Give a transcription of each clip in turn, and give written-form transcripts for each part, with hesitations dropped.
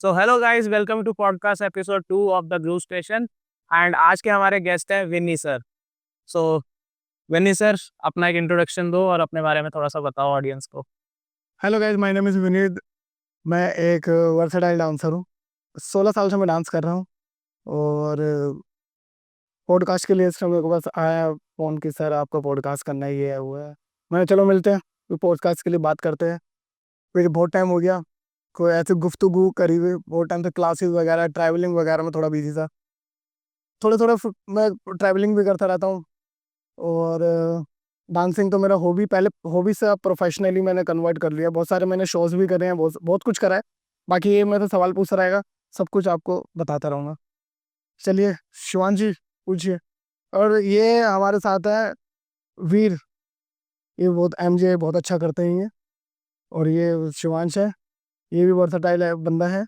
So hello guys, welcome to podcast episode 2 of the groove station. And आज के हमारे guest हैं Vinny sir. So Vinny sir, अपना एक इंट्रोडक्शन दो और अपने बारे में थोड़ा सा बताओ ऑडियंस को। Hello guys, my name is Vineet. मैं एक वर्सेटाइल डांसर हूँ। 16 साल से मैं डांस कर रहा हूँ और पॉडकास्ट के लिए इस समय मेरे को बस आया फ़ोन कि सर आपका पॉडकास्ट करना ही है वो है। मैंने चलो मिलते हैं, फिर पॉडकास्ट के लिए बात करते हैं। फिर बहुत टाइम हो गया कोई ऐसी गुफ्तगू करी हुई, बहुत टाइम से क्लासेस वगैरह ट्रैवलिंग वगैरह में थोड़ा बिजी था। थोड़ा थोड़ा मैं ट्रैवलिंग भी करता रहता हूँ और डांसिंग तो मेरा हॉबी, पहले हॉबी से अब प्रोफेशनली मैंने कन्वर्ट कर लिया। बहुत सारे मैंने शोज भी करे हैं, बहुत बहुत कुछ करा है। बाकी ये मेरे से सवाल पूछता रहेगा, सब कुछ आपको बताता रहूँगा। चलिए शिवान जी, पूछिए। और ये हमारे साथ है वीर, ये बहुत एमजे बहुत अच्छा करते हैं ये। और ये शिवांश है, ये भी वर्सटाइल है बंदा है।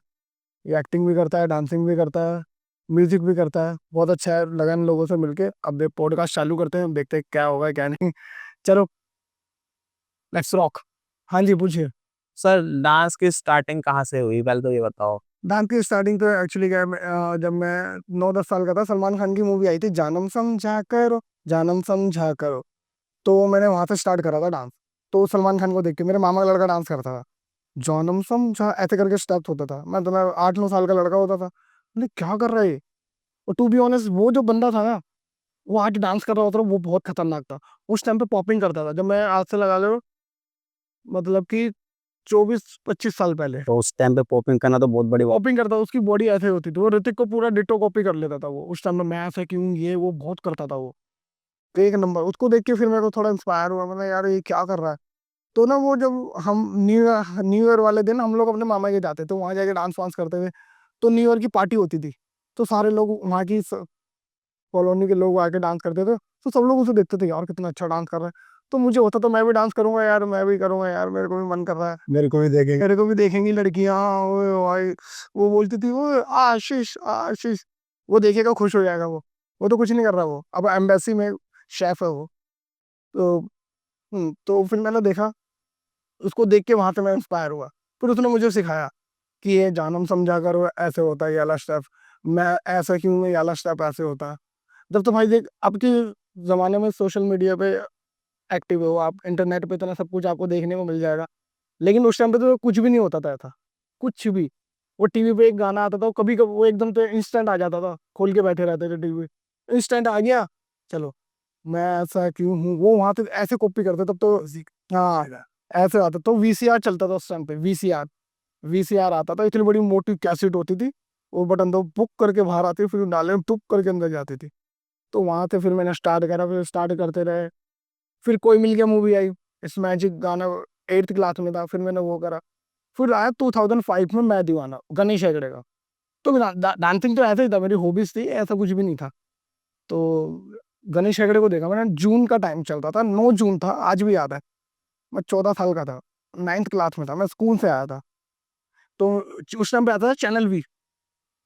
ये एक्टिंग भी करता है, डांसिंग भी करता है, म्यूजिक भी करता है। बहुत अच्छा है, लगा इन लोगों से मिलके। अब देख पॉडकास्ट चालू करते हैं, देखते हैं क्या होगा क्या नहीं। चलो लेट्स रॉक। हाँ जी, पूछिए। सर, डांस की स्टार्टिंग कहाँ से हुई, पहले तो ये बताओ। डांस की स्टार्टिंग तो एक्चुअली क्या है, जब मैं 9-10 साल का था, सलमान खान की मूवी आई थी जानम समझा करो, जानम समझा करो। तो मैंने वहां से स्टार्ट करा था डांस। तो सलमान खान को देख के मेरे मामा का लड़का डांस करता था, जानम समझा ऐसे करके स्टेप्स होता था। मैं 8-9 साल का लड़का होता था, मैंने क्या कर रहा है ये? और टू बी ऑनेस्ट, वो जो बंदा था ना, वो आज डांस कर रहा होता था, वो बहुत खतरनाक था। उस टाइम पे पॉपिंग करता था, जब मैं आज से लगा लो मतलब कि 24-25 साल पहले। तो उस टाइम पे पॉपिंग करना तो बहुत बड़ी बात। कॉपिंग करता था, उसकी बॉडी ऐसे होती थी, वो ऋतिक को पूरा डिट्टो कॉपी कर लेता था। वो उस टाइम में मैं ऐसा क्यों, ये वो बहुत करता था वो। तो एक नंबर उसको देख के फिर मेरे को थोड़ा इंस्पायर हुआ, मतलब यार ये क्या कर रहा है। तो ना वो जब हम न्यू ईयर वाले दिन हम लोग अपने मामा के जाते थे, वहां जाके डांस वांस करते थे। तो न्यू ईयर की पार्टी होती थी, तो सारे लोग वहाँ की कॉलोनी के लोग आके डांस करते थे। तो सब लोग उसे देखते थे, यार कितना अच्छा डांस कर रहा है। तो मुझे होता तो मैं भी डांस करूंगा यार, मैं भी करूंगा यार, मेरे को भी मन कर रहा है, मेरे को भी देखेंगी लड़कियां। ओए भाई, वो बोलती थी वो आशीष आशीष, वो देखेगा खुश हो जाएगा। वो तो कुछ नहीं कर रहा, वो अब एम्बेसी में शेफ है वो। तो तो फिर मैंने देखा, उसको देख के वहां से मैं इंस्पायर हुआ। फिर उसने मुझे सिखाया कि ये जानम समझा करो, ऐसे होता है ये वाला स्टेप। मैं ऐसा क्यों, ये वाला स्टेप ऐसे होता है। जब तो भाई देख, अब के जमाने में सोशल मीडिया पे एक्टिव हो आप, इंटरनेट पे इतना सब कुछ आपको देखने को मिल जाएगा। लेकिन उस टाइम पे तो कुछ भी नहीं होता था ऐसा, कुछ भी। वो टीवी पे एक गाना आता था, वो कभी कभी वो एकदम से इंस्टेंट आ जाता था, खोल के बैठे रहते थे टीवी, इंस्टेंट आ गया, चलो मैं ऐसा क्यों हूँ, वो वहां से ऐसे कॉपी करते तब तो। हाँ, ऐसे आता तो वीसीआर चलता था उस टाइम पे, वीसीआर। वीसीआर आता था, इतनी बड़ी मोटी कैसेट होती थी, वो बटन तो बुक करके बाहर आती, फिर डाले टुक करके अंदर जाती थी। तो वहां से फिर मैंने स्टार्ट करा, फिर स्टार्ट करते रहे। फिर कोई मिल गया मूवी आई, इस मैजिक गाना 8th क्लास में था, फिर मैंने वो करा। फिर आया 2005 में मैं दीवाना, गणेश हेगड़े का। तो डांसिंग तो ऐसा ही था, मेरी हॉबीज थी, ऐसा कुछ भी नहीं था। तो गणेश हेगड़े को देखा मैंने, जून का टाइम चलता था, 9 जून था, आज भी याद है। मैं 14 साल का था, 9th क्लास में था, मैं स्कूल से आया था। तो उस टाइम पे आता था चैनल वी,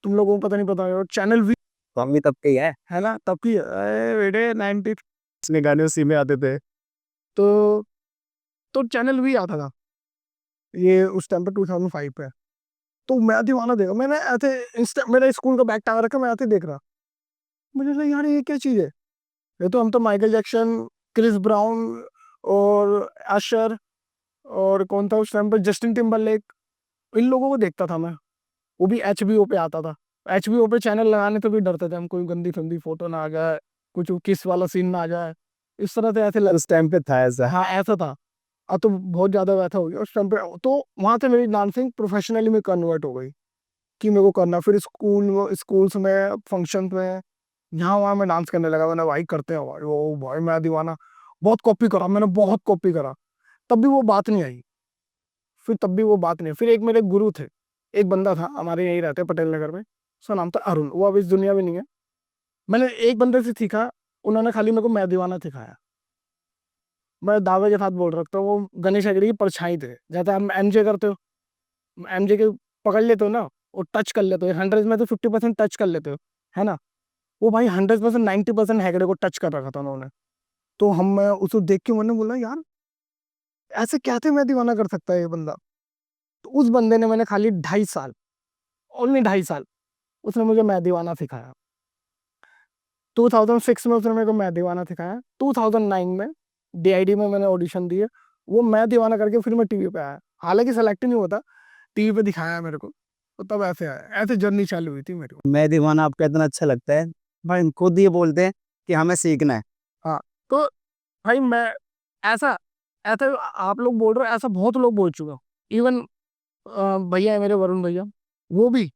तुम लोगों को पता नहीं पता होगा, चैनल वी तो हम भी तब के ही है। है ना, तब की बेटे 90 में गाने उसी में आते थे। तो चैनल वी आता था, ये उस टाइम पे 2005 पे। तो मैं दीवाना देखा मैंने ऐसे, इंस्टा मेरा स्कूल का बैग टांग रखा, मैं ऐसे देख रहा। मुझे लगा यार ये क्या चीज़ है, ये तो हम तो माइकल जैक्सन, क्रिस ब्राउन और अशर, और कौन था उस टाइम पे, जस्टिन टिम्बरलेक, इन लोगों को देखता था मैं। वो भी एचबीओ पे आता था। एचबीओ पे चैनल लगाने तो भी डरते थे हम, कोई गंदी फंदी फोटो ना आ जाए, कुछ किस वाला सीन ना आ जाए, इस तरह से ऐसे उस टाइम पे था ऐसा। हाँ ऐसा था। अब तो बहुत ज्यादा वैसा हो गया उस टाइम पे। तो वहां से मेरी डांसिंग प्रोफेशनली में कन्वर्ट हो गई कि मेरे को करना। फिर स्कूल्स में, फंक्शन में, यहाँ वहाँ मैं डांस करने लगा। मैंने भाई करते हैं भाई, वो भाई मैं दीवाना। बहुत कॉपी करा मैंने, बहुत कॉपी करा, तब भी वो बात नहीं आई। फिर तब भी वो बात नहीं। फिर एक मेरे गुरु थे, एक बंदा था हमारे यहीं रहते पटेल नगर में, उसका नाम था अरुण, वो अब इस दुनिया में नहीं है। मैंने एक बंदे से सीखा, उन्होंने खाली मेरे को मैं दीवाना सिखाया। मैं दावे के साथ बोल रखता हूँ, वो गणेश हेगड़े की परछाई थे। जैसे आप एमजे करते हो, एमजे के पकड़ लेते हो ना, वो टच कर लेते हो, 100 में तो 50% टच कर लेते हो, है ना। वो भाई 100%, 90% हेगड़े को टच कर रखा था उन्होंने। तो मैं उसको देख के मैंने बोला यार, ऐसे कैसे मैं दीवाना कर सकता है ये बंदा। तो उस बंदे ने, मैंने खाली 2.5 साल ओनली 2.5 साल उसने मुझे मैं दीवाना सिखाया। 2006 में उसने मेरे को मैं दीवाना सिखाया। 2009 में डीआईडी में मैंने ऑडिशन दिए, वो मैं दीवाना करके फिर मैं टीवी पे आया, हालांकि सेलेक्ट नहीं होता, टीवी पे दिखाया मेरे को, तो तब ऐसे आया, ऐसे जर्नी चालू हुई थी मेरी। मैं दीवाना आपका इतना अच्छा लगता है, भाई खुद ये बोलते हैं कि हमें सीखना है। हाँ, तो भाई मैं ऐसा ऐसा आप लोग बोल रहे हो, ऐसा बहुत लोग बोल चुका हूँ। इवन भैया है मेरे, वरुण भैया, वो भी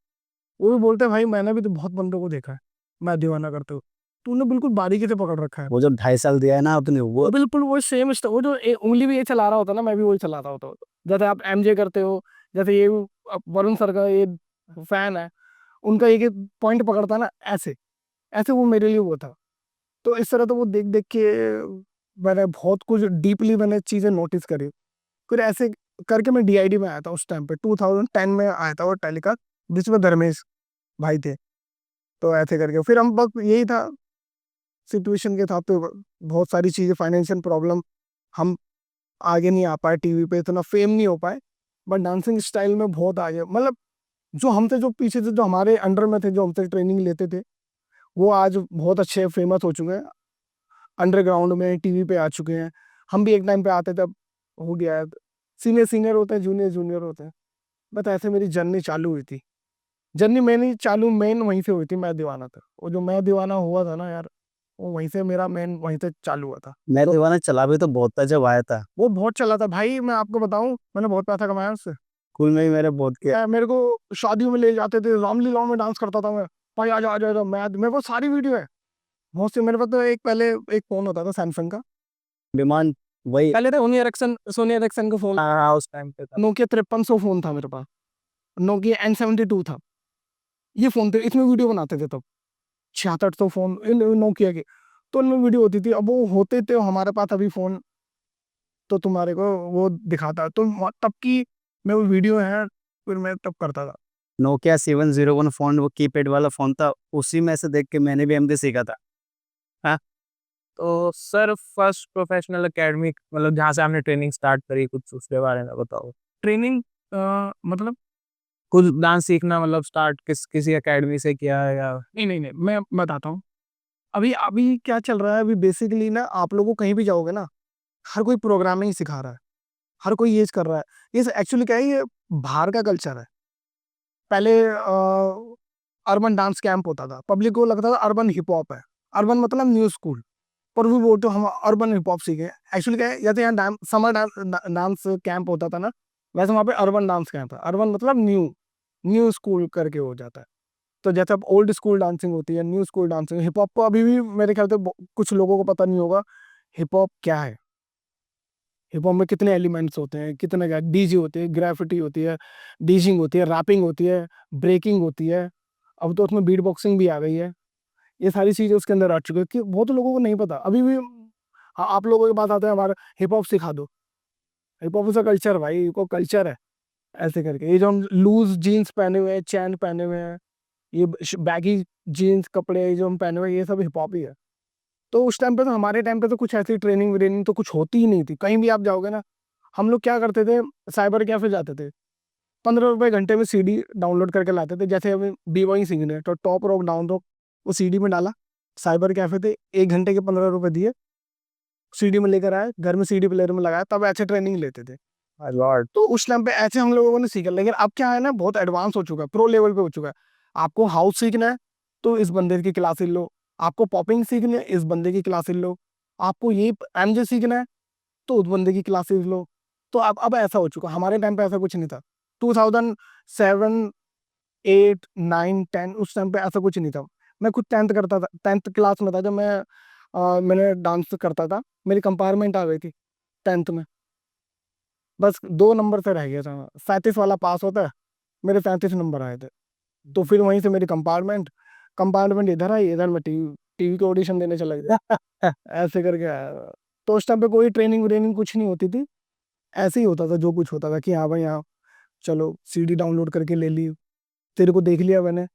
वो भी बोलते हैं भाई मैंने भी तो बहुत बंदों को देखा है मैं दीवाना करते हो, तूने बिल्कुल बारीकी से पकड़ रखा है। वो जो 2.5 साल दिया है ना आपने, वो बिल्कुल वो सेम, वो जो उंगली भी ये चला रहा होता ना, मैं भी वही चलाता होता। जैसे आप एमजे करते हो, जैसे ये वरुण सर का ये फैन है, उनका एक एक पॉइंट पकड़ता ना, ऐसे ऐसे वो मेरे लिए वो था। तो इस तरह तो वो देख देख के मैंने बहुत कुछ डीपली मैंने चीजें नोटिस करी। फिर ऐसे करके मैं डीआईडी में आया था उस टाइम पे, 2010 में आया था वो टेलीकास्ट, जिसमें धर्मेश भाई थे। तो ऐसे करके फिर हम बस यही था, सिचुएशन के साथ तो बहुत सारी चीजें, फाइनेंशियल प्रॉब्लम, हम आगे नहीं आ पाए, टीवी पे इतना फेम नहीं हो पाए, बट डांसिंग स्टाइल में बहुत आगे, मतलब जो हमसे जो पीछे थे, जो हमारे अंडर में थे, जो हमसे ट्रेनिंग लेते थे, वो आज बहुत अच्छे फेमस हो चुके हैं, अंडरग्राउंड में टीवी पे आ चुके हैं। हम भी एक टाइम पे आते थे, अब हो गया है, सीनियर सीनियर होते हैं, जूनियर जूनियर होते हैं। बस ऐसे मेरी जर्नी चालू हुई थी। जर्नी मैंने चालू मेन वहीं से हुई थी, मैं दीवाना था। वो जो मैं दीवाना हुआ था ना यार, वो वहीं से मेरा मेन वहीं से चालू हुआ था। मैं दीवाना चला भी तो बहुत था जब आया था। वो बहुत चला था भाई, मैं आपको बताऊं, मैंने बहुत पैसा कमाया उससे। स्कूल में भी मेरे बहुत किया। मेरे को शादियों में ले जाते थे, रामलीला में डांस करता था मैं, भाई आ जा मैं, मेरे पास सारी वीडियो है बहुत सी। मेरे पास तो एक पहले एक फोन होता था सैमसंग का, डिमांड वही। पहले था सोनी एरिक्सन का फोन, हाँ उस टाइम पे था। नोकिया 5300 फोन था मेरे पास, नोकिया N72 था, ये फोन थे, इसमें वीडियो बनाते थे तब। 6600 फोन नोकिया के, तो उनमें वीडियो होती थी। अब वो होते थे हमारे पास अभी फोन, तो तुम्हारे को वो दिखाता, तो तब की मैं वो वीडियो है, फिर मैं तब करता था। नोकिया 701 फोन, वो कीपैड वाला फोन था, उसी में से देख के मैंने भी एमडी सीखा था। हाँ, तो सर फर्स्ट प्रोफेशनल एकेडमी मतलब जहाँ से आपने ट्रेनिंग स्टार्ट करी, कुछ उसके बारे में बताओ। ट्रेनिंग मतलब कुछ डांस सीखना मतलब स्टार्ट किसी एकेडमी से किया है या? नहीं, मैं बताता हूँ। अभी अभी क्या चल रहा है, अभी बेसिकली ना, आप लोगों को कहीं भी जाओगे ना, हर कोई प्रोग्रामिंग सिखा रहा है, हर कोई ये कर रहा है। ये एक्चुअली क्या है, ये बाहर का कल्चर है। पहले अर्बन डांस कैंप होता था, पब्लिक को लगता था अर्बन हिप हॉप है, अर्बन मतलब न्यू स्कूल, पर वो बोलते हम अर्बन हिप हॉप सीखे। एक्चुअली क्या है, जैसे यहाँ समर डांस कैंप होता था ना, वैसे वहाँ पे अर्बन डांस कैंप है। अर्बन मतलब न्यू न्यू स्कूल करके हो जाता है। तो जैसे अब ओल्ड स्कूल डांसिंग होती है, new school dancing, hip hop को अभी भी मेरे ख्याल से कुछ लोगों को पता नहीं होगा हिप हॉप क्या है। हिप हॉप में कितने एलिमेंट्स होते हैं, कितने क्या, डीजे होती है, ग्राफिटी होती है, डीजिंग होती है, रैपिंग होती है, ब्रेकिंग होती है, अब तो उसमें बीट बॉक्सिंग भी आ गई है। ये सारी चीजें उसके अंदर आ चुकी है, कि बहुत लोगों को नहीं पता अभी भी। हाँ, आप लोगों के पास आते हैं हमारा हिप हॉप सिखा दो, हिप हॉप का कल्चर भाई, को कल्चर है। ऐसे करके ये जो हम लूज जीन्स पहने हुए हैं, चैन पहने हुए हैं, ये बैगी जीन्स कपड़े जो हम पहने हुए हैं, ये सब हिप हॉप ही है। तो उस टाइम पे तो, हमारे टाइम पे तो कुछ ऐसी ट्रेनिंग व्रेनिंग तो कुछ होती ही नहीं थी। कहीं भी आप जाओगे ना, हम लोग क्या करते थे, साइबर कैफे जाते थे, 15 रुपए घंटे में सीडी डाउनलोड करके लाते थे। जैसे हमें बी बॉइंग सीखने है, तो टॉप रॉक डाउन रॉक वो सीडी में डाला, साइबर कैफे थे, 1 घंटे के 15 रुपए दिए, सीडी में लेकर आए, घर में सीडी प्लेयर में लगाया, तब ऐसे ट्रेनिंग लेते थे। लॉर्ड। तो उस टाइम पे ऐसे हम लोगों ने सीखा। लेकिन अब क्या है ना, बहुत एडवांस हो चुका है, प्रो लेवल पे हो चुका है। आपको हाउस सीखना है तो इस बंदे की क्लासेस लो, आपको पॉपिंग सीखनी है इस बंदे की क्लासेस लो, आपको ये एमजे सीखना है तो उस बंदे की क्लासेस लो। तो अब ऐसा हो चुका, हमारे टाइम पे ऐसा कुछ नहीं था। 2007 8 9 10 उस टाइम पे ऐसा कुछ नहीं था। मैं खुद 10th करता था, 10th क्लास में था जब मैंने डांस करता था, मेरी कंपार्टमेंट आ गई थी 10th में, बस 2 नंबर से रह गया था। 37 वाला पास होता है, मेरे 35 नंबर आए थे। तो फिर वहीं से मेरी कंपार्टमेंट इधर आई, इधर मैं टीवी टीवी को ऑडिशन देने चला गया। ऐसे करके आया। तो उस टाइम पे कोई ट्रेनिंग व्रेनिंग कुछ नहीं होती थी, ऐसे ही होता था जो कुछ होता था, कि हाँ भाई हाँ चलो सीडी डाउनलोड करके ले ली, तेरे को देख लिया मैंने,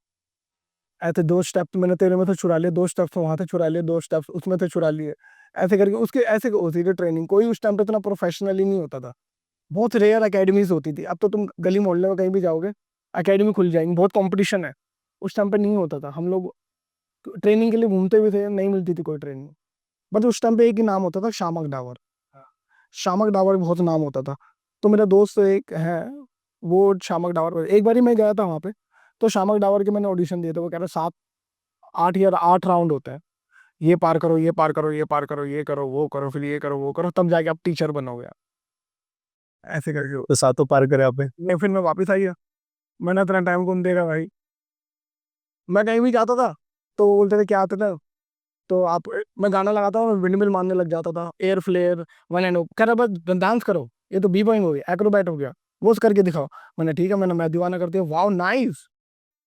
ऐसे 2 स्टेप मैंने तेरे में से चुरा लिए, 2 स्टेप्स वहां से चुरा लिए, 2 स्टेप्स उसमें से चुरा लिए, ऐसे करके उसके ऐसे होती थी ट्रेनिंग। कोई उस टाइम पे इतना प्रोफेशनली नहीं होता था, बहुत रेयर एकेडमीज होती थी। अब तो तुम गली मोहल्ले में कहीं भी जाओगे, एकेडमी खुल जाएंगी, बहुत कंपटीशन है। उस टाइम पे नहीं होता था, हम लोग ट्रेनिंग के लिए घूमते भी थे, नहीं मिलती थी कोई ट्रेनिंग। बट उस टाइम पे एक ही नाम होता था, शामक डावर। शामक डावर बहुत नाम होता था। तो मेरा दोस्त एक है, वो शामक डावर, एक बार ही मैं गया था वहाँ पे, तो शामक डावर के मैंने ऑडिशन दिए थे। वो कह रहा 7 8 राउंड होता है, ये पार करो, ये पार करो, ये पार करो, ये करो, वो करो, फिर ये करो, वो करो, तब जाके आप टीचर बनोगे। ऐसे करके तो सातों पार करे आपने। नहीं, फिर मैं वापस आ गया। मैंने इतना टाइम कौन देगा भाई। मैं कहीं भी जाता था तो वो बोलते थे क्या आते थे, तो आप, मैं गाना लगाता था, विंड मिल मारने लग जाता था, एयर फ्लेयर, वन एंड कह रहा बस डांस करो, ये तो बी बॉइंग हो गया, एक्रोबैट हो गया, वो करके दिखाओ। मैंने ठीक है, मैं दीवाना करती हूँ, वाओ नाइस,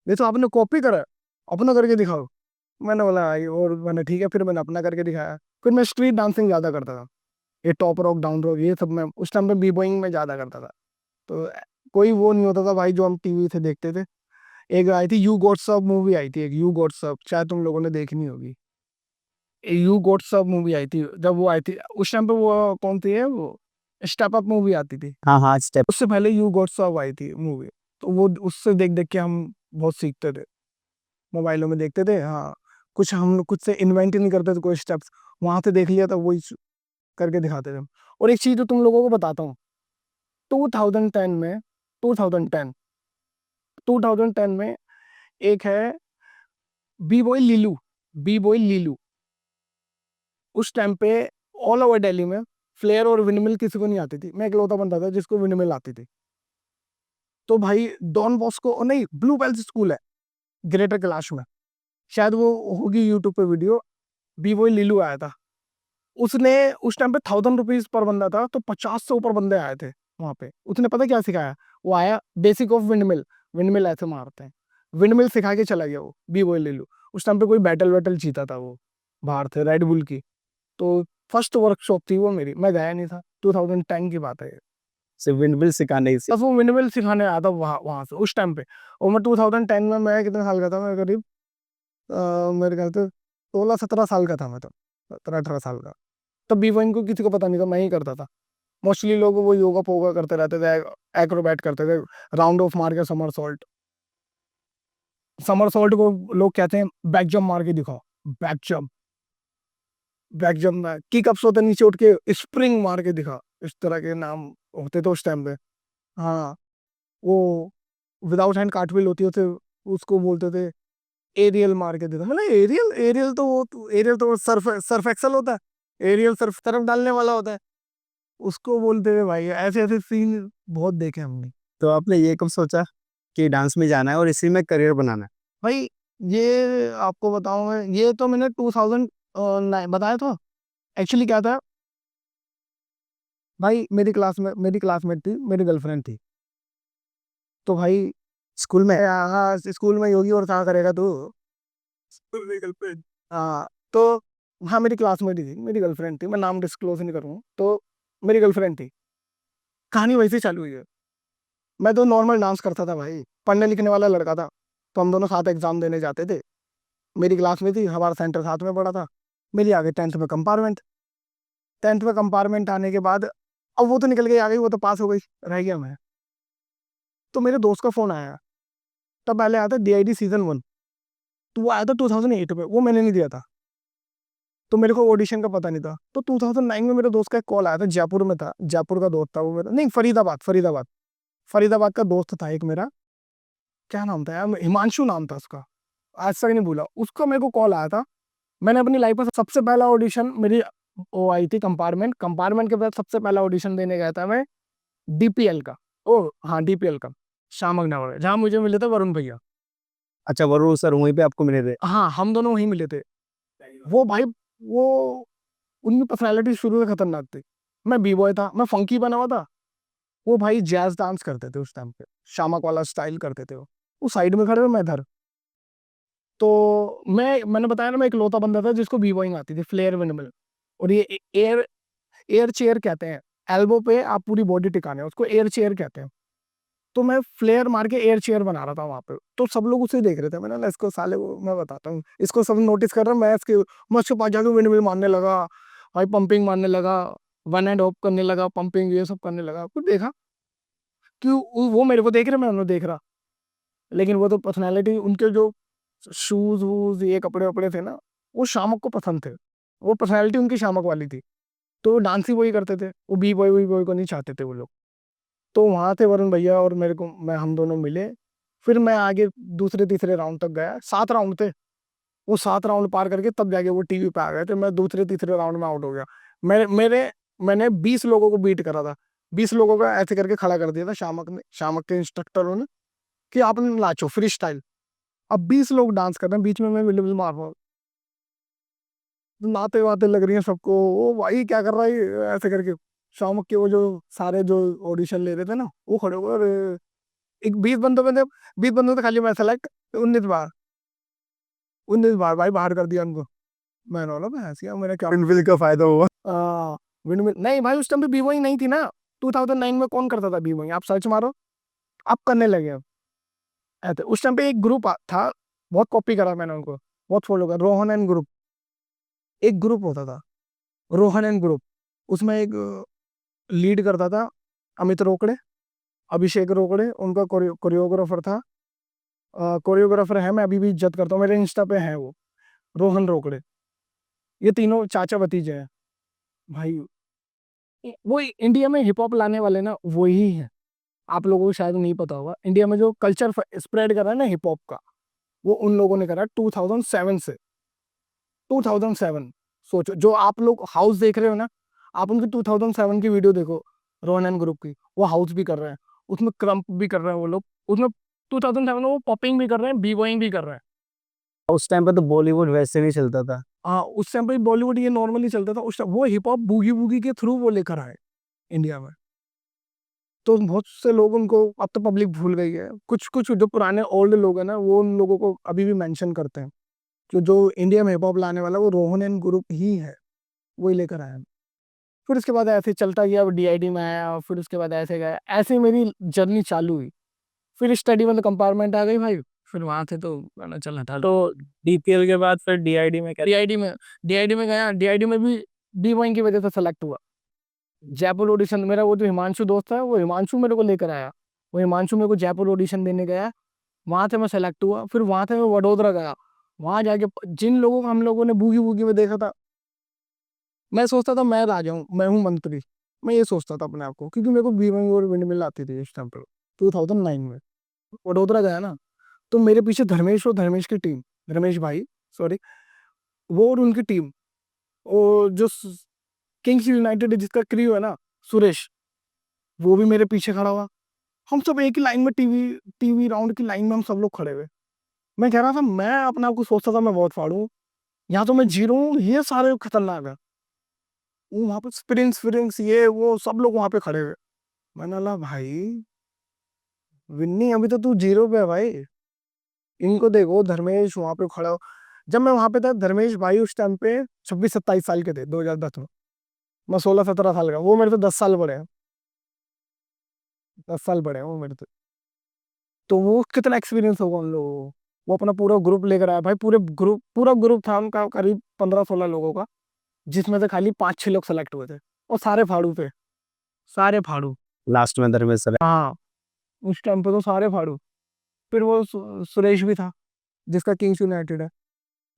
ये तो आपने कॉपी करा है, अपना करके दिखाओ। मैंने बोला भाई, और मैंने ठीक है, फिर मैंने अपना करके दिखाया। फिर मैं स्ट्रीट डांसिंग ज़्यादा करता था, ये टॉप रॉक, डाउन रॉक, ये सब मैं उस टाइम पे बी बॉइंग में ज़्यादा करता था। तो कोई वो नहीं होता था भाई जो हम टीवी से देखते थे। एक आई थी यू गॉट सब मूवी, आई थी एक यू गॉट सब, शायद तुम लोगों ने देखनी होगी। यू गॉट सब मूवी आई थी, जब वो आई थी उस टाइम पे, वो कौन थी है वो, स्टेप अप मूवी आती थी, हाँ हाँ स्टेप। उससे पहले यू गॉट सब आई थी मूवी। तो वो उससे देख देख के हम बहुत सीखते थे, मोबाइलों में देखते थे। हाँ, कुछ हम लोग खुद से इन्वेंट नहीं करते थे कोई स्टेप्स, वहां से देख लिया था, वही करके दिखाते थे हम। और एक चीज तो तुम लोगों को बताता हूँ, 2010 में, 2010 2010 में एक है बी बॉय लीलू, बी बॉय लीलू। उस टाइम पे ऑल ओवर दिल्ली में फ्लेयर और विंडमिल किसी को नहीं आती थी, मैं इकलौता बंदा था जिसको विंडमिल आती थी। तो भाई डॉन बॉस्को, नहीं, ब्लू बेल्स स्कूल है ग्रेटर कैलाश में, शायद वो होगी यूट्यूब पे वीडियो, बी बॉय लीलू आया था। उसने उस टाइम पे 1000 रुपीज पर बंदा था, तो 50 से ऊपर बंदे आए थे वहां पे। उसने पता क्या सिखाया, वो आया बेसिक ऑफ विंडमिल, विंडमिल ऐसे मारते हैं, विंडमिल सिखा के चला गया वो बी बॉय लीलू। उस टाइम पे कोई बैटल वैटल जीता था वो बाहर थे, रेड बुल की। तो फर्स्ट वर्कशॉप थी वो मेरी, मैं गया नहीं था, 2010 की बात है ये। सिर्फ विंडमिल सिखाने ही से। बस वो विंडमिल सिखाने आया था वहाँ वहां से उस टाइम पे। और मैं 2010 में, मैं कितने साल का था, मैं करीब मेरे ख्याल से 16 17 साल का था मैं, तो 17 18 साल का। तब बी वन को किसी को पता नहीं था, मैं ही करता था। मोस्टली लोग वो योगा पोगा करते रहते थे, एक्रोबैट करते थे, राउंड ऑफ मार के समर सॉल्ट, समर सॉल्ट को लोग कहते हैं बैक जंप मार के दिखाओ, बैक जंप, बैक जंप में किक अप्स होते नीचे उठ के स्प्रिंग मार के दिखा, इस तरह के नाम होते थे उस टाइम पे। हाँ, वो विदाउट हैंड कार्टविल होती होते, उसको बोलते थे एरियल मार के देता। मतलब एरियल, एरियल तो सर्फ सर्फ एक्सल होता है, एरियल सर्फ तरफ डालने वाला होता है, उसको बोलते हैं भाई। ऐसे ऐसे सीन बहुत देखे हमने तो आपने ये कब सोचा कि डांस में जाना है और इसी में करियर बनाना है? भाई। ये आपको बताऊं मैं, ये तो मैंने 2009 बताया था। एक्चुअली क्या था भाई, मेरी क्लास में, मेरी क्लासमेट थी, मेरी गर्लफ्रेंड थी। तो भाई स्कूल में? हाँ, स्कूल में ही होगी, और कहाँ करेगा तू, स्कूल में गर्लफ्रेंड। हाँ, तो हाँ, मेरी क्लासमेट ही थी, मेरी गर्लफ्रेंड थी, मैं नाम डिस्क्लोज नहीं करूँगा। तो मेरी गर्लफ्रेंड थी, कहानी वैसे चालू हुई है। मैं तो नॉर्मल डांस करता था भाई, पढ़ने लिखने वाला लड़का था, तो हम दोनों साथ एग्जाम देने जाते थे। मेरी क्लास में थी, हमारा सेंटर साथ में पड़ा था। मेरी आ गई 10th में कंपार्टमेंट, 10th में कंपार्टमेंट आने के बाद, अब वो तो निकल गई, आ गई, वो तो पास हो गई, रह गया मैं। तो मेरे दोस्त का फोन आया, तब पहले आया था DID सीजन 1, तो वो आया था 2008 में, वो मैंने नहीं दिया था, तो मेरे को ऑडिशन का पता नहीं था। तो 2009 में मेरे दोस्त का एक कॉल आया था, जयपुर में था, जयपुर का दोस्त था वो मेरा, नहीं, फरीदाबाद, फरीदाबाद, फरीदाबाद का दोस्त था एक मेरा। क्या नाम था यार, हिमांशु नाम था उसका, आज तक नहीं भूला उसका। मेरे को कॉल आया था, मैंने अपनी लाइफ में सबसे पहला ऑडिशन मेरी वो आई थी कंपार्टमेंट, कंपार्टमेंट के बाद सबसे पहला ऑडिशन देने गया था मैं DPL का। ओ हाँ, DPL का, शामक नगर, जहाँ मुझे मिले थे वरुण भैया। अच्छा, वरुण सर वहीं पे आपको मिले थे? हाँ, हम दोनों वहीं मिले थे। वो भाई, वो, उनकी पर्सनैलिटी शुरू से खतरनाक थी। मैं बी बॉय था, मैं फंकी बना हुआ था, वो भाई जैज डांस करते थे उस टाइम पे, शामक वाला स्टाइल करते थे वो साइड में खड़े हुए, मैं इधर। तो मैंने बताया ना, मैं इकलौता बंदा था जिसको बी बॉइंग आती थी, फ्लेयर विंडमिल। और ये एयर एयर चेयर कहते हैं, एल्बो पे आप पूरी बॉडी टिकाने, उसको एयर चेयर कहते हैं। तो मैं फ्लेयर मार के एयर चेयर बना रहा था वहां पे, तो सब लोग उसे देख रहे थे। मैंने ना, इसको साले को मैं बताता हूँ, इसको सब नोटिस कर रहा है, मैं उसके पास जाके विंडमिल मारने लगा भाई, पंपिंग मारने लगा, वन एंड हॉप करने लगा, पंपिंग ये सब करने लगा। फिर देखा कि वो मेरे को देख रहे, मैं उन्हें देख रहा। लेकिन वो तो पर्सनैलिटी, उनके जो शूज़ वूज़ ये कपड़े वपड़े थे ना, वो शामक को पसंद थे। वो पर्सनैलिटी उनकी शामक वाली थी। तो वो डांस ही वही करते थे। वो बी-बॉय वी-बॉय को नहीं चाहते थे वो लोग। तो वहाँ थे वरुण भैया और मेरे को, हम दोनों मिले। फिर मैं आगे दूसरे-तीसरे राउंड तक गया। 7 राउंड थे। वो 7 राउंड पार करके तब जाके वो टीवी पे आ गए थे। मैं दूसरे-तीसरे राउंड में आउट हो गया। मैंने 20 लोगों को बीट करा था। 20 लोगों को ऐसे करके खड़ा कर दिया था शामक के इंस्ट्रक्टरों ने कि आप नाचो फ्री स्टाइल। अब 20 लोग डांस कर रहे हैं, बीच में मैं विल मार रहा हूँ। नाते-वाते लग रही हैं सबको। ओ भाई क्या कर रहा है ये? ऐसे करके। शामक के वो जो सारे जो ऑडिशन ले रहे थे ना, वो खड़े हो गए। अरे! एक 20 बंदों से खाली मैं सेलेक्ट 19 बार। 19 बार भाई बाहर कर दिया उनको। मैंने बोला भैंस या मेरा क्या विंडमिल का फ़ायदा हुआ। विंडमिल नहीं भाई, उस टाइम पे बी-बॉयिंग नहीं थी ना। 2009 में कौन करता था बी-बॉयिंग? आप सर्च मारो, अब करने लगे अब। ऐसे उस टाइम पे एक ग्रुप था, बहुत कॉपी करा मैंने उनको, बहुत फॉलो करा, रोहन एंड ग्रुप। एक ग्रुप होता था, रोहन एंड ग्रुप। उसमें एक लीड करता था अमित रोकड़े, अभिषेक रोकड़े, उनका कोरियोग्राफर था। कोरियोग्राफर है, मैं अभी भी इज्जत करता हूँ, मेरे इंस्टा पे है वो, रोहन रोकड़े। ये तीनों चाचा भतीजे हैं भाई। वो इंडिया में हिप हॉप लाने वाले ना वही हैं। आप लोगों को शायद नहीं पता होगा, इंडिया में जो कल्चर स्प्रेड करा है ना हिप हॉप का, वो उन लोगों ने करा 2007 से। 2007 सोचो, जो आप लोग हाउस देख रहे हो ना, आप उनकी 2007 की वीडियो देखो, रोहन एंड ग्रुप की। वो हाउस भी कर रहे हैं, उसमें क्रम्प भी कर रहे हैं वो लोग, उसमें 2007 में वो पॉपिंग भी कर रहे हैं, बी बॉइंग भी कर रहे हैं। उस टाइम पे तो बॉलीवुड वैसे भी चलता था। हाँ, उस टाइम पे बॉलीवुड ये नॉर्मली चलता था। उस टाइम वो हिप हॉप बूगी वूगी के थ्रू वो लेकर आए इंडिया में। तो बहुत से लोग उनको, अब तो पब्लिक भूल गई है। कुछ कुछ जो पुराने ओल्ड लोग हैं ना, वो उन लोगों को अभी भी मेंशन करते हैं। जो इंडिया में हिप हॉप लाने वाला वो रोहन एंड ग्रुप ही है, वही लेकर आया। फिर उसके बाद ऐसे चलता गया, डीआईडी में आया, फिर उसके बाद ऐसे गया, ऐसे ही मेरी जर्नी चालू हुई। फिर स्टडी वाले कंपार्टमेंट आ गई भाई। फिर वहां थे तो मैंने चल हटा तो डीपीएल के बाद फिर डीआईडी में क्या? डीआईडी में गया। डीआईडी में भी डी वाइन की वजह से सेलेक्ट हुआ। जयपुर ऑडिशन, मेरा वो जो हिमांशु दोस्त है, वो हिमांशु मेरे को लेकर आया। वो हिमांशु मेरे को जयपुर ऑडिशन देने गया, वहां से मैं सेलेक्ट हुआ। फिर वहां से मैं वडोदरा गया। वहां जाके जिन लोगों को हम लोगों ने बूगी वूगी में देखा था, मैं सोचता था मैं राजा हूँ, मैं हूँ मंत्री। मैं ये सोचता था अपने आप को, क्योंकि मेरे को बीविंग और विंड मिल आती थी इस टाइम पर। 2009 में वडोदरा गया ना, तो मेरे पीछे धर्मेश और धर्मेश की टीम, धर्मेश भाई, सॉरी, वो और उनकी टीम, और जो किंग्स यूनाइटेड जिसका क्रू है ना, सुरेश, वो भी मेरे पीछे खड़ा हुआ। हम सब एक ही लाइन में, टीवी टीवी राउंड की लाइन में हम सब लोग खड़े हुए। मैं कह रहा था, मैं अपने आप को सोचता था मैं बहुत फाड़ू हूँ, यहाँ तो मैं जीरो हूँ, ये सारे खतरनाक है। वो वहां पे स्प्रिंग्स फिरिंग्स ये वो सब लोग वहां पे खड़े हुए। मैंने बोला भाई विन्नी, अभी तो तू जीरो पे है भाई। इनको देखो, धर्मेश वहां पे खड़ा हो। जब मैं वहां पे था, धर्मेश भाई उस टाइम पे 26-27 साल के थे 2010 में। मैं 16-17 साल का, वो मेरे से 10 साल बड़े हैं। 10 साल बड़े हैं वो मेरे से। तो वो कितना एक्सपीरियंस होगा उन लोगों को। वो अपना पूरा ग्रुप लेकर आया भाई, पूरा ग्रुप था उनका, करीब 15-16 लोगों का, जिसमें से खाली 5-6 लोग सेलेक्ट हुए थे, और सारे फाड़ू थे, सारे फाड़ू। लास्ट में धर्मेश सर। हाँ, उस टाइम पे तो सारे फाड़ू। फिर वो सुरेश भी था, जिसका किंग्स यूनाइटेड है,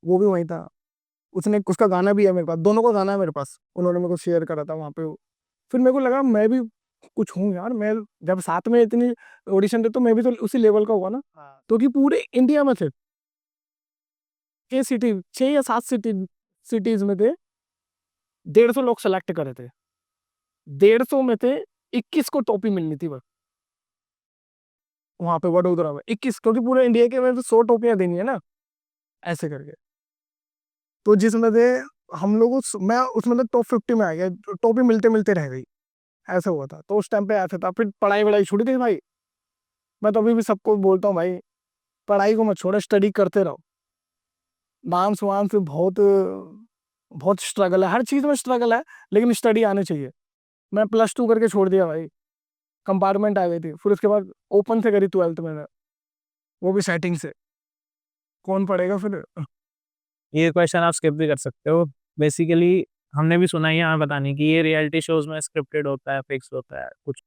वो भी वहीं था। उसका गाना भी है मेरे पास, दोनों का गाना है मेरे पास, उन्होंने मेरे को शेयर करा था वहाँ पे। फिर मेरे को लगा मैं भी कुछ हूँ यार, मैं जब साथ में इतनी ऑडिशन थे तो मैं भी तो उसी लेवल का हुआ ना। तो कि पूरे इंडिया में थे, 6 या 7 सिटीज में थे, 150 लोग सेलेक्ट करे थे। 150 में थे, 21 को टॉपी मिलनी थी बस, वहां पे वडोदरा में 21, क्योंकि पूरे इंडिया के में तो 100 टॉपियां देनी है ना, ऐसे करके। तो जिसमें थे हम लोग, मैं उसमें तो टॉप 50 में आ गया, टॉपी मिलते मिलते रह गई, ऐसा हुआ था। तो उस टाइम पे ऐसा था। फिर पढ़ाई वढ़ाई छूट गई भाई। मैं तो अभी भी सबको बोलता हूँ भाई, पढ़ाई को मत छोड़ो, स्टडी करते रहो। डांस वांस बहुत बहुत स्ट्रगल है, हर चीज में स्ट्रगल है, लेकिन स्टडी आनी चाहिए। मैं +2 करके छोड़ दिया भाई, कंपार्टमेंट आ गई थी। फिर उसके बाद ओपन से करी 12th मैंने, वो भी सेटिंग से। कौन पढ़ेगा फिर। ये क्वेश्चन आप स्किप भी कर सकते हो। बेसिकली हमने भी सुना ही है, हमें बताने की ये रियलिटी शोज में स्क्रिप्टेड होता है, फिक्स होता है कुछ।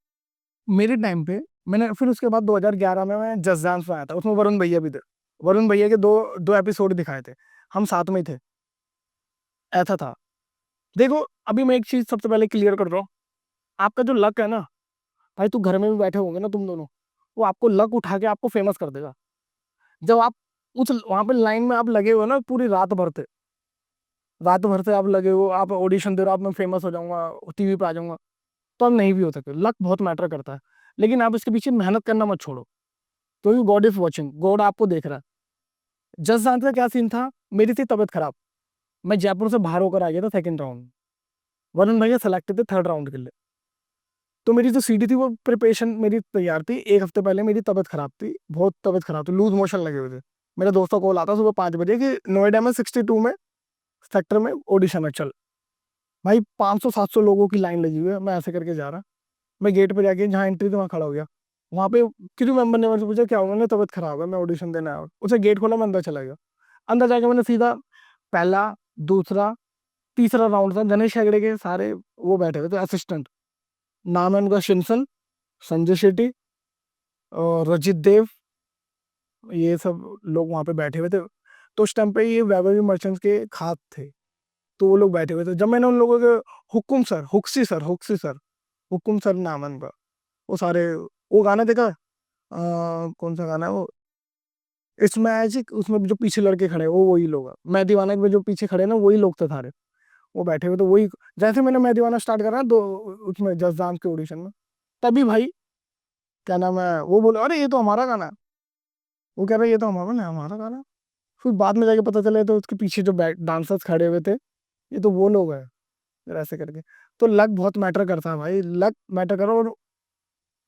मेरे टाइम पे मैंने फिर उसके बाद 2011 में मैं जस्ट डांस में आया था, उसमें वरुण भैया भी थे। वरुण भैया के दो दो एपिसोड दिखाए थे, हम साथ में ही थे, ऐसा था। देखो अभी मैं एक चीज सबसे पहले क्लियर कर रहा हूँ, आपका जो लक है ना भाई, तू घर में भी बैठे होंगे ना तुम दोनों, वो आपको लक उठा के आपको फेमस कर देगा। जब आप उस वहां पे लाइन में आप लगे हो ना पूरी रात भर से आप लगे हो, आप ऑडिशन दे रहे हो, आप मैं फेमस हो जाऊंगा, टीवी पे आ जाऊंगा, तो हम नहीं भी हो सकते। लक बहुत मैटर करता है, लेकिन आप इसके पीछे मेहनत करना मत छोड़ो, क्योंकि गॉड इज वॉचिंग, गॉड आपको देख रहा है। जस्ट डांस का क्या सीन था, मेरी थी तबीयत खराब, मैं जयपुर से बाहर होकर आ गया था सेकंड राउंड, वरुण भैया सेलेक्टेड थे थर्ड राउंड के लिए। तो मेरी जो सीडी थी वो प्रिपरेशन मेरी तैयार थी, एक हफ्ते पहले मेरी तबीयत खराब थी, बहुत तबीयत खराब थी, लूज मोशन लगे हुए थे। मेरे दोस्त का कॉल आता सुबह 5 बजे कि नोएडा में 62 में सेक्टर में ऑडिशन है, चल। भाई 500-700 लोगों की लाइन लगी हुई है, मैं ऐसे करके जा रहा, मैं गेट पे जाके जहाँ एंट्री थी वहाँ खड़ा हो गया। वहाँ पे क्रू मेंबर ने मेरे से पूछा क्या हुआ, मैंने तबीयत खराब है, मैं ऑडिशन देने आया हूँ। उसे गेट खोला, मैं अंदर चला गया। अंदर जाके मैंने सीधा पहला, दूसरा, तीसरा राउंड था, गणेश हेगड़े के सारे वो बैठे हुए थे असिस्टेंट, नाम है उनका शिंसन, संजय शेट्टी और रजित देव, ये सब लोग वहाँ पे बैठे हुए थे। तो उस टाइम पे ये वैभवी मर्चेंट्स के खात थे, तो वो लोग बैठे हुए थे। जब मैंने उन लोगों के हुक्सी सर हुकुम सर नाम है उनका, वो सारे, वो गाना देखा, कौन सा गाना है वो, इट्स मैजिक, उसमें जो पीछे लड़के खड़े हैं वो वही लोग हैं। मैं दीवाना में जो पीछे खड़े हैं ना वही लोग थे सारे, वो बैठे हुए तो वही। जैसे मैंने मैं दीवाना स्टार्ट करा दो उसमें जस्ट डांस के ऑडिशन में, तभी भाई क्या नाम है वो बोले अरे ये तो हमारा गाना है, वो कह रहा है ये तो हमारा गाना है। फिर बाद में जाके पता चला तो उसके पीछे जो डांसर्स खड़े हुए थे ये तो वो लोग हैं, फिर ऐसे करके। तो लक बहुत मैटर करता है भाई, लक मैटर करो, और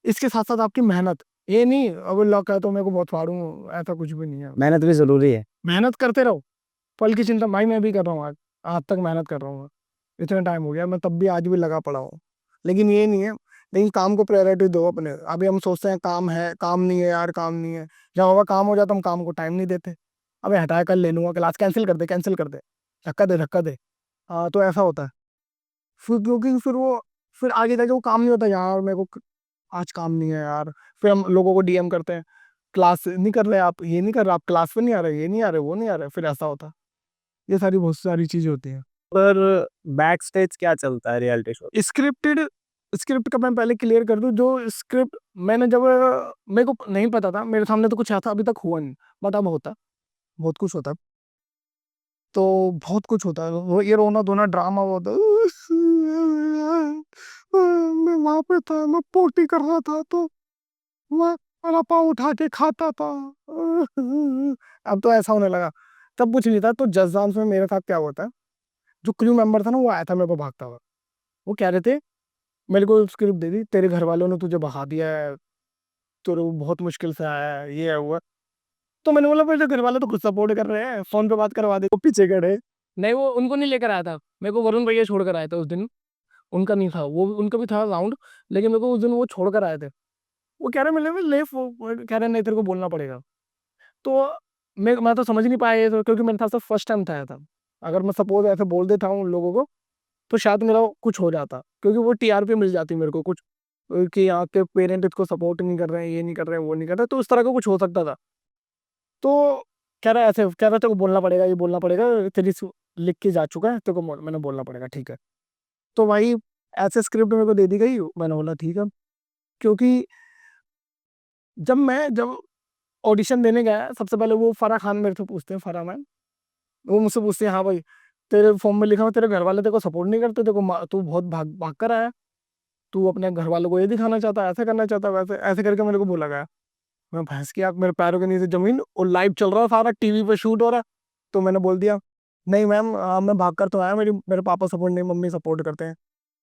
इसके साथ साथ आपकी मेहनत। ये नहीं अगर लक है तो मेरे को बहुत फाड़ू, ऐसा कुछ भी नहीं है। मेहनत भी जरूरी है। मेहनत करते रहो, फल की चिंता, भाई मैं भी कर रहा हूँ, आज तक मेहनत कर रहा हूँ, इतना टाइम हो गया मैं तब भी आज भी लगा पड़ा हूँ। लेकिन ये नहीं है, लेकिन काम को प्रायोरिटी दो अपने। अभी हम सोचते हैं काम है, काम नहीं है यार, काम नहीं है, जब हमारा काम हो जाता हम काम को टाइम नहीं देते। अबे हटाया, कल ले लूंगा, क्लास कैंसिल कर दे, धक्का दे। हाँ तो ऐसा होता है फिर, क्योंकि फिर वो, फिर आगे जाके वो काम नहीं होता यार, मेरे को आज काम नहीं है यार। फिर हम लोगों को डीएम करते हैं, क्लास नहीं कर रहे आप, ये नहीं कर रहे आप, क्लास पे नहीं आ रहे, ये नहीं आ रहे, वो नहीं आ रहे, फिर ऐसा होता है। ये सारी बहुत सारी चीजें होती हैं। पर बैक स्टेज क्या चलता है रियलिटी शो? स्क्रिप्टेड, स्क्रिप्ट का मैं पहले क्लियर कर दूं, जो स्क्रिप्ट मैंने जब, मेरे को नहीं पता था, मेरे सामने तो कुछ ऐसा अभी तक हुआ नहीं, बट अब होता, बहुत कुछ होता, तो बहुत कुछ होता है वो, ये रोना धोना ड्रामा होता मैं वहां पे था, मैं पोटी कर रहा था, तो मैं वाला पाव उठा के खाता था अब तो ऐसा होने लगा, तब कुछ नहीं था। तो जस्ट डांस में मेरे साथ क्या होता है, जो क्रू मेंबर था ना वो आया था मेरे को भागता हुआ, वो कह रहे थे, मेरे को स्क्रिप्ट दे दी, तेरे घर वालों ने तुझे भगा दिया है, तो वो बहुत मुश्किल से आया है, ये है वो है। तो मैंने बोला मेरे घर वाले तो खुद सपोर्ट कर रहे हैं, फोन पे बात करवा दे, वो पीछे खड़े। नहीं वो उनको नहीं लेकर आया था, मेरे को वरुण भैया छोड़ कर आए थे उस दिन, उनका नहीं था वो, उनका भी था राउंड, लेकिन मेरे को उस दिन वो छोड़ कर आए थे। वो कह रहे मिले में ले, वो कह रहे नहीं तेरे को बोलना पड़ेगा। तो मैं तो समझ नहीं पाया ये तो, क्योंकि मेरे साथ फर्स्ट टाइम था ऐसा। अगर मैं सपोज ऐसे बोल देता हूँ उन लोगों को तो शायद मेरा कुछ हो जाता, क्योंकि वो टीआरपी मिल जाती मेरे को कुछ, कि यहाँ के पेरेंट इसको सपोर्ट नहीं कर रहे हैं, ये नहीं कर रहे हैं, वो नहीं कर रहे, तो उस तरह का कुछ हो सकता था। तो कह रहा है ऐसे, कह रहा तेरे को बोलना पड़ेगा, ये बोलना पड़ेगा, तेरी लिख के जा चुका है, तेरे को मैंने बोलना पड़ेगा, ठीक है। तो भाई ऐसे स्क्रिप्ट मेरे को दे दी गई, मैंने बोला ठीक है। क्योंकि जब ऑडिशन देने गया, सबसे पहले वो फराह खान मेरे से पूछते हैं, फराह मैम, वो मुझसे पूछते हैं हाँ भाई तेरे फॉर्म में लिखा हुआ तेरे घर वाले तेरे को सपोर्ट नहीं करते, तेरे को तू बहुत भाग भाग कर आया, तू अपने घर वालों को ये दिखाना चाहता है, ऐसे करना चाहता है, वैसे ऐसे करके मेरे को बोला गया। मैं भैंस की आंख, मेरे पैरों के नीचे जमीन, और लाइव चल रहा सारा, टीवी पे शूट हो रहा। तो मैंने बोल दिया नहीं मैम, मैं भाग कर तो आया, मेरे पापा सपोर्ट नहीं, मम्मी सपोर्ट करते हैं,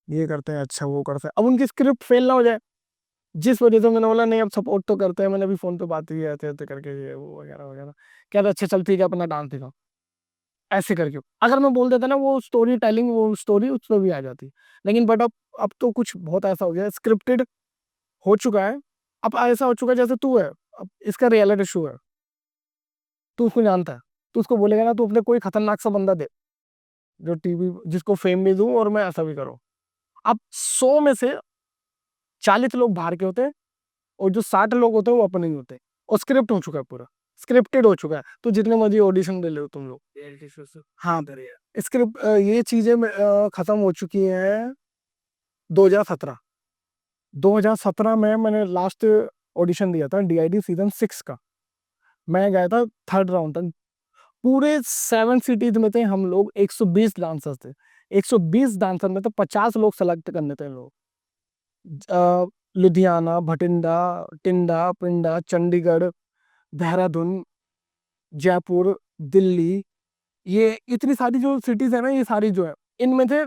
ये करते हैं, अच्छा वो करते हैं। अब उनकी स्क्रिप्ट फेल ना हो जाए, जिस वजह से मैंने बोला नहीं अब सपोर्ट तो करते हैं, मैंने अभी फोन पे बात की ऐसे ऐसे करके, ये वो वगैरह वगैरह। कह रहे अच्छा चल ठीक है, अपना डांस दिखाओ, ऐसे करके। अगर मैं बोल देता ना वो स्टोरी टेलिंग, वो स्टोरी उस पर भी आ जाती। लेकिन बट अब तो कुछ बहुत ऐसा हो गया, स्क्रिप्टेड हो चुका है, अब ऐसा हो चुका है जैसे तू है, अब इसका रियलिटी शो है, तू उसको जानता है, तू उसको बोलेगा ना तू अपने कोई खतरनाक सा बंदा दे, जो टीवी जिसको फेम भी दूं और मैं ऐसा भी करूं। अब 100 में से 40 लोग बाहर के होते हैं और जो 60 लोग होते हैं वो अपने ही होते हैं, और स्क्रिप्ट हो चुका है, पूरा स्क्रिप्टेड हो चुका है, तो जितने मर्जी ऑडिशन दे लो तुम लोग। हाँ, स्क्रिप्ट ये चीजें खत्म हो चुकी हैं 2017। 2017 में मैंने लास्ट ऑडिशन दिया था DID सीजन 6 का। मैं गया था 3rd राउंड तक। पूरे 7 सिटीज में थे हम लोग, 120 डांसर्स थे। 120 डांसर में तो 50 लोग सेलेक्ट करने थे लोग। लुधियाना, भटिंडा, टिंडा, पिंडा, चंडीगढ़, देहरादून, जयपुर, दिल्ली, ये इतनी सारी जो सिटीज है ना, ये सारी जो है, इनमें से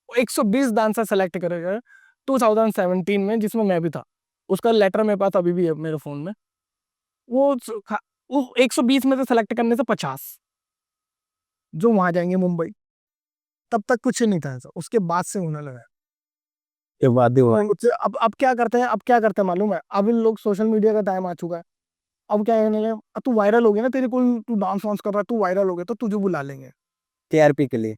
120 डांसर सेलेक्ट करे गए 2017 में, जिसमें मैं भी था। उसका लेटर मेरे पास अभी भी है मेरे फोन में। वो 120 में से सेलेक्ट करने से 50 जो वहां जाएंगे मुंबई। तब तक कुछ नहीं था ऐसा, उसके बाद से होने लगा। ये बात ही हुआ। अब क्या करते हैं, अब क्या करते हैं मालूम है? अब इन लोग, सोशल मीडिया का टाइम आ चुका है। अब क्या कहने लगे, अब तू वायरल हो गया ना, तेरे कोई तू डांस वांस कर रहा है, तू वायरल हो गया तो तुझे बुला लेंगे। TRP के लिए।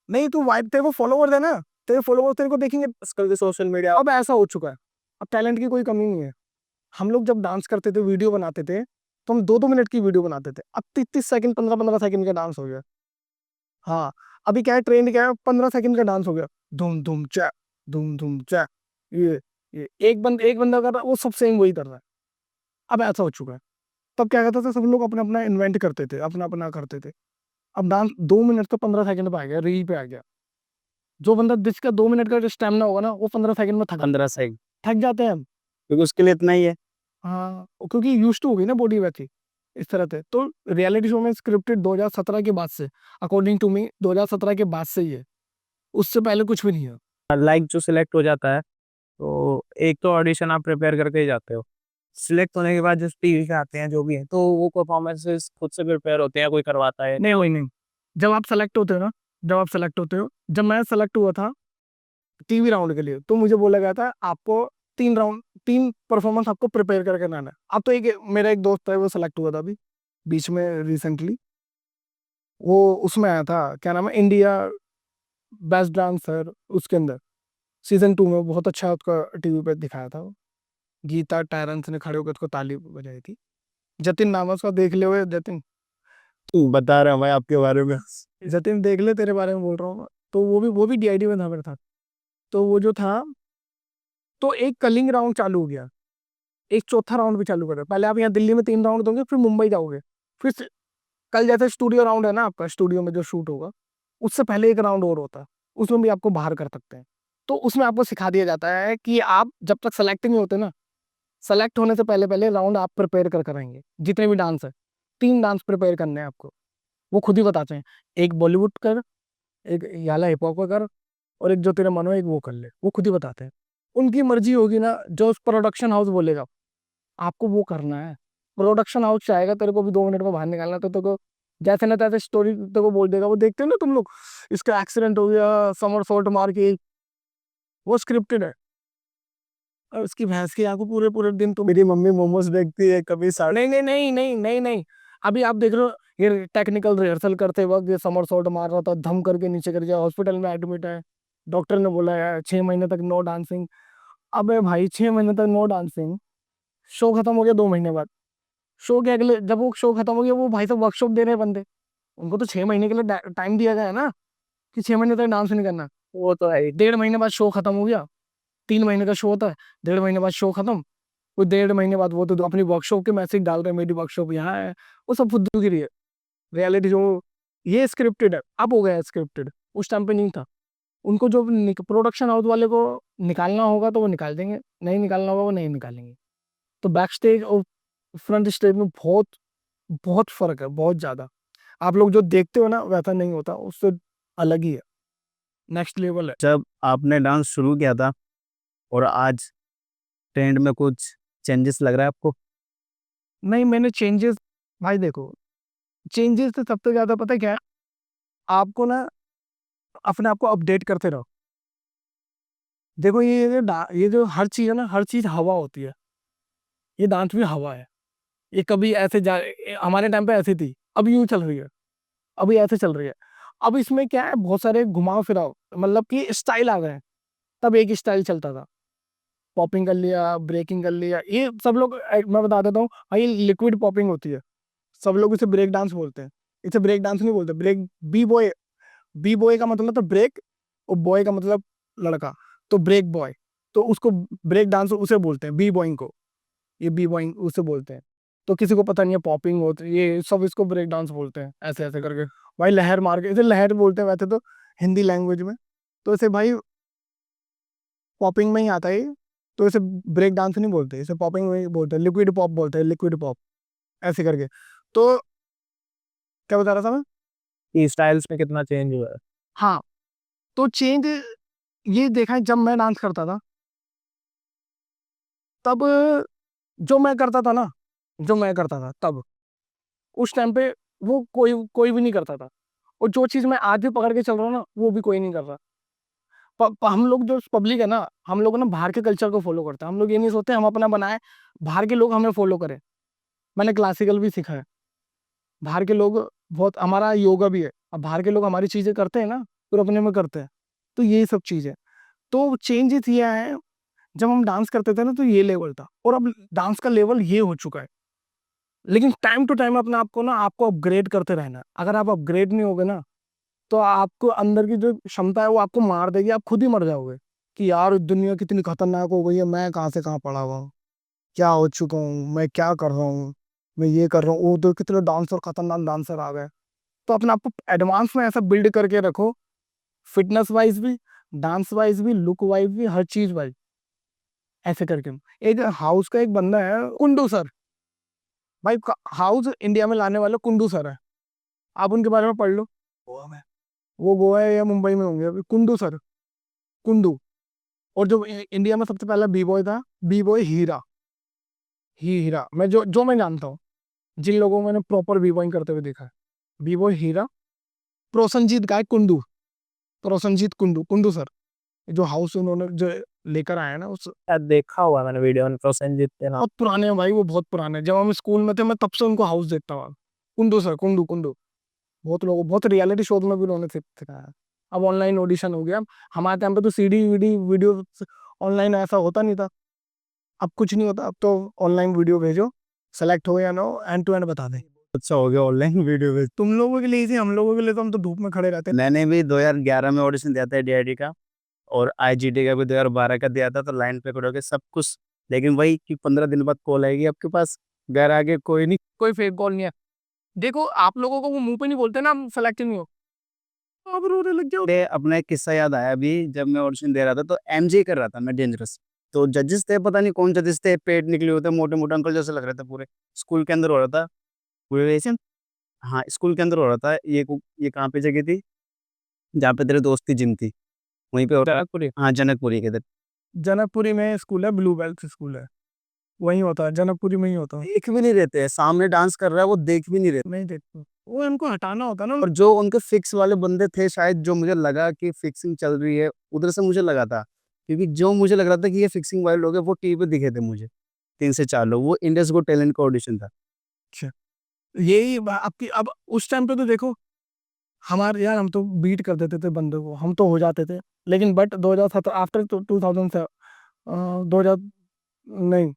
नहीं, तू तेरे को फॉलोवर है ना, तेरे फॉलोवर तेरे को देखेंगे आजकल सोशल मीडिया। अब ऐसा हो चुका है, अब टैलेंट की कोई कमी नहीं है। हम लोग जब डांस करते थे, वीडियो बनाते थे, तो हम 2-2 मिनट की वीडियो बनाते थे। अब 30 सेकंड, 15-15 सेकंड का डांस हो गया। हाँ, अभी क्या है, ट्रेंड क्या है, 15 सेकंड का डांस हो गया। धूम धूम चा, धूम धूम चा। ये एक बंदा कर रहा है, वो सब सेम वही कर रहा है। अब ऐसा हो चुका है। तब क्या करता था, सब लोग अपना अपना इन्वेंट करते थे, अपना अपना करते थे। अब डांस 2 मिनट तो 15 सेकंड पे आ गया, रील पे आ गया। जो बंदा, जिसका 2 मिनट का स्टेमिना होगा ना, वो 15 सेकंड में 15 सेकंड, थक जाते हैं हम। क्योंकि उसके लिए इतना ही है। हाँ, क्योंकि यूज टू हो गई ना बॉडी वैसी, इस तरह से। तो रियलिटी शो में स्क्रिप्टेड 2017 के बाद से, अकॉर्डिंग टू मी 2017 के बाद से ही है, उससे पहले कुछ भी नहीं है। लाइक जो सिलेक्ट हो जाता है, तो एक तो ऑडिशन आप प्रिपेयर करके ही जाते हो। सिलेक्ट होने के बाद जो टीवी पे आते हैं जो भी है, तो वो परफॉर्मेंसेस खुद से प्रिपेयर होते हैं, कोई करवाता है? नहीं, वही नहीं। जब आप सेलेक्ट होते हो ना, जब मैं सेलेक्ट हुआ था टीवी राउंड के लिए, तो मुझे बोला गया था आपको 3 परफॉर्मेंस आपको प्रिपेयर करके आना है। अब तो मेरा एक दोस्त है, वो सेलेक्ट हुआ था अभी बीच में रिसेंटली। वो उसमें आया था, क्या नाम है, इंडिया बेस्ट डांसर, उसके अंदर सीजन 2 में बहुत अच्छा उसका टीवी पे दिखाया था वो। गीता टायरेंस ने खड़े होकर उसको ताली बजाई थी। जतिन नाम है उसका, देख ले हुए जतिन। बता रहा हूँ भाई आपके बारे में। जतिन देख ले, तेरे बारे में बोल रहा हूँ मैं। तो वो भी DID में था मेरे साथ। तो वो जो था, तो एक कलिंग राउंड चालू हो गया, एक चौथा राउंड भी चालू कर रहे। पहले आप यहाँ दिल्ली में 3 राउंड दोगे, फिर मुंबई जाओगे, फिर कल जैसे स्टूडियो राउंड है ना आपका, स्टूडियो में जो शूट होगा, उससे पहले एक राउंड और होता है, उसमें भी आपको बाहर कर सकते हैं। तो उसमें आपको सिखा दिया जाता है कि आप जब तक सेलेक्ट नहीं होते ना, सेलेक्ट होने से पहले पहले राउंड आप प्रिपेयर कर करेंगे। जितने भी डांस है, 3 डांस प्रिपेयर करने हैं आपको, वो खुद ही बताते हैं। एक बॉलीवुड कर, एक याला हिप हॉप कर, और एक जो तेरे मन हो एक वो कर ले, वो खुद ही बताते हैं। उनकी मर्जी होगी ना, जो प्रोडक्शन हाउस बोलेगा आपको वो करना है। प्रोडक्शन हाउस चाहेगा तेरे को भी 2 मिनट में बाहर निकालना, तो तेरे को जैसे ना तैसे स्टोरी तेरे को बोल देगा। वो देखते हो ना तुम लोग, इसका एक्सीडेंट हो गया, समर सॉल्ट मार के, वो स्क्रिप्टेड है। और उसकी भैंस की आंखों, पूरे पूरे दिन तुम। मेरी मम्मी मोमोज देखती है कभी साढ़े। नहीं नहीं नहीं नहीं नहीं नहीं, अभी आप देख रहे हो, ये टेक्निकल रिहर्सल करते वक्त ये समर सॉल्ट मार रहा था, धम करके नीचे गिर गया, हॉस्पिटल में एडमिट है। डॉक्टर ने बोला है 6 महीने तक नो डांसिंग। अबे भाई, 6 महीने तक नो डांसिंग, शो खत्म हो गया 2 महीने बाद। शो के अगले, जब वो शो खत्म हो गया, वो भाई साहब वर्कशॉप दे रहे हैं बंदे, उनको तो 6 महीने के लिए टाइम दिया गया है ना, कि 6 महीने तक डांस नहीं करना। वो तो है ही। 1.5 महीने बाद शो खत्म हो गया, 3 महीने का शो होता है, 1.5 महीने बाद शो खत्म। कोई 1.5 महीने बाद वो तो अपनी वर्कशॉप के मैसेज डाल रहे हैं, मेरी वर्कशॉप यहाँ है। वो सब फुद्दूगिरी है। रियलिटी शो ये स्क्रिप्टेड है, अब हो गया है स्क्रिप्टेड, उस टाइम पे नहीं था। उनको जो प्रोडक्शन हाउस वाले को निकालना होगा तो वो निकाल देंगे, नहीं निकालना होगा वो नहीं निकालेंगे। तो बैक स्टेज और फ्रंट स्टेज में बहुत बहुत फर्क है, बहुत ज्यादा। आप लोग जो देखते हो ना, वैसा नहीं होता, उससे अलग ही है, नेक्स्ट लेवल है। जब आपने डांस शुरू किया था और आज ट्रेंड में कुछ चेंजेस लग रहा है आपको? नहीं, मैंने चेंजेस, भाई देखो, चेंजेस तो सबसे ज्यादा पता है क्या है, आपको ना अपने आप को अपडेट करते रहो। देखो, ये जो हर चीज है ना, हर चीज हवा होती है, ये डांस भी हवा है। ये कभी ऐसे हमारे टाइम पे ऐसी थी, अब यूं चल रही है, अभी ऐसे चल रही है। अब इसमें क्या है, बहुत सारे घुमाव फिराव, मतलब कि स्टाइल आ गए हैं। तब एक स्टाइल चलता था, पॉपिंग कर लिया, ब्रेकिंग कर लिया, ये सब लोग मैं बता देता हूँ भाई, लिक्विड पॉपिंग होती है, सब लोग इसे ब्रेक डांस बोलते हैं। इसे ब्रेक डांस नहीं बोलते, ब्रेक बी बॉय का मतलब तो ब्रेक, और बॉय का मतलब लड़का, तो ब्रेक बॉय, तो उसको ब्रेक डांस उसे बोलते हैं, बी बॉइंग को, ये बी बॉइंग उसे बोलते हैं। तो किसी को पता नहीं है पॉपिंग होती है, ये सब इसको ब्रेक डांस बोलते हैं, ऐसे ऐसे करके भाई लहर मार के, इसे लहर बोलते हैं वैसे तो हिंदी लैंग्वेज में, तो इसे भाई पॉपिंग में ही आता है ये, तो इसे ब्रेक डांस नहीं बोलते, इसे पॉपिंग में ही बोलते हैं, लिक्विड पॉप बोलते हैं, लिक्विड पॉप, ऐसे करके। तो क्या बता रहा था मैं? कि स्टाइल्स में कितना चेंज हुआ है। हाँ, तो चेंज ये देखा है जब मैं डांस करता था, तब जो मैं करता था ना, जो मैं करता था तब, उस टाइम पे वो कोई कोई भी नहीं करता था, और जो चीज़ मैं आज भी पकड़ के चल रहा हूँ ना, वो भी कोई नहीं कर रहा। हम लोग जो पब्लिक है ना, हम लोग ना बाहर के कल्चर को फॉलो करते हैं, हम लोग ये नहीं सोचते हम अपना बनाए, बाहर के लोग हमें फॉलो करें। मैंने क्लासिकल भी सीखा है, बाहर के लोग बहुत, हमारा योगा भी है, अब बाहर के लोग हमारी चीज़ें करते हैं ना, फिर अपने में करते हैं, तो ये सब चीज़ है। तो चेंजेस ये आए हैं, जब हम डांस करते थे ना तो ये लेवल था, और अब डांस का लेवल ये हो चुका है। लेकिन टाइम टू टाइम अपने आप को ना, आपको अपग्रेड करते रहना है। अगर आप अपग्रेड नहीं होगे ना, तो आपको अंदर की जो क्षमता है वो आपको मार देगी, आप खुद ही मर जाओगे कि यार दुनिया कितनी खतरनाक हो गई है, मैं कहाँ से कहाँ पड़ा हुआ हूँ, क्या हो चुका हूँ, मैं क्या कर रहा हूँ, मैं ये कर रहा हूँ, वो तो कितने डांसर, खतरनाक डांसर आ गए। तो अपने आप को एडवांस में ऐसा बिल्ड करके रखो, फिटनेस वाइज भी, डांस वाइज भी, लुक वाइज भी, हर चीज वाइज, ऐसे करके। एक हाउस का एक बंदा है, कुंडू सर, भाई हाउस इंडिया में लाने वाले कुंडू सर है, आप उनके बारे में पढ़ लो। गोवा में, वो गोवा या मुंबई में होंगे अभी, कुंडू सर, कुंडू। और जो इंडिया में सबसे पहला बी बॉय था, बी बॉय हीरा, हीरा, मैं जो मैं जानता हूँ, जिन लोगों को मैंने प्रॉपर बी बॉइंग करते हुए देखा है, बी बॉय हीरा, प्रोसनजीत गाय कुंडू, प्रोसनजीत कुंडू, कुंडू सर, जो हाउस उन्होंने जो लेकर आया ना, उस शायद देखा हुआ है मैंने वीडियो में, प्रोसेनजीत के नाम। बहुत पुराने हैं भाई, वो बहुत पुराने हैं, जब हम स्कूल में थे मैं तब से उनको हाउस देखता हुआ। कुंडू सर, कुंडू कुंडू, बहुत लोग, बहुत रियलिटी शो में भी उन्होंने सिखाया। अब ऑनलाइन ऑडिशन हो गया, हमारे टाइम पे तो सीडी वीडी वीडियो ऑनलाइन ऐसा होता नहीं था, अब कुछ नहीं होता, अब तो ऑनलाइन वीडियो भेजो, सेलेक्ट हो या ना हो, एंड टू एंड बता दें। अच्छा हो गया ऑनलाइन वीडियो में। तुम लोगों के लिए इजी, हम लोगों के लिए तो हम तो धूप में खड़े रहते हैं। मैंने भी 2011 में ऑडिशन दिया था डीआईडी का, और आईजीडी का भी 2012 का दिया था, तो लाइन पे खड़े होके सब कुछ। लेकिन वही कि 15 दिन बाद कॉल आएगी आपके पास, घर आगे कोई नहीं। कोई फेक कॉल नहीं है, देखो आप लोगों को वो मुंह पे नहीं बोलते ना हम सेलेक्ट नहीं हो, आप रोने लग जाओ। मुझे अपना एक किस्सा याद आया अभी, जब मैं ऑडिशन दे रहा था तो एमजे कर रहा था मैं, डेंजरस। तो जजेस थे, पता नहीं कौन जजेस थे, पेट निकले होते, मोटे मोटे अंकल जैसे लग रहे थे पूरे। स्कूल के अंदर हो रहा था पूरे ऐसे। हाँ, स्कूल के अंदर हो रहा था ये कहाँ पे जगह थी, जहाँ पे तेरे दोस्त की जिम थी, वहीं पे हो रहा था। जनकपुरी। हाँ, जनकपुरी के इधर। जनकपुरी में स्कूल है, ब्लू बेल्ट स्कूल है, वहीं होता है, जनकपुरी में ही होता है। देख भी नहीं रहते हैं, सामने डांस कर रहा है वो देख भी नहीं रहते। नहीं देखते, वो इनको हटाना होता है ना। और जो उनके फिक्स वाले बंदे थे शायद, जो मुझे लगा कि फिक्सिंग चल रही है, उधर से मुझे लगा था, क्योंकि जो मुझे लग रहा था कि ये फिक्सिंग वाले लोग हैं, वो टीवी पे दिखे थे मुझे 3 से 4 लोग। वो इंडियंस गो टैलेंट का ऑडिशन था। अच्छा, यही आपकी, अब उस टाइम पे तो देखो, हमारे यार हम तो बीट कर देते थे बंदों को, हम तो हो जाते थे, लेकिन बट 2017 आफ्टर 2000 से 2000, नहीं,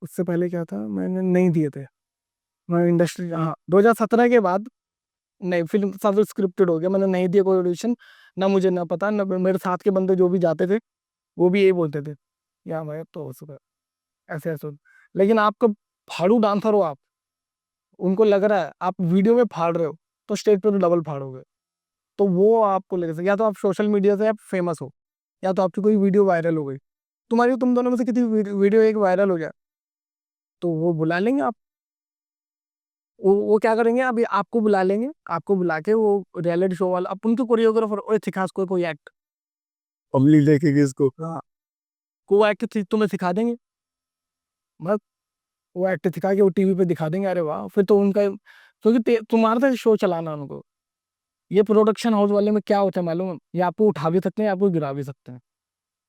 उससे पहले क्या था, मैंने नहीं दिए थे, मैं इंडस्ट्री, हाँ 2017 के बाद नहीं, फिल्म सब स्क्रिप्टेड हो गया, मैंने नहीं दिया कोई ऑडिशन, ना मुझे ना पता, ना मेरे साथ के बंदे जो भी जाते थे वो भी यही बोलते थे, या भाई अब तो हो चुका है, ऐसे ऐसे। लेकिन आपको फाड़ू डांसर हो आप, उनको लग रहा है आप वीडियो में फाड़ रहे हो, तो स्टेज पे तो डबल फाड़ोगे, तो वो आपको लगे या तो आप सोशल मीडिया से आप फेमस हो, या तो आपकी कोई वीडियो वायरल हो गई, तुम्हारी तुम दोनों में से किसी वीडियो एक वायरल हो जाए, तो वो बुला लेंगे आप, वो क्या करेंगे, अभी आपको बुला लेंगे, आपको बुला के वो रियलिटी शो वाला, अब उनके कोरियोग्राफर, ओए सिखा इसको कोई एक्ट, पब्लिक देखेगी इसको। हाँ, को एक्ट तुम्हें सिखा देंगे, बस वो एक्ट सिखा के वो टीवी पे दिखा देंगे, अरे वाह, फिर तो उनका, क्योंकि तुम्हारा तो शो चलाना उनको। ये प्रोडक्शन हाउस वाले में क्या होता है मालूम है? ये आपको उठा भी सकते हैं, आपको गिरा भी सकते हैं,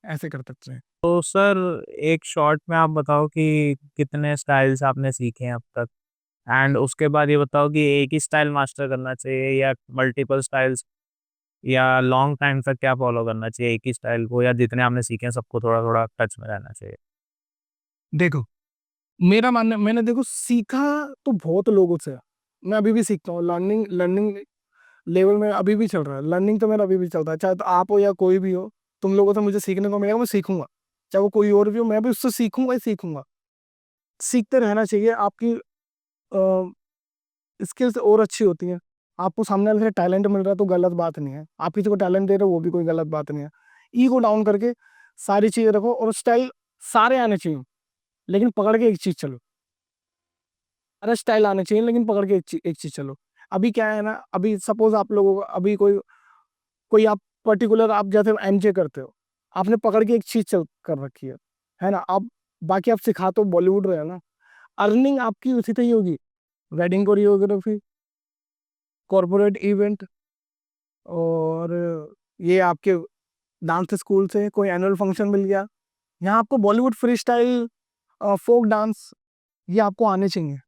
ऐसे कर सकते हैं। तो सर एक शॉर्ट में आप बताओ कि कितने स्टाइल्स आपने सीखे हैं अब तक, एंड उसके बाद ये बताओ कि एक ही स्टाइल मास्टर करना चाहिए या मल्टीपल स्टाइल्स या लॉन्ग टाइम तक क्या फॉलो करना चाहिए एक ही स्टाइल को, या जितने आपने सीखे हैं सबको थोड़ा थोड़ा टच में रहना चाहिए? देखो, मेरा मानना, मैंने देखो सीखा तो बहुत लोगों से है। मैं अभी भी सीखता हूँ, लर्निंग लर्निंग लेवल में अभी भी चल रहा है, लर्निंग तो मेरा अभी भी चलता है। चाहे तो आप हो या कोई भी हो, तुम लोगों से मुझे सीखने को मिलेगा, मैं सीखूंगा। चाहे वो कोई और भी हो, मैं भी उससे सीखूंगा ही सीखूंगा। सीखते रहना चाहिए। आपकी स्किल्स और अच्छी होती हैं। आपको सामने वाले से टैलेंट मिल रहा है तो गलत बात नहीं है, आप किसी को टैलेंट दे रहे हो वो भी कोई गलत बात नहीं है। ईगो डाउन करके सारी चीजें रखो, और स्टाइल सारे आने चाहिए, लेकिन पकड़ के एक चीज चलो। अरे स्टाइल आने चाहिए लेकिन पकड़ के एक चीज चलो। अभी क्या है ना, अभी सपोज आप लोगों को अभी कोई कोई आप पर्टिकुलर, आप जैसे एमजे करते हो, आपने पकड़ के एक चीज चल कर रखी है ना। आप बाकी आप सिखा तो बॉलीवुड रहे हो ना, अर्निंग आपकी उसी से ही होगी। वेडिंग कोरियोग्राफी, कॉर्पोरेट इवेंट, और ये आपके डांस स्कूल से कोई एनुअल फंक्शन मिल गया, यहाँ आपको Bollywood freestyle, folk dance, ये आपको आने चाहिए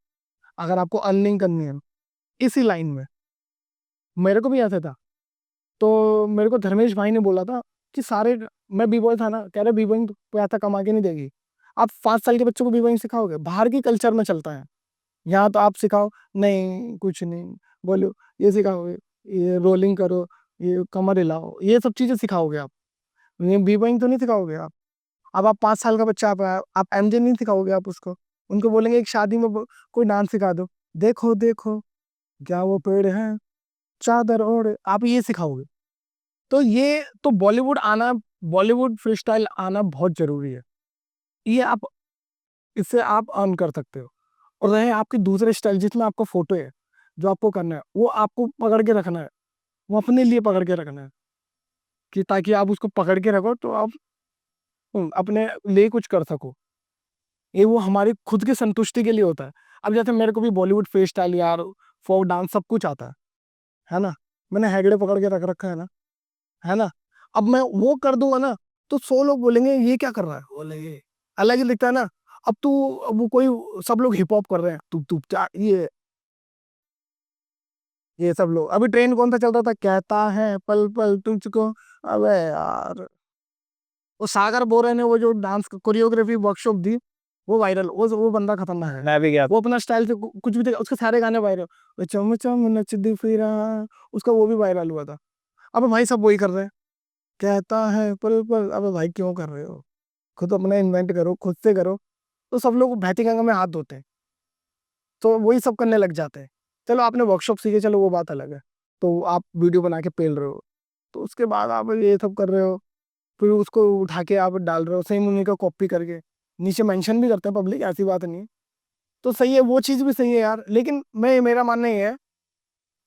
अगर आपको अर्निंग करनी है इसी लाइन में। मेरे को भी ऐसा था, तो मेरे को धर्मेश भाई ने बोला था कि सारे, मैं बी बॉय था ना, कह रहे बी बॉइंग पैसा कमा के नहीं देगी। आप 5 साल के बच्चों को बी बॉइंग सिखाओगे? बाहर की कल्चर में चलता है, यहाँ तो आप सिखाओ, नहीं कुछ नहीं, बोलो ये सिखाओगे, ये रोलिंग करो, ये कमर हिलाओ, ये सब चीजें सिखाओगे आप, ये बी बॉइंग तो नहीं सिखाओगे आप। अब आप 5 साल का बच्चा, आप एमजे नहीं सिखाओगे आप उसको। उनको बोलेंगे एक शादी में कोई डांस सिखा दो, देखो देखो क्या वो पेड़ है, चादर ओढ़े, आप ये सिखाओगे। तो ये तो बॉलीवुड आना, बॉलीवुड फ्री स्टाइल आना बहुत जरूरी है। ये आप, इससे आप अर्न कर सकते हो। और रहे आपके दूसरे स्टाइल जिसमें आपका फोटो है, जो आपको करना है वो आपको पकड़ के रखना है, वो अपने लिए पकड़ के रखना है, कि ताकि आप उसको पकड़ के रखो तो आप अपने लिए कुछ कर सको। ये वो हमारी खुद की संतुष्टि के लिए होता है। अब जैसे मेरे को भी बॉलीवुड फ्री स्टाइल यार, फोक डांस सब कुछ आता है ना। मैंने हैगड़े पकड़ के रख रखा है ना। अब मैं वो कर दूंगा ना, तो 100 लोग बोलेंगे ये क्या कर रहा है, बोलेंगे अलग ही दिखता है ना। अब वो कोई, सब लोग हिप हॉप कर रहे हैं, तू ये सब लोग, अभी ट्रेंड कौन सा चल रहा था, कहता है पल पल तुझको। अबे यार, वो सागर बोरे ने वो जो डांस कोरियोग्राफी वर्कशॉप दी, वो वायरल, वो बंदा खतरनाक है। मैं भी गया था। वो अपना स्टाइल से कुछ भी देखा, उसके सारे गाने वायरल। वो चम चम नचदी फिरा, उसका वो भी वायरल हुआ था। अब भाई सब वही कर रहे हैं, कहता है पल पल। अबे भाई क्यों कर रहे हो? खुद अपना इन्वेंट करो, खुद से करो। तो सब लोग बहती गंगा में हाथ धोते हैं, तो वही सब करने लग जाते हैं। चलो आपने वर्कशॉप सीखे, चलो वो बात अलग है, तो आप वीडियो बना के पेल रहे हो, तो उसके बाद आप ये सब कर रहे हो, फिर उसको उठा के आप डाल रहे हो सेम उन्हीं का कॉपी करके, नीचे मेंशन भी करते हैं पब्लिक, ऐसी बात नहीं है। तो सही है, वो चीज़ भी सही है यार, लेकिन मैं, मेरा मानना ये है,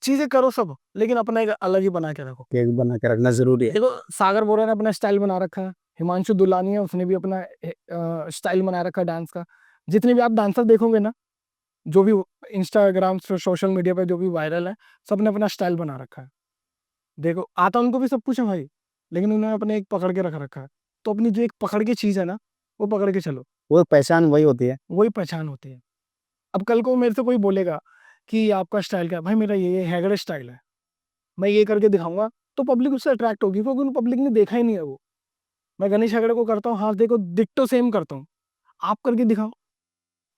चीज़ें करो सब, लेकिन अपना एक अलग ही बना के रखो। केक बना के रखना जरूरी है। देखो सागर बोरा ने अपना स्टाइल बना रखा है, हिमांशु दुलानी है, उसने भी अपना स्टाइल बना रखा है डांस का। जितने भी आप डांसर देखोगे ना, जो भी इंस्टाग्राम सोशल मीडिया पे जो भी वायरल है, सबने अपना स्टाइल बना रखा है। देखो आता उनको भी सब कुछ है भाई, लेकिन उन्होंने अपने एक पकड़ के रख रखा है। तो अपनी जो एक पकड़ की चीज़ है ना, वो पकड़ के चलो, वो पहचान वही होती है। वही पहचान होती है। अब कल को मेरे से कोई बोलेगा कि आपका स्टाइल क्या है, भाई मेरा ये हैगड़े स्टाइल है, मैं ये करके दिखाऊंगा, तो पब्लिक उससे अट्रैक्ट होगी, क्योंकि उन पब्लिक ने देखा ही नहीं है वो। मैं गणेश हेगड़े को करता हूँ, हाँ देखो डिट्टो सेम करता हूँ, आप करके दिखाओ।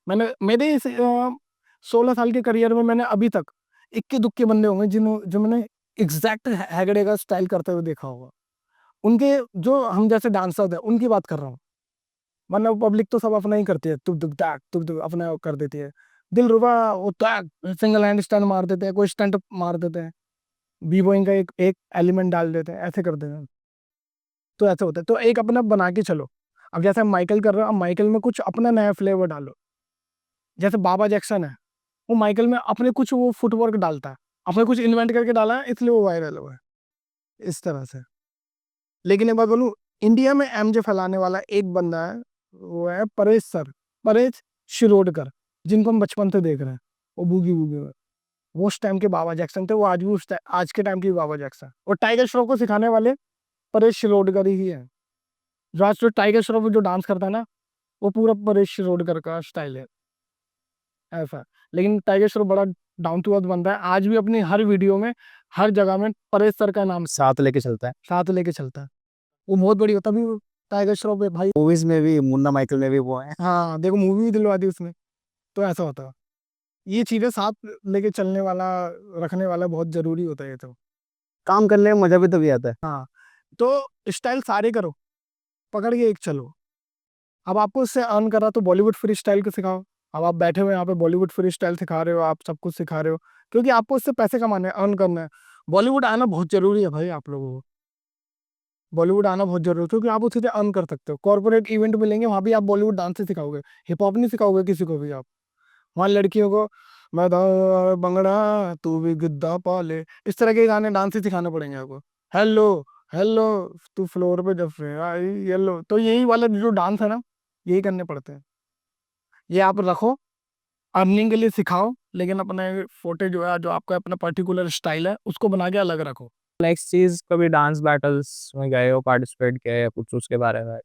मैंने मेरे इस 16 साल के करियर में मैंने अभी तक इक्के दुक्के बंदे होंगे जो मैंने एग्जैक्ट हेगड़े का स्टाइल करते हुए देखा होगा। उनके, जो हम जैसे डांसर थे उनकी बात कर रहा हूँ, वरना पब्लिक तो सब अपना ही करती है, तुक तुक ताक तुक तुक अपना कर देती है। दिलरुबा वो ताक सिंगल हैंड स्टंट मार देते हैं, कोई स्टंट मार देते हैं, बी बॉइंग का एक एक एलिमेंट डाल देते हैं, ऐसे कर देते हैं। तो ऐसे होता है, तो एक अपना बना के चलो। अब जैसे माइकल कर रहे हो, अब माइकल में कुछ अपना नया फ्लेवर डालो। जैसे बाबा जैक्सन है, वो माइकल में अपने कुछ वो फुटवर्क डालता है, अपने कुछ इन्वेंट करके डाला है, इसलिए वो वायरल हुआ है, इस तरह से। लेकिन एक बात बोलूं, इंडिया में एमजे फैलाने वाला एक बंदा है, वो है परेश सर, परेश शिरोडकर, जिनको हम बचपन से देख रहे हैं, वो बूगी बूगी में। वो उस टाइम के बाबा जैक्सन थे, वो आज भी आज के टाइम के बाबा जैक्सन। और टाइगर श्रॉफ को सिखाने वाले परेश शिरोडकर ही है। जो आज तो टाइगर श्रॉफ जो डांस करता है ना, वो पूरा परेश शिरोडकर का स्टाइल है। ऐसा। लेकिन टाइगर श्रॉफ बड़ा डाउन टू अर्थ बंदा है, आज भी अपनी हर वीडियो में, हर जगह में परेश सर का नाम साथ लेके चलता है। साथ लेके चलता है। वो बहुत बड़ी होता भी, टाइगर श्रॉफ है भाई। मूवीज में भी मुन्ना माइकल में भी वो है। हाँ देखो, मूवी भी दिलवा दी उसने, तो ऐसा होता है। ये चीजें साथ लेके चलने वाला, रखने वाला बहुत जरूरी होता है ये तो। काम करने में मजा भी तभी आता है। हाँ, तो स्टाइल सारे करो, पकड़ के एक चलो। अब आपको इससे अर्न करा तो बॉलीवुड फ्री स्टाइल को सिखाओ। अब आप बैठे हुए यहाँ पे बॉलीवुड फ्री स्टाइल सिखा रहे हो, आप सब कुछ सिखा रहे हो, क्योंकि आपको इससे पैसे कमाने हैं, अर्न करना है। बॉलीवुड आना बहुत जरूरी है भाई आप लोगों को। बॉलीवुड आना बहुत जरूरी है, क्योंकि आप उससे अर्न कर सकते हो। कॉर्पोरेट इवेंट मिलेंगे, वहाँ भी आप बॉलीवुड डांस ही सिखाओगे, हिप हॉप नहीं सिखाओगे किसी को भी आप। वहाँ लड़कियों को मैं बंगड़ा तू भी गिद्दा पाले, इस तरह के गाने डांस ही सिखाने पड़ेंगे आपको। हेलो हेलो तू फ्लोर पे जब से आई येलो, तो यही वाला जो डांस है ना, यही करने पड़ते हैं। ये आप रखो, अर्निंग के लिए सिखाओ, लेकिन अपने फोटे जो है, जो आपका अपना पर्टिकुलर स्टाइल है, उसको बना के अलग रखो। नेक्स्ट चीज, कभी डांस बैटल्स में गए हो, पार्टिसिपेट किया है या कुछ उसके बारे में?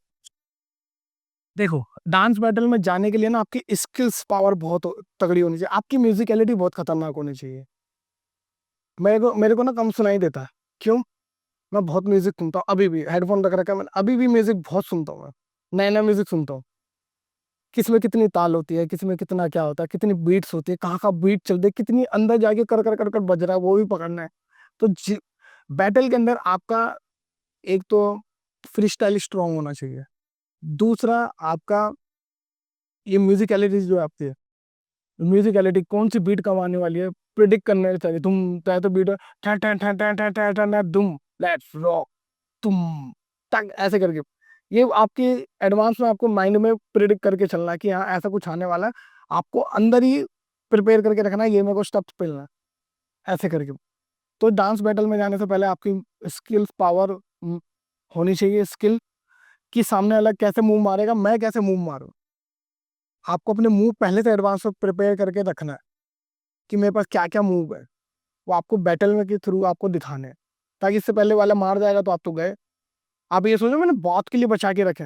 देखो, डांस बैटल में जाने के लिए ना आपकी स्किल्स पावर बहुत तगड़ी होनी चाहिए, आपकी म्यूजिकलिटी बहुत खतरनाक होनी चाहिए। मेरे को ना कम सुनाई देता है, क्यों? मैं बहुत म्यूजिक सुनता हूँ, अभी भी हेडफोन रख रखा है मैंने, अभी भी म्यूजिक बहुत सुनता हूँ मैं, नया नया म्यूजिक सुनता हूँ। किस में कितनी ताल होती है, किस में कितना क्या होता है, कितनी बीट्स होती है, कहाँ का बीट चल रही है, कितनी अंदर जाके कर कर कर कर बज रहा है, वो भी पकड़ना है। तो बैटल के अंदर आपका एक तो फ्री स्टाइल स्ट्रांग होना चाहिए, दूसरा आपका ये म्यूजिकलिटी जो आपकी है, म्यूजिकलिटी कौन सी बीट कम आने वाली है, प्रिडिक्ट करने चाहिए। तुम चाहे तो बीट ठा ठा ठा ठा ठा ठा ठा ठा दुम लेट्स रॉक तुम टक ऐसे करके, ये आपकी एडवांस में आपको माइंड में प्रिडिक्ट करके चलना है कि हाँ ऐसा कुछ आने वाला है। आपको अंदर ही प्रिपेयर करके रखना है, ये मेरे को स्टेप्स पेलना है, ऐसे करके। तो डांस बैटल में जाने से पहले आपकी स्किल्स पावर होनी चाहिए, स्किल कि सामने वाला कैसे मूव मारेगा, मैं कैसे मूव मारूं। आपको अपने मूव पहले से एडवांस में प्रिपेयर करके रखना है कि मेरे पास क्या क्या मूव है, वो आपको बैटल में के थ्रू आपको दिखाने हैं, ताकि इससे पहले वाला मार जाएगा तो आप तो गए। आप ये सोचो मैंने बात के लिए बचा के रखे।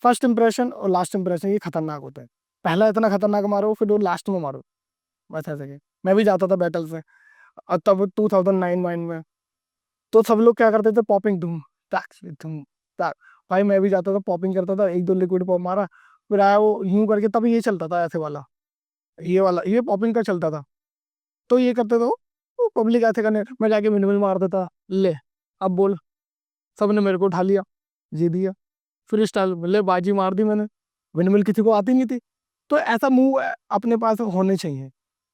फर्स्ट इंप्रेशन और लास्ट इंप्रेशन ये खतरनाक होता है, पहला इतना खतरनाक मारो, फिर वो लास्ट में मारो, बस ऐसे के। मैं भी जाता था बैटल से, और तब 2009 वाइन में, तो सब लोग क्या करते थे, पॉपिंग धूम ताक धूम ताक। भाई मैं भी जाता था, पॉपिंग करता था, एक दो लिक्विड पॉप मारा, फिर आया वो यूं करके, तब ये चलता था ऐसे वाला ये पॉपिंग का चलता था। तो ये करते थे वो पब्लिक ऐसे करने, मैं जाके मिनिमल मार देता, ले अब बोल, सबने मेरे को उठा लिया, जी दिया, फ्री स्टाइल ले बाजी मार दी मैंने, विंडमिल किसी को आती नहीं थी। तो ऐसा मूव अपने पास होने चाहिए,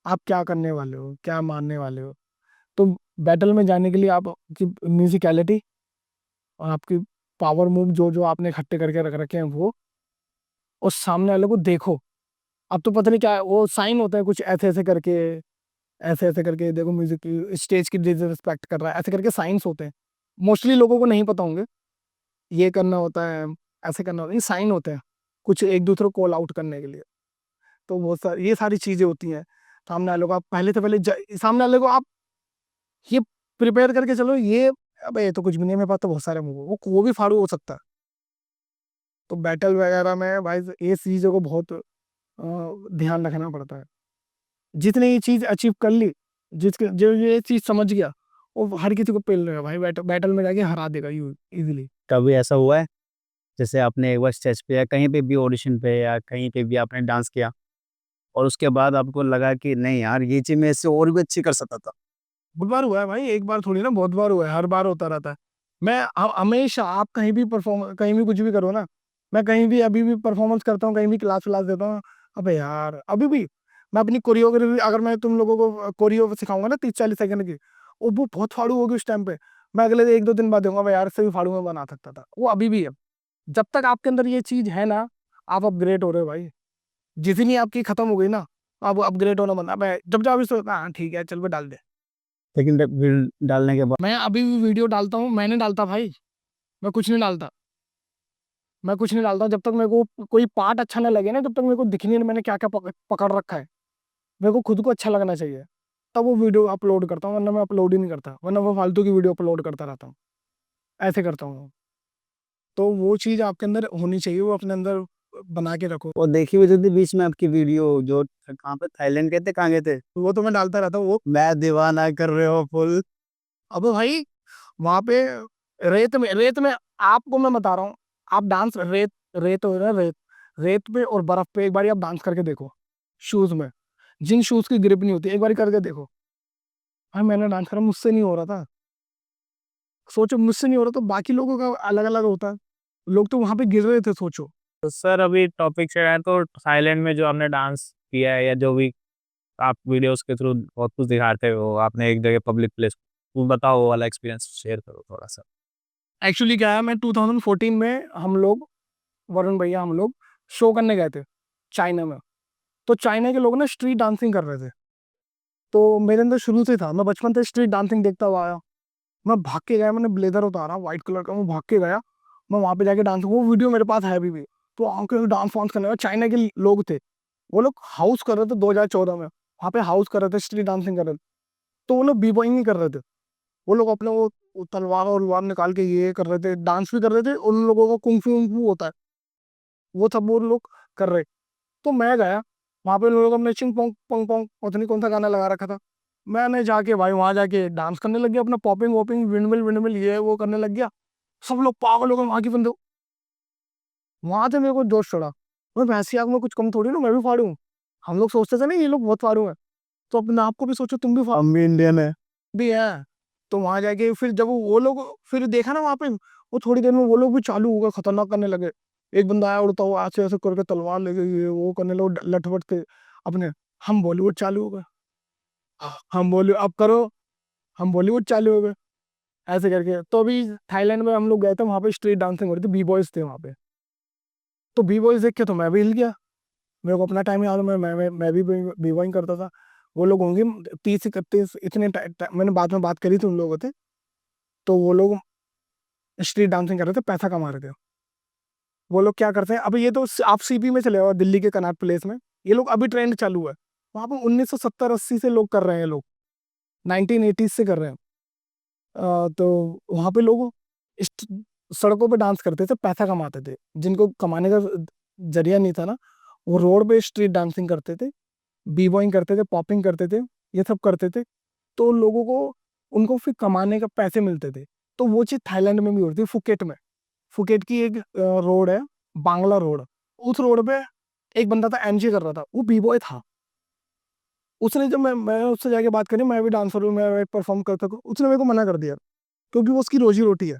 आप क्या करने वाले हो, क्या मारने वाले हो। तो बैटल में जाने के लिए आपकी म्यूजिकलिटी और आपकी पावर मूव जो जो आपने इकट्ठे करके रख रखे हैं वो, और सामने वाले को देखो। अब तो पता नहीं क्या है, वो साइन होता है कुछ ऐसे ऐसे करके, ऐसे ऐसे करके देखो म्यूजिक की स्टेज की डिसरिस्पेक्ट कर रहा है, ऐसे करके साइंस होते हैं। मोस्टली लोगों को नहीं पता होंगे, ये करना होता है, ऐसे करना होता है, ये साइन होते हैं कुछ एक दूसरे को कॉल आउट करने के लिए। तो वो ये सारी चीजें होती हैं। सामने वाले को आप पहले से पहले सामने वाले को आप ये प्रिपेयर करके चलो, ये अबे ये तो कुछ भी नहीं है, मेरे पास तो बहुत सारे मूव वो भी फाड़ू हो सकता है। तो बैटल वगैरह में भाई ये चीज़ों को बहुत ध्यान रखना पड़ता है। जितने ये चीज़ अचीव कर ली, जिसके जो ये चीज़ समझ गया, वो हर किसी को पेल रहेगा भाई, बैटल में जाके हरा देगा यू इजीली। कभी ऐसा हुआ है जैसे आपने एक बार स्टेज पे या कहीं पे भी ऑडिशन पे या कहीं पे भी आपने डांस किया और उसके बाद आपको लगा कि नहीं यार ये चीज़ मैं इससे और भी अच्छी कर सकता था? बहुत बार हुआ है भाई, एक बार थोड़ी ना, बहुत बार हुआ है, हर बार होता रहता है। मैं हमेशा, आप कहीं भी परफॉर्म, कहीं भी कुछ भी करो ना, मैं कहीं भी अभी भी परफॉर्मेंस करता हूँ, कहीं भी क्लास व्लास देता हूँ, अबे यार अभी भी मैं अपनी कोरियोग्राफी, अगर मैं तुम लोगों को कोरियो सिखाऊंगा ना 30-40 सेकंड की, वो बहुत फाड़ू होगी उस टाइम पे, मैं अगले 1-2 दिन बाद दूंगा, भाई यार इससे भी फाड़ू में बना सकता था, वो अभी भी है। जब तक आपके अंदर ये चीज है ना, आप अपग्रेड हो रहे हो भाई। जितनी आपकी खत्म हो गई ना, आप अपग्रेड होना बंदा, मैं जब जब हाँ ठीक है चल पे डाल दे। लेकिन रील डालने के बाद मैं अभी भी वीडियो डालता हूँ, मैंने डालता भाई, मैं कुछ नहीं डालता, मैं कुछ नहीं डालता जब तक मेरे को कोई पार्ट अच्छा ना लगे ना, जब तक मेरे को दिख नहीं रहा मैंने क्या क्या पकड़ रखा है, मेरे को खुद को अच्छा लगना चाहिए, तब वो वीडियो अपलोड करता हूँ, वरना मैं अपलोड ही नहीं करता, वरना वो फालतू की वीडियो अपलोड करता रहता हूँ, ऐसे करता हूँ। तो वो चीज़ आपके अंदर होनी चाहिए, वो अपने अंदर बना के रखो। वो देखी हुई थी बीच में आपकी वीडियो, जो कहाँ पे थाईलैंड गए थे, कहाँ गए थे? वो तो मैं डालता रहता हूँ वो। मैं दीवाना कर रहे हो फुल। अब भाई वहाँ पे रेत में आपको मैं बता रहा हूँ, आप डांस रेत रेत हो रहा है, रेत रेत पे और बर्फ पे एक बार आप डांस करके देखो, शूज में, जिन शूज की ग्रिप नहीं होती, एक बार करके देखो। भाई मैंने डांस करा, मुझसे नहीं हो रहा था। सोचो मुझसे नहीं हो रहा तो बाकी लोगों का अलग अलग होता है, लोग तो वहां पे गिर रहे थे, सोचो। तो सर अभी टॉपिक से आए तो थाईलैंड में जो आपने डांस किया है या जो भी आप वीडियोस के थ्रू बहुत कुछ दिखाते हो, आपने एक जगह पब्लिक प्लेस, तो बताओ वो वाला एक्सपीरियंस शेयर करो थोड़ा सा। एक्चुअली क्या है, मैं 2014 में हम लोग, वरुण भैया हम लोग शो करने गए थे चाइना में। तो चाइना के लोग ना स्ट्रीट डांसिंग कर रहे थे, तो मेरे अंदर शुरू से था, मैं बचपन से स्ट्रीट डांसिंग देखता हुआ आया। मैं भाग के गया, मैंने ब्लेजर उतारा व्हाइट कलर का, मैं भाग के गया, मैं वहां पे जाके डांस, वो वीडियो मेरे पास है अभी भी। तो आके डांस वांस करने लगा, चाइना के लोग थे, वो लोग हाउस कर रहे थे 2014 में, वहां पे हाउस कर रहे थे, स्ट्रीट डांसिंग कर रहे थे। तो वो लोग बी बॉइंग नहीं कर रहे थे, वो लोग अपने वो तलवार और उलवार निकाल के ये कर रहे थे, डांस भी कर रहे थे, उन लोगों को कुंफू उंफू होता है, वो सब वो लोग कर रहे। तो मैं गया वहां पे, लोगों ने चिंग पोंग पोंग पोंग पता नहीं कौन सा गाना लगा रखा था। मैंने जाके भाई वहां जाके डांस करने लग गया, अपना पॉपिंग वॉपिंग विंडमिल विंडमिल ये वो करने लग गया। सब लोग पागल हो गए वहां की बंदे। वहां से मेरे को जोश चढ़ा, मैं भैंसी आग में कुछ कम थोड़ी ना, मैं भी फाड़ू। हम लोग सोचते थे ना ये लोग बहुत फाड़ू है, तो अपने आप को भी सोचो तुम भी हम भी इंडियन है। भी है। तो वहां जाके फिर जब वो लोग, फिर देखा ना वहां पे, वो थोड़ी देर में वो लोग भी चालू हो गए, खतरनाक करने लगे। एक बंदा आया उड़ता हुआ, ऐसे ऐसे करके तलवार लेके ये वो करने लगे, लठपट थे अपने। हम बॉलीवुड चालू हो गए, हम बोले अब करो, हम बॉलीवुड चालू हो गए, ऐसे करके। तो अभी थाईलैंड में हम लोग गए थे, वहां पे स्ट्रीट डांसिंग हो रही थी, बी बॉयज थे वहां पे। तो बी बॉयज देख के तो मैं भी हिल गया, मेरे को अपना टाइम याद है, मैं भी बी बॉइंग करता था। वो लोग होंगे 30 31 इतने मैंने बाद में बात करी थी उन लोगों से। तो वो लोग स्ट्रीट डांसिंग कर रहे थे, पैसा कमा रहे थे। वो लोग क्या करते हैं, अभी ये तो आप सीपी में चले जाओ, दिल्ली के कनॉट प्लेस में, ये लोग अभी ट्रेंड चालू है। वहां पर 1970 80 से लोग कर रहे हैं, ये लोग 1980 से कर रहे हैं। तो वहां पे लोग इस- सड़कों पे डांस करते थे, पैसा कमाते थे। जिनको कमाने का जरिया नहीं था ना, वो रोड पे स्ट्रीट डांसिंग करते थे, बी बॉइंग करते थे, पॉपिंग करते थे, ये सब करते थे। तो लोगों को, उनको फिर कमाने का पैसे मिलते थे। तो वो चीज़ थाईलैंड में भी होती है, फुकेट में। फुकेट की एक रोड है, बांग्ला रोड। उस रोड पे एक बंदा था, एमजी कर रहा था, वो बी बॉय था। उसने जब मैं उससे जाके बात करी, मैं भी डांसर हूँ, मैं परफॉर्म कर सकूँ, उसने मेरे को मना कर दिया, क्योंकि वो उसकी रोजी रोटी है।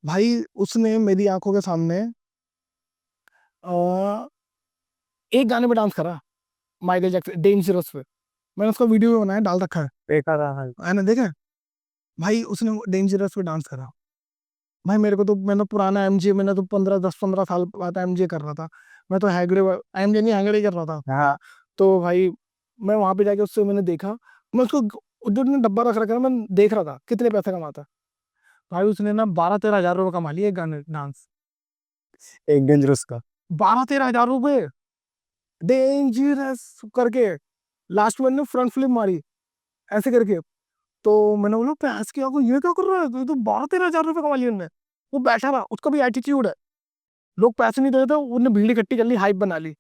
भाई उसने मेरी आंखों के सामने अ, एक गाने पे डांस करा, माइकल जैक्सन डेंजरस पे। मैंने उसका वीडियो भी बनाया, डाल रखा है, देखा था हाँ। मैंने देखा है। भाई उसने डेंजरस पे डांस करा। भाई मेरे को तो, मैंने पुराना एमजे, मैंने तो 10 15 साल बाद एमजे कर रहा था। मैं तो हैगड़े, एमजे नहीं हैगड़े कर रहा था। हाँ। तो भाई मैं वहां पे जाके उससे मैंने देखा, मैं उसको उधर ने डब्बा रख रखा है, मैं देख रहा था कितने पैसे कमाता है। भाई उसने ना 12 13 हजार रुपये कमा लिए एक गाने डांस। एक डेंजरस का। 12 13 हजार रुपये डेंजरस करके, लास्ट में ने फ्रंट फ्लिप मारी ऐसे करके। तो मैंने बोला पैस क्या को, ये क्या कर रहा है, तो 12 13 हजार रुपये कमा लिए उन्होंने। वो बैठा रहा, उसका भी एटीट्यूड है, लोग पैसे नहीं दे रहे थे, उन्होंने भीड़ इकट्ठी कर ली, हाइप बना ली।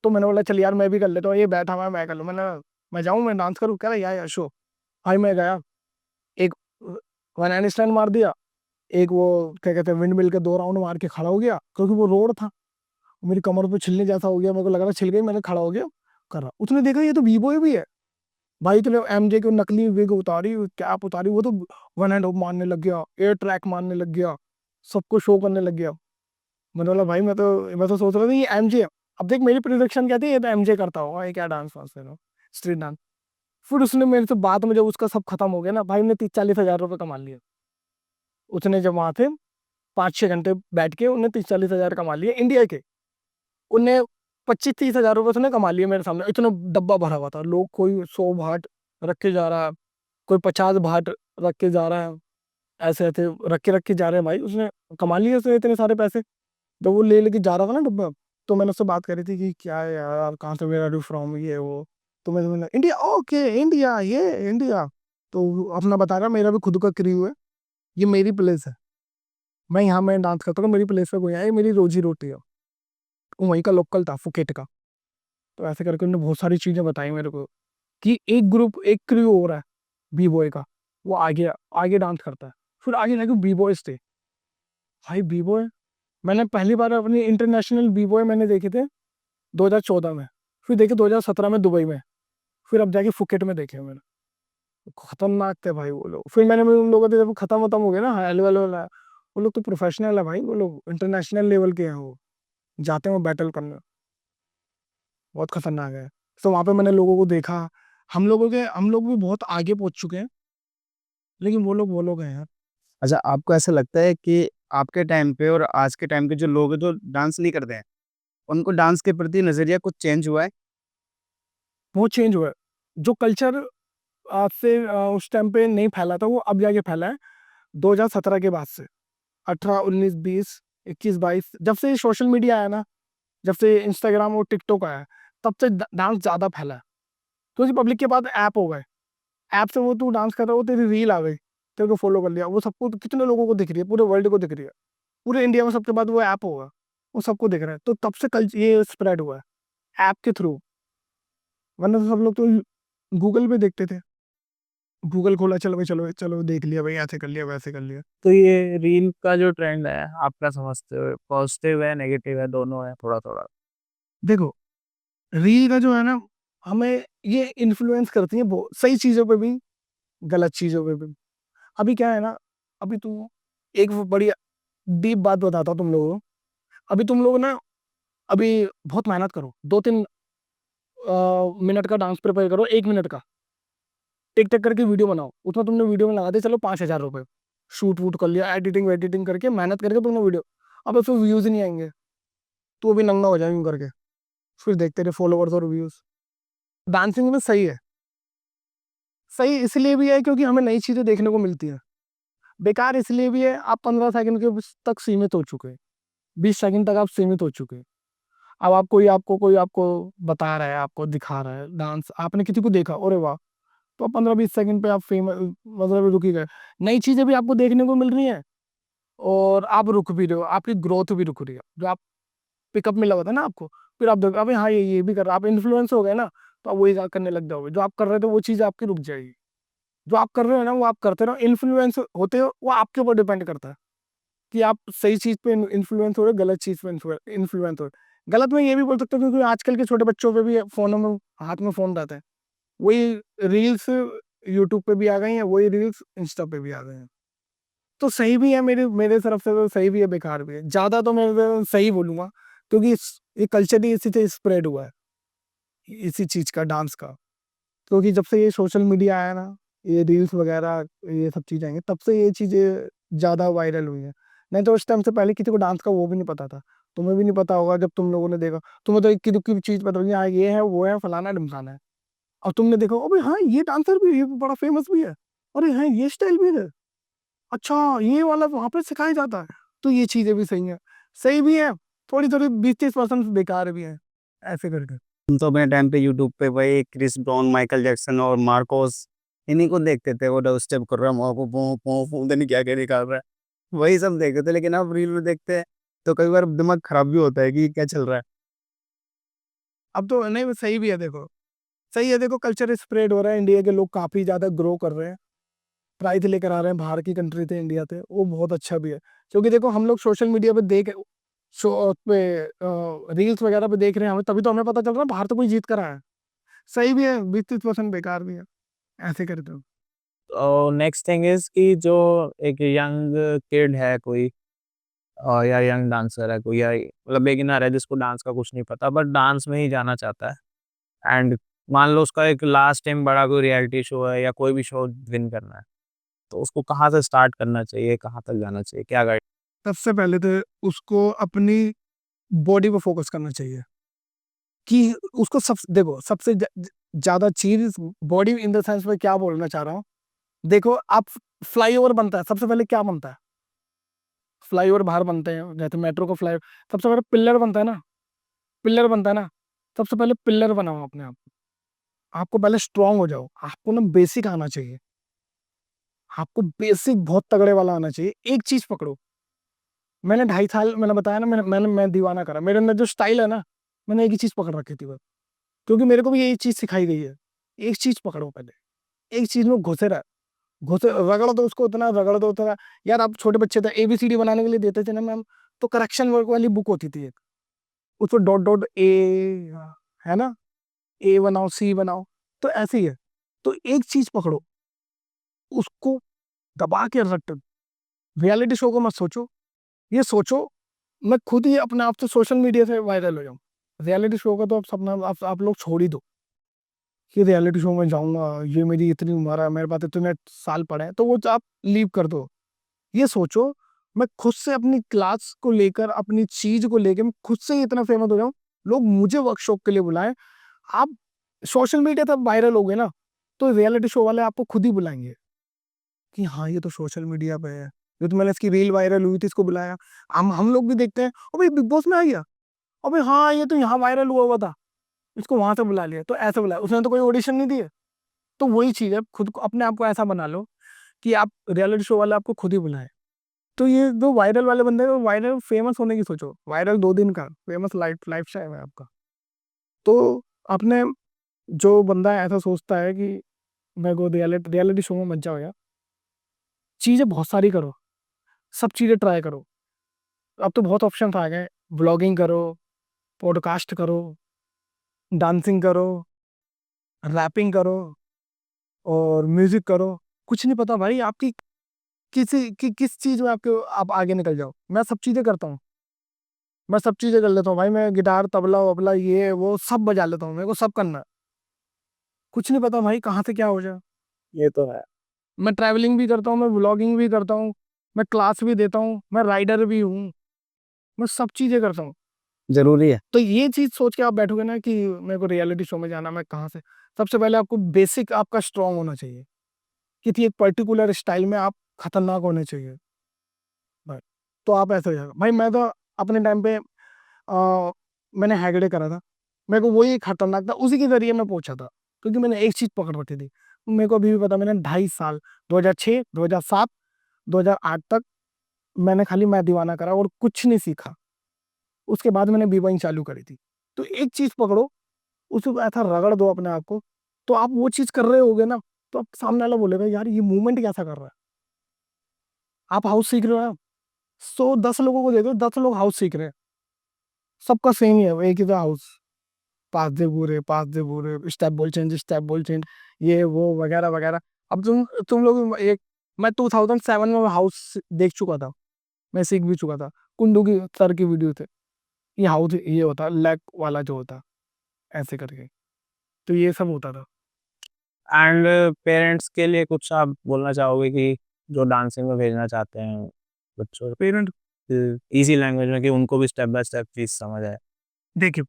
तो मैंने बोला चल यार मैं भी कर लेता हूँ, ये बैठा हुआ है मैं कर लूँ, मैं जाऊँ, मैं डांस करूँ, कह रहा यार शो। भाई मैं गया, एक वन हैंड स्टैंड मार दिया, एक वो क्या कहते हैं विंड मिल के 2 राउंड मार के खड़ा हो गया, क्योंकि वो रोड था, मेरी कमर पे छिलने जैसा हो गया, मेरे को लग रहा छिल गई, मैंने खड़ा हो गया, कर रहा। उसने देखा ये तो बी बॉय भी है। भाई तूने एमजे की नकली विग उतारी, कैप उतारी, वो तो वन हैंड होप मारने लग गया, एयर ट्रैक मारने लग गया, सबको शो करने लग गया। मैंने बोला भाई मैं तो सोच रहा था ये एमजे है। अब देख मेरी प्रिडिक्शन क्या थी, ये तो एमजे करता होगा, ये क्या डांस वांस है, स्ट्रीट डांस। फिर उसने मेरे से बाद में जब उसका सब खत्म हो गया ना, भाई ने 30 40 हजार रुपये कमा लिए। उसने जब वहां थे 5 6 घंटे बैठ के, उन्हें 30 40 हजार कमा लिए इंडिया के। उन्हें 25 30 हजार रुपये उसने कमा लिए मेरे सामने, इतना डब्बा भरा हुआ था, लोग कोई 100 भाट रख के जा रहा है, कोई 50 भाट रख के जा रहा है, ऐसे ऐसे रख के जा रहे हैं। भाई उसने कमा लिए उसने इतने सारे पैसे, जब वो ले लेके जा रहा था ना डब्बा। तो मैंने उससे बात करी थी कि क्या है यार, कहाँ से, वेयर आर यू फ्रॉम, ये वो। तो मैंने इंडिया, ओके इंडिया, ये इंडिया। तो वो अपना बता रहा, मेरा भी खुद का क्रू है, ये मेरी प्लेस है, मैं यहाँ मैं डांस करता हूँ, मेरी प्लेस पे कोई आए, ये मेरी रोजी रोटी है। वो वहीं का लोकल था, फुकेट का। तो ऐसे करके उन्होंने बहुत सारी चीज़ें बताई मेरे को कि एक ग्रुप, एक क्रू हो रहा है बी बॉय का, वो आगे आगे डांस करता है। फिर आगे जाके बी बॉयज थे। भाई बी बॉय, मैंने पहली बार अपनी इंटरनेशनल बी बॉय मैंने देखे थे 2014 में, फिर देखे 2017 में दुबई में, फिर अब जाके फुकेट में देखे मैंने। खतरनाक थे भाई वो लोग। फिर मैंने उन लोगों को, जब खत्म हो गया ना एलओएल वाला, वो लोग तो प्रोफेशनल है भाई, वो लोग इंटरनेशनल लेवल के हैं, वो जाते हैं वो बैटल करने, बहुत खतरनाक है। तो वहाँ पे मैंने लोगों को देखा, हम लोग भी बहुत आगे पहुंच चुके हैं, लेकिन वो लोग हैं यार। अच्छा, आपको ऐसा लगता है कि आपके टाइम पे और आज के टाइम के जो लोग हैं जो डांस नहीं करते हैं, उनको डांस के प्रति नज़रिया कुछ चेंज हुआ है? बहुत चेंज हुआ है। जो कल्चर आज से उस टाइम पे नहीं फैला था, वो अब जाके फैला है 2017 के बाद से। 18, 19, 20, 21, 22, जब से सोशल मीडिया आया ना, जब से इंस्टाग्राम और टिकटॉक आया, तब से डांस ज़्यादा फैला है। क्योंकि पब्लिक के पास ऐप हो गए, ऐप से वो तू डांस कर रहा है, वो तेरी रील आ गई, तेरे को फॉलो कर लिया, वो सबको, कितने लोगों को दिख रही है, पूरे वर्ल्ड को दिख रही है, पूरे इंडिया में सबके पास वो ऐप होगा, वो सबको दिख रहा है। तो तब से कल ये स्प्रेड हुआ है ऐप के थ्रू। वरना तो सब लोग तो गूगल पे देखते थे, गूगल खोला, चलो भाई, चलो चलो देख लिया भाई, ऐसे कर लिया, वैसे कर लिया। तो ये रील का जो ट्रेंड है, आप क्या समझते हो? पॉजिटिव है, नेगेटिव है, दोनों है, थोड़ा थोड़ा? देखो, रील का जो है ना, हमें ये इन्फ्लुएंस करती है सही चीज़ों पे भी, गलत चीज़ों पे भी। अभी क्या है ना, अभी तू, एक वो बड़ी डीप बात बताता हूँ तुम लोगों को। अभी तुम लोग ना, अभी बहुत मेहनत करो, 2-3 मिनट का डांस प्रिपेयर करो, 1 मिनट का टिक टक करके वीडियो बनाओ, उसमें तुमने वीडियो में लगा दे चलो 5,000 रुपये, शूट वूट कर लिया, एडिटिंग वेडिटिंग करके मेहनत करके तुमने वीडियो, अब उसमें व्यूज नहीं आएंगे, तो अभी नंगा हो जाएंगे करके, फिर देखते रहे फॉलोवर्स और व्यूज। डांसिंग में सही है, सही इसलिए भी है क्योंकि हमें नई चीजें देखने को मिलती है। बेकार इसलिए भी है, आप 15 सेकंड के तक सीमित हो चुके हैं, 20 सेकंड तक आप सीमित हो चुके हैं। अब आप, कोई आपको बता रहा है, आपको दिखा रहा है डांस, आपने किसी को देखा, अरे वाह, तो 15-20 सेकंड पे आप फेमस, मतलब रुक ही गए। नई चीजें भी आपको देखने को मिल रही हैं, और आप रुक भी रहे हो, आपकी ग्रोथ भी रुक रही है, जो आप पिकअप मिला होता है ना आपको, फिर आप देखो अबे हाँ ये भी कर रहा है, आप इन्फ्लुएंस हो गए ना, तो आप वही करने लग जाओगे, जो आप कर रहे थे वो चीज़ आपकी रुक जाएगी। जो आप कर रहे हो ना, वो आप करते रहो, इन्फ्लुएंस होते हो, वो आपके ऊपर डिपेंड करता है कि आप सही चीज़ पे इन्फ्लुएंस हो रहे हो, गलत चीज़ पे इन्फ्लुएंस हो रहे हो। गलत मैं ये भी बोल सकता हूँ, क्योंकि आजकल के छोटे बच्चों पे भी फोनों में, हाथ में फोन रहता है, वही रील्स यूट्यूब पे भी आ गई हैं, वही रील्स इंस्टा पे भी आ गए हैं। तो सही भी है, मेरे मेरे तरफ से तो सही भी है, बेकार भी है, ज़्यादा तो मैं सही बोलूँगा, क्योंकि ये कल्चर ही इसी से स्प्रेड हुआ है, इसी चीज़ का, डांस का। क्योंकि जब से ये सोशल मीडिया आया ना, ये रील्स वगैरह, ये सब चीज़ें आई हैं, तब से ये चीज़ें ज़्यादा वायरल हुई हैं। नहीं तो उस टाइम से पहले किसी को डांस का वो भी नहीं पता था। तुम्हें भी नहीं पता होगा, जब तुम लोगों ने देखा, तुम्हें तो इक्की दुक्की चीज़ पता होगी, हाँ ये है, वो है, फलाना ढिमकाना है। और तुमने देखा, अबे हाँ ये डांसर भी है, ये बड़ा फेमस भी है, अरे हाँ ये स्टाइल भी है, अच्छा ये वाला वहाँ पे सिखाया जाता है। तो ये चीज़ें भी सही हैं, सही भी है, थोड़ी-थोड़ी 20-30% बेकार भी हैं, ऐसे करके। हम तो अपने टाइम पे यूट्यूब पे वही क्रिस ब्राउन, माइकल जैक्सन और मार्कोस, इन्हीं को देखते थे। वो डब स्टेप कर रहा है, पता नहीं क्या-क्या निकाल रहा है। वही सब देखते थे, लेकिन अब रील में देखते हैं, तो कई बार दिमाग खराब भी होता है कि क्या चल रहा है। अब तो नहीं, सही भी है देखो, सही है देखो, कल्चर स्प्रेड हो रहा है, इंडिया के लोग काफ़ी ज़्यादा ग्रो कर रहे हैं, प्राइज़ लेकर आ रहे हैं, बाहर की कंट्री थे इंडिया से, वो बहुत अच्छा भी है। क्योंकि देखो हम लोग सोशल मीडिया पे पे रील्स वगैरह पे देख रहे हैं, हमें तभी तो हमें पता चल रहा है बाहर तो कोई जीत कर आया है। सही भी है, 20-30% बेकार भी है, ऐसे करते हो। और नेक्स्ट थिंग इज़ कि जो एक यंग किड है कोई, या यंग डांसर है कोई, या मतलब बिगिनर है जिसको डांस का कुछ नहीं पता, बट डांस में ही जाना चाहता है, एंड मान लो उसका एक लास्ट टाइम बड़ा कोई रियलिटी शो है या कोई भी शो विन करना है, तो उसको कहाँ से स्टार्ट करना चाहिए, कहाँ तक जाना चाहिए, क्या गाइड? सबसे पहले तो उसको अपनी बॉडी पे फोकस करना चाहिए, कि उसको देखो, सबसे ज़्यादा चीज़ बॉडी इन द सेंस में क्या बोलना चाह रहा हूँ, देखो आप, फ्लाईओवर बनता है, सबसे पहले क्या बनता है? फ्लाईओवर बाहर बनते हैं, जैसे मेट्रो का फ्लाई, सबसे पहले पिलर बनता है ना, पिलर बनता है ना, सबसे पहले पिलर बनाओ अपने आप को। आपको पहले स्ट्रांग हो जाओ, आपको ना बेसिक आना चाहिए, आपको बेसिक बहुत तगड़े वाला आना चाहिए। एक चीज़ पकड़ो, मैंने 2.5 साल मैंने बताया ना मैं दीवाना करा। मेरे अंदर जो स्टाइल है ना, मैंने एक ही चीज़ पकड़ रखी थी बस। क्योंकि मेरे को भी यही चीज़ सिखाई गई है, एक चीज़ पकड़ो पहले, एक चीज़ में घुसे रहो, रगड़ दो उसको, उतना रगड़ दो उतना। यार आप छोटे बच्चे थे, ABCD बनाने के लिए देते थे ना मैम, तो करेक्शन वर्क वाली बुक होती थी एक, उसमें डॉट डॉट ए, है ना, ए बनाओ, सी बनाओ, तो ऐसे ही है। तो एक चीज़ पकड़ो, उसको दबा के रट। रियलिटी शो को मत सोचो, ये सोचो मैं खुद ही अपने आप से सोशल मीडिया से वायरल हो जाऊँ। रियलिटी शो का तो आप सपना आप लोग छोड़ ही दो कि रियलिटी शो में जाऊँगा, ये मेरी इतनी उम्र है, मेरे पास इतने साल पड़े हैं, तो वो आप लीव कर दो। ये सोचो मैं खुद से अपनी क्लास को लेकर, अपनी चीज़ को लेके मैं खुद से ही इतना फेमस हो जाऊँ, लोग मुझे वर्कशॉप के लिए बुलाएँ। आप सोशल मीडिया तब वायरल हो गए ना, तो रियलिटी शो वाले आपको खुद ही बुलाएँगे कि हाँ, ये तो सोशल मीडिया पे है। ये तो मैंने इसकी रील वायरल हुई थी, इसको बुलाया। हम लोग भी देखते हैं, "अबे बिग बॉस में आ गया? अबे हाँ, ये तो यहाँ वायरल हुआ हुआ था, इसको वहाँ से बुला लिया।" तो ऐसे बुलाया, उसने तो कोई ऑडिशन नहीं दिए। तो वही चीज़ है, खुद को अपने आप को ऐसा बना लो कि आप रियलिटी शो वाले आपको खुद ही बुलाएँ। तो ये जो वायरल वाले बंदे हैं, वो वायरल फेमस होने की सोचो, वायरल 2 दिन का, फेमस लाइफ़स्टाइल है आपका। तो अपने जो बंदा ऐसा सोचता है कि मेरे को रियलिटी शो में मत जाओ यार, चीज़ें बहुत सारी करो, सब चीज़ें ट्राई करो। अब तो बहुत ऑप्शंस आ गए, व्लॉगिंग करो, पॉडकास्ट करो, डांसिंग करो, रैपिंग करो और म्यूज़िक करो। कुछ नहीं पता भाई आपकी किस चीज़ में आप आगे निकल जाओ। मैं सब चीज़ें करता हूँ, मैं सब चीज़ें कर लेता हूँ भाई, मैं गिटार, तबला-वबला ये वो सब बजा लेता हूँ, मेरे को सब करना है। कुछ नहीं पता भाई कहाँ से क्या हो जाए। ये तो है। मैं ट्रैवलिंग भी करता हूँ, मैं व्लॉगिंग भी करता हूँ, मैं क्लास भी देता हूँ, मैं राइडर भी हूँ, मैं सब चीज़ें करता हूँ। ज़रूरी है। तो ये चीज़ सोच के आप बैठोगे ना कि मेरे को रियलिटी शो में जाना, मैं कहाँ से, सबसे पहले आपको बेसिक आपका स्ट्रॉन्ग होना चाहिए। किसी एक पर्टिकुलर स्टाइल में आप खतरनाक होने चाहिए। भाई, तो आप ऐसे हो जाएगा। भाई मैं तो अपने टाइम पे मैंने हैगड़े करा था। मेरे को वही खतरनाक था, उसी के ज़रिए मैं पहुँचा था। क्योंकि मैंने एक चीज़ पकड़ रखी थी। मेरे को अभी भी पता है, मैंने 2.5 साल 2006, 2007, 2008 तक मैंने खाली मैं दीवाना करा और कुछ नहीं सीखा। उसके बाद मैंने बी-बॉइंग चालू करी थी। तो एक चीज़ पकड़ो, उसको ऐसा रगड़ दो अपने आप को, तो आप वो चीज़ कर रहे होगे ना, तो अब सामने वाला बोलेगा यार ये मूवमेंट कैसा कर रहा है? आप हाउस सीख रहे हो ना, 110 लोगों को दे दो, 10 लोग हाउस सीख रहे हैं। सबका सेम ही है, वो एक ही था हाउस। पास दे पूरे, स्टेप बॉल चेंज, ये वो वगैरह, वगैरह। अब तुम लोग एक, मैं 2007 में हाउस देख चुका था, मैं सीख भी चुका था। कुंडू की सर की वीडियो थे, ये हाउस ये होता है, लेग वाला जो होता, ऐसे करके। तो ये सब होता था। एंड पेरेंट्स के लिए कुछ आप बोलना चाहोगे कि जो डांसिंग में भेजना चाहते हैं बच्चों को, पेरेंट ईज़ी लैंग्वेज में, कि उनको भी स्टेप बाय स्टेप चीज़ समझ आए? देखिए,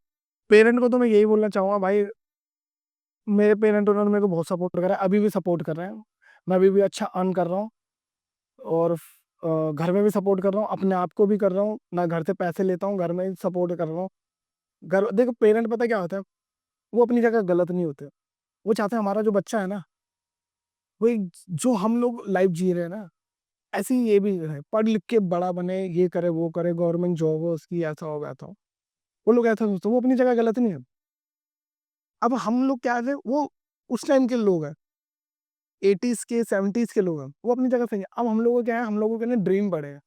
पेरेंट को तो मैं यही बोलना चाहूँगा भाई, मेरे पेरेंट उन्होंने मेरे को बहुत सपोर्ट करा है, अभी भी सपोर्ट कर रहे हैं। मैं अभी भी अच्छा अर्न कर रहा हूँ और घर में भी सपोर्ट कर रहा हूँ, अपने आप को भी कर रहा हूँ, ना घर से पैसे लेता हूँ, घर में ही सपोर्ट कर रहा हूँ। घर देखो पेरेंट पता है क्या होता है, वो अपनी जगह गलत नहीं होते। वो चाहते हैं हमारा जो बच्चा है ना, वही जो हम लोग लाइफ जी रहे हैं ना, ऐसे ही ये भी है, पढ़ लिख के बड़ा बने, ये करे, वो करे, गवर्नमेंट जॉब हो उसकी, ऐसा हो, वैसा हो। वो लोग ऐसा सोचते हैं, वो अपनी जगह गलत नहीं है। अब हम लोग क्या है, वो उस टाइम के लोग हैं, 80s के, 70s के लोग हैं, वो अपनी जगह सही है। अब हम लोगों को क्या है, हम लोगों के ना ड्रीम बड़े हैं,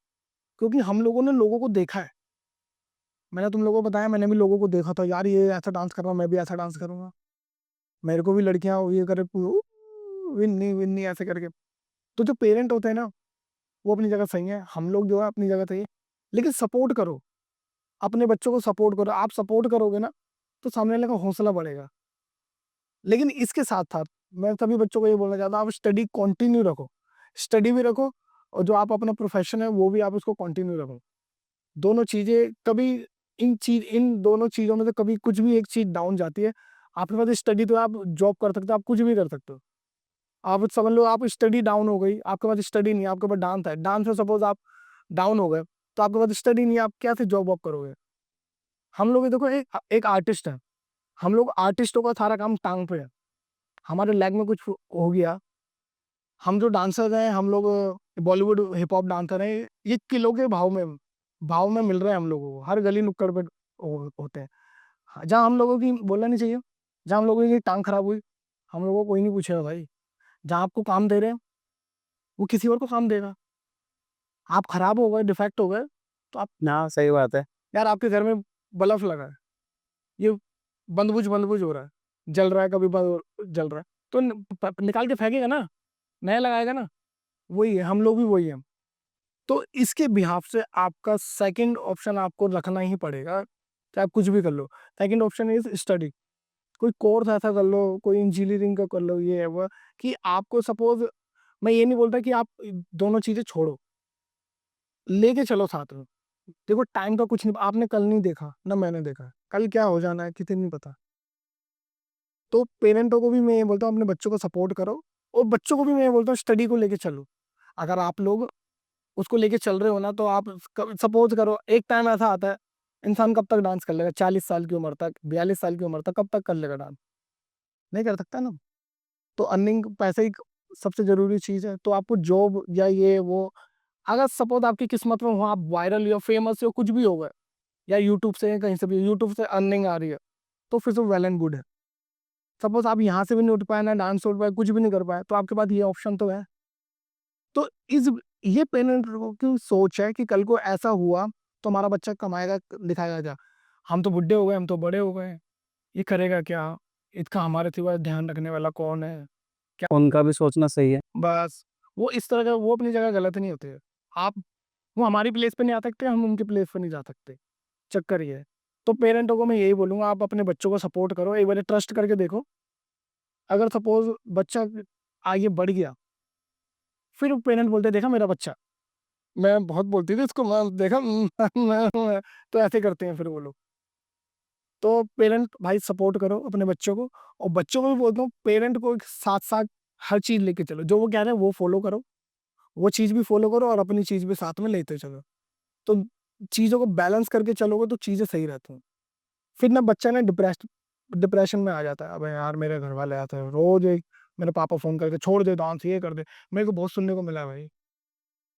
क्योंकि हम लोगों ने लोगों को देखा है। मैंने तुम लोगों को बताया, मैंने भी लोगों को देखा था, यार ये ऐसा डांस कर रहा हूँ, मैं भी ऐसा डांस करूँगा। मेरे को भी लड़कियाँ ये करे, विन्नी विन्नी ऐसे करके। तो जो पेरेंट होते हैं ना, वो अपनी जगह सही है, हम लोग जो है अपनी जगह सही है। लेकिन सपोर्ट करो, अपने बच्चों को सपोर्ट करो। आप सपोर्ट करोगे ना, तो सामने वाले का हौसला बढ़ेगा। लेकिन इसके साथ-साथ मैं सभी बच्चों को ये बोलना चाहता हूँ, आप स्टडी कंटिन्यू रखो। स्टडी भी रखो और जो आप अपना प्रोफ़ेशन है, वो भी आप उसको कंटिन्यू रखो। दोनों चीज़ें कभी, इन दोनों चीज़ों में से कभी कुछ भी एक चीज़ डाउन जाती है। आपके पास स्टडी तो आप जॉब कर सकते हो, आप कुछ भी कर सकते हो। आप समझ लो आप स्टडी डाउन हो गई, आपके पास स्टडी नहीं है, आपके पास डांस है। डांस में सपोज़ आप डाउन हो गए, तो आपके पास स्टडी नहीं है, आप कैसे जॉब वॉब करोगे? हम लोग ये देखो एक आर्टिस्ट हैं, हम लोग आर्टिस्टों का सारा काम टाँग पे है। हमारे लेग में कुछ हो गया, हम जो डांसर हैं, हम लोग बॉलीवुड हिप हॉप डांसर हैं, ये किलो के भाव में भाव में मिल रहे हैं हम लोगों को, हर गली नुक्कड़ पे होते हैं। हाँ, जहाँ हम लोगों की बोलना नहीं चाहिए, जहाँ हम लोगों की टांग खराब हुई, हम लोगों को कोई नहीं पूछेगा भाई। जहाँ आपको काम दे रहे हैं वो किसी और को काम देगा। आप खराब हो गए, डिफेक्ट हो गए, तो आप, ना सही बात है। यार आपके घर में बल्ब लगा है, ये बंद बुझ हो रहा है, जल रहा है, कभी जल रहा है, तो निकाल के फेंकेगा ना, नया लगाएगा ना। वही है, हम लोग भी वही हैं। तो इसके बिहाफ से आपका सेकंड ऑप्शन आपको रखना ही पड़ेगा, चाहे आप कुछ भी कर लो। Second option is study. कोई कोर्स ऐसा कर लो, कोई इंजीनियरिंग का कर लो, ये है वो, कि आपको सपोज, मैं ये नहीं बोलता कि आप दोनों चीजें छोड़ो, लेके चलो साथ में। देखो टाइम का कुछ नहीं, आपने कल नहीं देखा ना मैंने देखा, कल क्या हो जाना है किसी नहीं पता। तो पेरेंटों को भी मैं ये बोलता हूँ अपने बच्चों को सपोर्ट करो, और बच्चों को भी मैं ये बोलता हूँ स्टडी को लेके चलो। अगर आप लोग उसको लेके चल रहे हो ना, तो आप सपोज करो, एक टाइम ऐसा आता है, इंसान कब तक डांस कर लेगा, 40 साल की उम्र तक, 42 साल की उम्र तक कब तक कर लेगा डांस? नहीं कर सकता ना। तो अर्निंग, पैसे ही सबसे जरूरी चीज है। तो आपको जॉब या ये वो, अगर सपोज आपकी किस्मत में हो, आप वायरल हो, फेमस हो, कुछ भी हो गए, या यूट्यूब से कहीं से भी यूट्यूब से अर्निंग आ रही है, तो फिर तो वेल एंड गुड है। सपोज आप यहाँ से भी नहीं उठ पाए, ना डांस उठ पाए, कुछ भी नहीं कर पाए, तो आपके पास ये ऑप्शन तो है। तो इस ये पेरेंट की सोच है कि कल को ऐसा हुआ तो हमारा बच्चा कमाएगा, दिखाएगा क्या? हम तो बुढ़े हो गए, हम तो बड़े हो गए, ये करेगा क्या? इसका हमारे सिवा ध्यान रखने वाला कौन है? उनका भी सोचना सही है। बस, वो इस तरह का, वो अपनी जगह गलत नहीं होते। आप, वो हमारी प्लेस पे नहीं आ सकते, हम उनकी प्लेस पे नहीं जा सकते। चक्कर ये है। तो पेरेंटों को मैं यही बोलूंगा, आप अपने बच्चों को सपोर्ट करो, एक बार ट्रस्ट करके देखो। अगर सपोज बच्चा आगे बढ़ गया, फिर पेरेंट बोलते देखा मेरा बच्चा, मैं बहुत बोलती थी इसको, मैं देखा तो ऐसे करते हैं फिर वो लोग। तो पेरेंट भाई सपोर्ट करो अपने बच्चों को, और बच्चों को भी बोलता हूँ पेरेंट को साथ साथ हर चीज लेके चलो, जो वो कह रहे हैं वो फॉलो करो, वो चीज भी फॉलो करो, और अपनी चीज भी साथ में लेते चलो। तो चीजों को बैलेंस करके चलोगे तो चीजें सही रहती हैं। फिर ना बच्चा ना डिप्रेशन में आ जाता है, अबे यार मेरे घर वाले आते हैं रोज, एक मेरे पापा फोन करके छोड़ दे डांस, ये कर दे। मेरे को बहुत सुनने को मिला है भाई।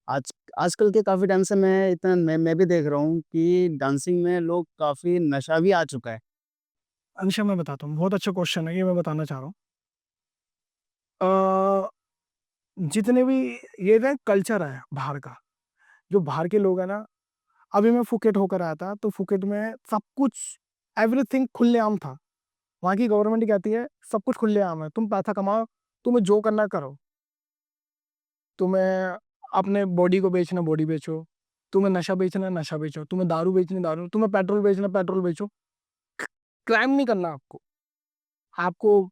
आज आजकल के काफ़ी टाइम से मैं भी देख रहा हूँ कि डांसिंग में लोग काफ़ी नशा भी आ चुका है। अनिशा मैं बताता हूँ, बहुत अच्छा क्वेश्चन है ये, मैं बताना चाह रहा हूँ। जितने भी ये ना कल्चर है बाहर का, जो बाहर के लोग हैं ना, अभी मैं फुकेट होकर आया था, तो फुकेट में सब कुछ, एवरीथिंग खुलेआम था। वहाँ की गवर्नमेंट कहती है सब कुछ खुलेआम है, तुम पैसा कमाओ, तुम्हें जो करना करो। तुम्हें अपने बॉडी को बेचना बॉडी बेचो, तुम्हें नशा बेचना नशा बेचो, तुम्हें दारू बेचनी दारू, तुम्हें पेट्रोल बेचना पेट्रोल बेचो। क्राइम नहीं करना आपको, आपको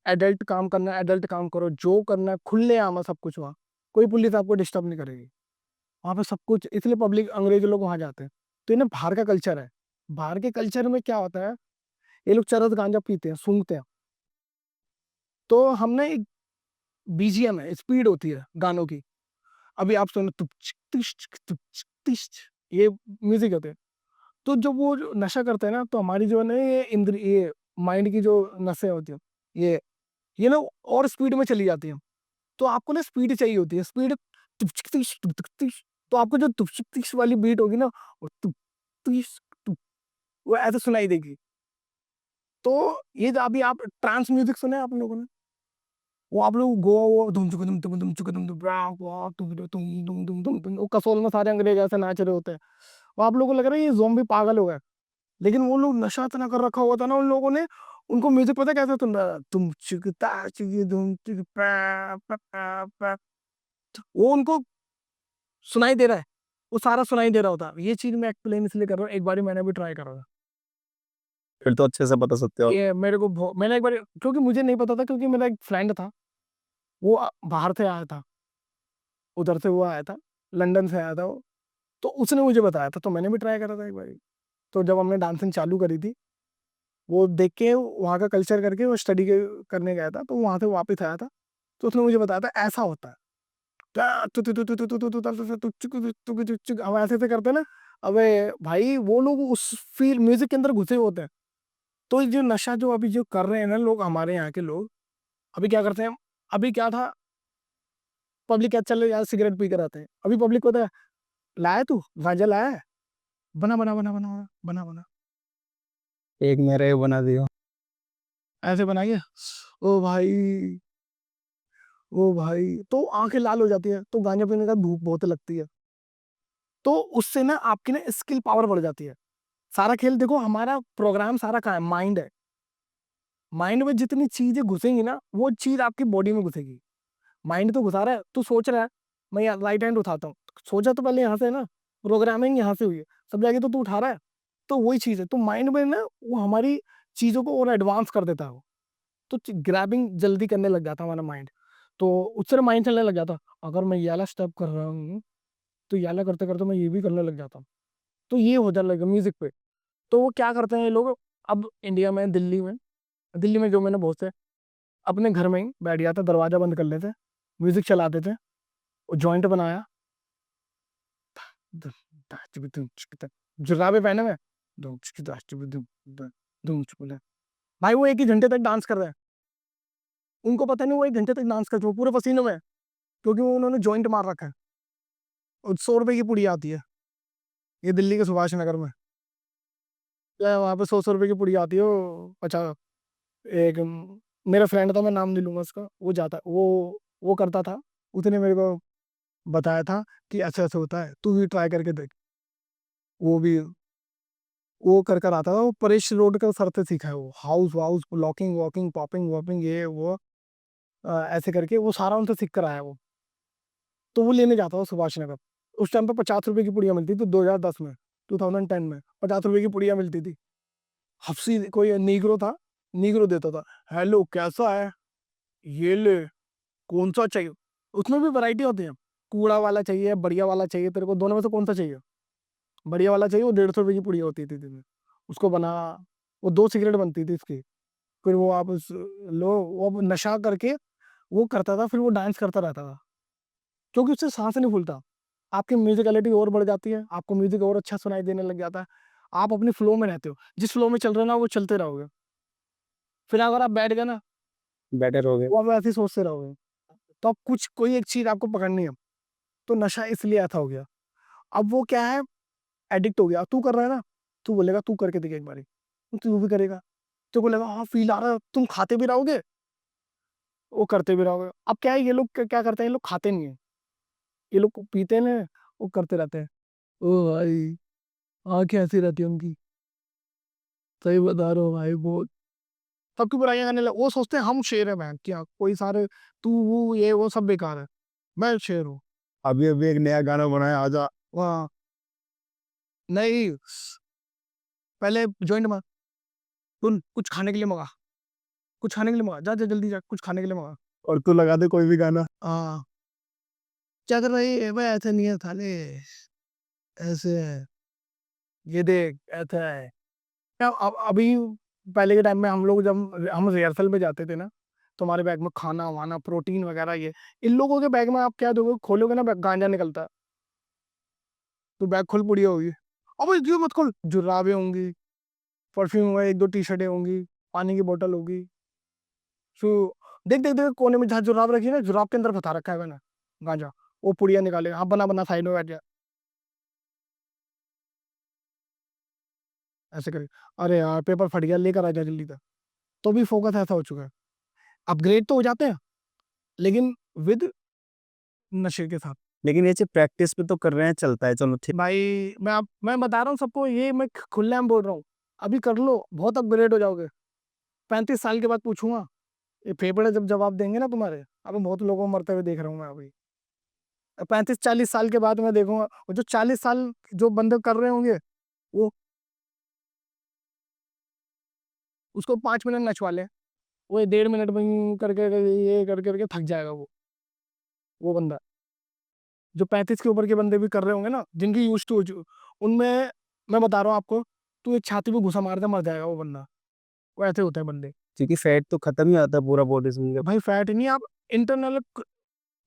एडल्ट काम करना है एडल्ट काम करो, जो करना है खुलेआम है सब कुछ वहाँ। कोई पुलिस आपको डिस्टर्ब नहीं करेगी वहाँ पे, सब कुछ। इसलिए पब्लिक, अंग्रेज लोग वहाँ जाते हैं। तो ये ना बाहर का कल्चर है। बाहर के कल्चर में क्या होता है, ये लोग चरस गांजा पीते हैं, सूंघते हैं। तो हमने एक बीजीएम है, स्पीड होती है गानों की। अभी आप सुनो तुप छिक तिश छिक तुप छिक तिश, ये म्यूजिक होते हैं। तो जब वो जो नशा करते हैं ना, तो हमारी जो है ना ये ये माइंड की जो नसें होती हैं, ये ना और स्पीड में चली जाती हैं। तो आपको ना स्पीड चाहिए होती है, स्पीड तुप छिक तिश तुप तिक तिश। तो आपको जो तुप छिक तिश वाली बीट होगी ना, वो तुप तिश तुप, वो ऐसे सुनाई देगी। तो ये जो अभी आप ट्रांस म्यूजिक सुने आप लोगों ने, वो आप लोग गोवा वो धुम चुक दुम चुक दुम दुम वाह वाह तुम तुम तुम तुम तुम तुम, वो कसोल में सारे अंग्रेज ऐसे नाच रहे होते हैं। वो आप लोगों को लग रहा है ये ज़ोंबी पागल हो गए, लेकिन वो लोग नशा इतना कर रखा हुआ था ना उन लोगों ने। उनको म्यूजिक पता कैसे सुन रहा था, तुम चुकता चुकी धुम चुक पा पा पा पा, वो उनको सुनाई दे रहा है, वो सारा सुनाई दे रहा होता है। ये चीज मैं एक्सप्लेन इसलिए कर रहा हूँ, एक बार मैंने भी ट्राई करा था। फिर तो अच्छे से बता सकते हो। ये मेरे को मैंने एक बार, क्योंकि मुझे नहीं पता था, क्योंकि मेरा एक फ्रेंड था, वो बाहर से आया था, उधर से वो आया था, लंदन से आया था वो। तो उसने मुझे बताया था, तो मैंने भी ट्राई करा था एक बार। तो जब हमने डांसिंग चालू करी थी, वो देख के वहाँ का कल्चर करके वो स्टडी करने गया था, तो वहाँ से वापस आया था। तो उसने मुझे बताया था ऐसा होता है, हम ऐसे ऐसे करते हैं ना। अबे भाई वो लोग उस फील म्यूजिक के अंदर घुसे होते हैं। तो ये जो नशा जो अभी जो कर रहे हैं ना लोग, हमारे यहाँ के लोग, अभी क्या करते हैं, अभी क्या था, पब्लिक क्या चल रही है यार, सिगरेट पी कर आते हैं। अभी पब्लिक को लाया तू गांजा लाया है, बना बना बना बना बना बना बना एक मेरा ये बना दियो। ऐसे बनाइए। ओ भाई, ओ भाई, तो आंखें लाल हो जाती है, तो गांजा पीने का भूख बहुत लगती है, तो उससे ना आपकी ना स्किल पावर बढ़ जाती है। सारा खेल देखो, हमारा प्रोग्राम सारा कहाँ है, माइंड है। माइंड में जितनी चीजें घुसेंगी ना, वो चीज आपकी बॉडी में घुसेगी। माइंड तो घुसा रहा है, तू सोच रहा है मैं यहाँ राइट हैंड उठाता हूँ, सोचा तो पहले यहाँ से है ना, प्रोग्रामिंग यहाँ से हुई है, सब जाके तो तू उठा रहा है। तो वही चीज है, तो माइंड में ना वो हमारी चीजों को और एडवांस कर देता है वो, तो ग्रैबिंग जल्दी करने लग जाता है हमारा माइंड। तो उससे माइंड चलने लग जाता, अगर मैं ये वाला स्टेप कर रहा हूँ, तो ये वाला करते करते मैं ये भी करने लग जाता हूँ, तो ये हो जाने लगा म्यूजिक पे। तो वो क्या करते हैं ये लोग, अब इंडिया में, दिल्ली में जो मैंने बहुत से अपने घर में ही बैठ जाते, दरवाजा बंद कर लेते, म्यूजिक चला देते, और जॉइंट बनाया, जुराबे पहने में, भाई वो एक ही घंटे तक डांस कर रहे हैं, उनको पता नहीं वो एक घंटे तक डांस कर रहे हैं, वो पूरे पसीनों में, क्योंकि वो उन्होंने जॉइंट मार रखा है। और 100 रुपए की पुड़ी आती है, ये दिल्ली के सुभाष नगर में, क्या है, वहाँ पे 100 रुपए की पुड़ी आती है, वो 50। एक मेरा फ्रेंड था, मैं नाम नहीं लूंगा उसका, वो जाता, वो करता था, उसने मेरे को बताया था कि ऐसा ऐसा होता है, तू भी ट्राई करके देख। वो भी वो कर कर आता था, वो परेश रोड का सर से सीखा है, वो हाउस वाउस लॉकिंग वॉकिंग पॉपिंग वॉपिंग ये वो, ऐसे करके वो सारा उनसे सीख कर आया वो। तो वो लेने जाता था सुभाष नगर, उस टाइम पे 50 रुपए की पुड़िया मिलती थी, 2010 में, 2010 में 50 रुपए की पुड़िया मिलती थी। हफ्सी कोई नीग्रो था, नीग्रो देता था, हेलो कैसा है, ये ले, कौन सा चाहिए। उसमें भी वैरायटी होती है, कूड़ा वाला चाहिए, बढ़िया वाला चाहिए, तेरे को दोनों में से कौन सा चाहिए। बढ़िया वाला चाहिए, वो 150 रुपए की पुड़ी होती थी दिन में, उसको बना, वो 2 सिगरेट बनती थी इसकी। फिर वो आप लो, वो अब नशा करके वो करता था, फिर वो डांस करता रहता था, क्योंकि उससे सांस नहीं फूलता, आपकी म्यूजिकलिटी और बढ़ जाती है, आपको म्यूजिक और अच्छा सुनाई देने लग जाता है, आप अपनी फ्लो में रहते हो, जिस फ्लो में चल रहे हो ना वो चलते रहोगे। फिर अगर आप बैठ गए ना, बेटर हो गया। वो आप ऐसे ही सोचते रहोगे, तो अब कुछ कोई एक चीज आपको पकड़नी है, तो नशा इसलिए ऐसा हो गया। अब वो क्या है, एडिक्ट हो गया, तू कर रहा है ना, तू बोलेगा तू करके देख एक बारी, तू भी करेगा, तो बोलेगा हाँ फील आ रहा है, तुम खाते भी रहोगे, वो करते भी रहोगे। अब क्या है, ये लोग क्या करते हैं, ये लोग खाते नहीं है, ये लोग पीते हैं, वो करते रहते हैं। ओ भाई, आंखें ऐसी रहती है उनकी, सही बता रहा हूँ भाई, बहुत सबकी बुराइयां करने लगे, वो सोचते हैं हम शेर है, मैं क्या कोई सारे, तू वो ये वो सब बेकार है, मैं शेर हूँ। अभी अभी एक नया गाना बनाया, आजा। वहाँ नहीं, पहले जॉइंट मार, सुन कुछ खाने के लिए मंगा, कुछ खाने के लिए मंगा, जा जा जल्दी जा, कुछ खाने के लिए मंगा। और तू लगा दे कोई भी गाना। हाँ, क्या कर रही है भाई, ऐसे नहीं है थाले, ऐसे है, ये देख ऐसा है। अभी पहले के टाइम में हम लोग जब हम रिहर्सल में जाते थे ना, तो हमारे बैग में खाना वाना प्रोटीन वगैरह ये, इन लोगों के बैग में आप क्या दोगे, खोलोगे ना गांजा निकलता है, तो बैग खोल पड़ी होगी, अब ये मत खोल, जुराबे होंगी, परफ्यूम होगा, एक दो टी शर्टें होंगी, पानी की बोतल होगी, सो देख देख देख कोने में जहाँ जुराब रखी है ना, जुराब के अंदर फंसा रखा है मैंने गांजा, वो पुड़िया निकाले, हाँ बना बना साइड में बैठ जा, ऐसे करे, अरे यार पेपर फट गया, लेकर आ जा जल्दी तक। तो भी फोकस ऐसा हो चुका है, अपग्रेड तो हो जाते हैं, लेकिन विद नशे के साथ। लेकिन ये चीज प्रैक्टिस पे तो कर रहे हैं, चलता है, चलो ठीक। भाई मैं बता रहा हूँ सबको, ये मैं खुलेआम बोल रहा हूँ, अभी कर लो, बहुत अपग्रेड हो जाओगे। 35 साल के बाद पूछूंगा, ये फेफड़े जब जवाब देंगे ना तुम्हारे, अभी बहुत लोगों को मरते हुए देख रहा हूँ मैं अभी, 35-40 साल के बाद मैं देखूंगा, और जो 40 साल जो बंदे कर रहे होंगे, वो उसको 5 मिनट नचवा ले, वो 1.5 मिनट में करके थक जाएगा वो बंदा। जो 35 के ऊपर के बंदे भी कर रहे होंगे ना, जिनकी यूज टू हो उनमें, मैं बता रहा हूँ आपको, तू एक छाती पे घुसा मार दे, मर जाएगा वो बंदा, वो ऐसे होते हैं बंदे। क्योंकि फैट तो खत्म ही आता है पूरा बॉडी से। भाई फैट नहीं, आप इंटरनल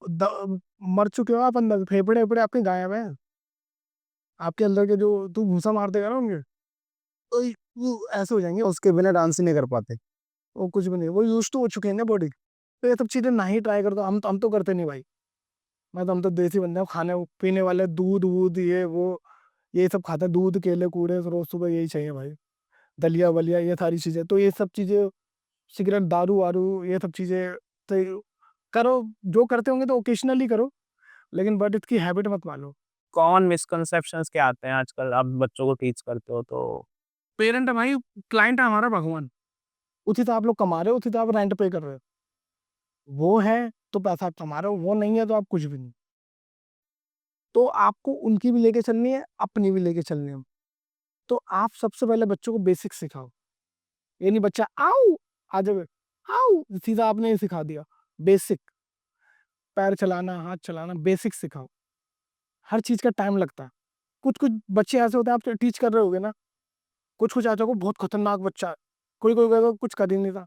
मर चुके हो आप अंदर, फेफड़े वेफड़े आपके गायब है, आपके अंदर के जो तू घुसा मार देगा ना उनके, तो वो ऐसे हो जाएंगे, उसके बिना डांस ही नहीं कर पाते। वो कुछ भी नहीं, वो यूज टू हो चुके हैं ना बॉडी। तो ये सब चीजें ना ही ट्राई कर दो, हम तो करते नहीं भाई, हम तो देसी बंदे हैं, खाने पीने वाले, दूध वूध ये वो, ये सब खाता है, दूध केले कूड़े रोज सुबह यही चाहिए भाई, दलिया वलिया ये सारी चीजें। तो ये सब चीजें, सिगरेट दारू वारू ये सब चीजें तो करो, जो करते होंगे तो ओकेशनली करो, लेकिन बट इसकी हैबिट मत मानो। कॉमन मिसकंसेप्शंस क्या आते हैं आजकल, आप बच्चों को टीच करते हो तो? पेरेंट है भाई, क्लाइंट है हमारा भगवान, उसी से आप लोग कमा रहे हो, उसी से आप रेंट पे कर रहे हो। वो है तो पैसा आप कमा रहे हो, वो नहीं है तो आप कुछ भी नहीं। तो आपको उनकी भी लेके चलनी है, अपनी भी लेके चलनी है। तो आप सबसे पहले बच्चों को बेसिक सिखाओ। ये नहीं बच्चा आओ आ जाओ आओ सीधा आपने ये सिखा दिया। बेसिक, पैर चलाना हाथ चलाना बेसिक सिखाओ। हर चीज का टाइम लगता है। कुछ कुछ बच्चे ऐसे होते हैं, आप टीच कर रहे होगे ना, कुछ कुछ ऐसा को बहुत खतरनाक बच्चा है, कोई कोई कहेगा कुछ कर ही नहीं था।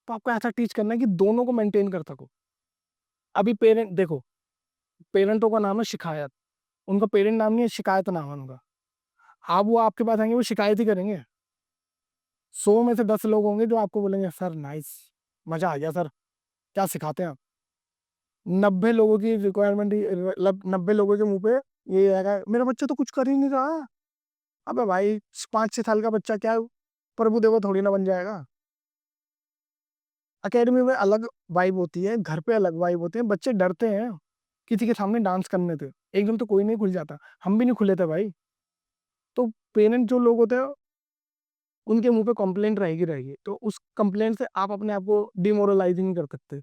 तो आपको ऐसा टीच करना है कि दोनों को मेंटेन कर सको। अभी पेरेंट देखो, पेरेंटों का नाम है शिकायत, उनका पेरेंट नाम नहीं है, शिकायत नाम है उनका। आप वो आपके पास आएंगे वो शिकायत ही करेंगे। 100 में से 10 लोग होंगे जो आपको बोलेंगे सर नाइस, मजा आ गया सर, क्या सिखाते हैं आप। 90 लोगों की रिक्वायरमेंट, 90 लोगों के मुंह पे ये आएगा मेरा बच्चा तो कुछ कर ही नहीं रहा। अबे भाई 5-6 साल का बच्चा क्या प्रभु देवा थोड़ी ना बन जाएगा। एकेडमी में अलग वाइब होती है, घर पे अलग वाइब होती है। बच्चे डरते हैं किसी के सामने डांस करने से, एकदम तो कोई नहीं खुल जाता, हम भी नहीं खुले थे भाई। तो पेरेंट जो लोग होते हैं उनके मुंह पे कंप्लेंट रहेगी रहेगी, तो उस कंप्लेंट से आप अपने आप को डिमोरलाइजिंग नहीं कर सकते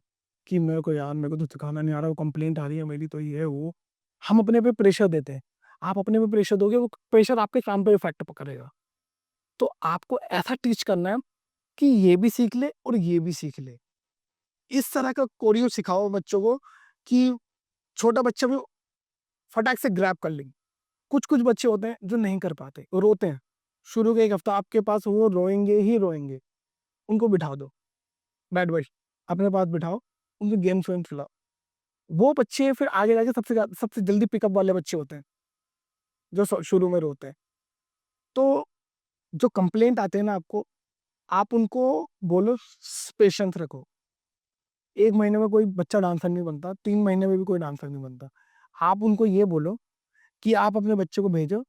कि मेरे को यार मेरे को तो सिखाना नहीं आ रहा, वो कंप्लेंट आ रही है मेरी तो ये वो। हम अपने पे प्रेशर देते हैं, आप अपने पे प्रेशर दोगे वो प्रेशर आपके काम पे इफेक्ट करेगा। तो आपको ऐसा टीच करना है कि ये भी सीख ले और ये भी सीख ले। इस तरह का कोरियो सिखाओ बच्चों को कि छोटा बच्चा भी फटाक से ग्रैब कर ले। कुछ कुछ बच्चे होते हैं जो नहीं कर पाते, वो रोते हैं। शुरू के 1 हफ्ता आपके पास वो रोएंगे ही रोएंगे, उनको बिठा दो, बैड बॉय अपने पास बिठाओ, उनको गेम्स वेम्स खिलाओ। वो बच्चे फिर आगे जाके सबसे जल्दी पिकअप वाले बच्चे होते हैं जो शुरू में रोते हैं। तो जो कंप्लेंट आते हैं ना आपको, आप उनको बोलो पेशेंस रखो। 1 महीने में कोई बच्चा डांसर नहीं बनता, 3 महीने में भी कोई डांसर नहीं बनता। आप उनको ये बोलो कि आप अपने बच्चे को भेजो,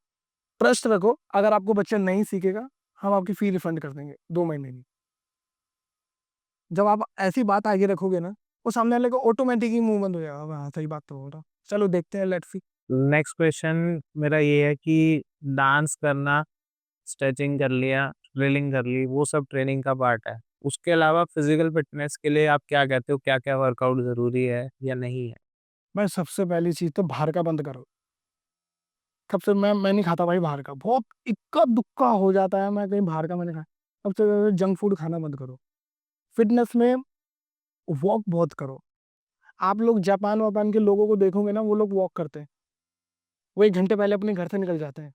ट्रस्ट रखो, अगर आपको बच्चा नहीं सीखेगा हम आपकी फी रिफंड कर देंगे 2 महीने की। जब आप ऐसी बात आगे रखोगे ना, वो सामने वाले को ऑटोमेटिक ही मुंह बंद हो जाएगा, हाँ सही बात तो बोल रहा। चलो देखते हैं, लेट्स सी। नेक्स्ट क्वेश्चन मेरा ये है कि डांस करना, स्ट्रेचिंग कर लिया, ड्रिलिंग कर ली, वो सब ट्रेनिंग का पार्ट है। उसके अलावा फिजिकल फिटनेस के लिए आप क्या कहते हो, क्या-क्या वर्कआउट ज़रूरी है या नहीं है? मैं सबसे पहली चीज तो बाहर का बंद करो। सबसे मैं नहीं खाता भाई बाहर का, बहुत इक्का दुक्का हो जाता है, मैं कहीं बाहर का मैंने खाया। सबसे पहले जंक फूड खाना बंद करो। फिटनेस में वॉक बहुत करो। आप लोग जापान वापान के लोगों को देखोगे ना, वो लोग वॉक करते हैं, वो 1 घंटे पहले अपने घर से निकल जाते हैं,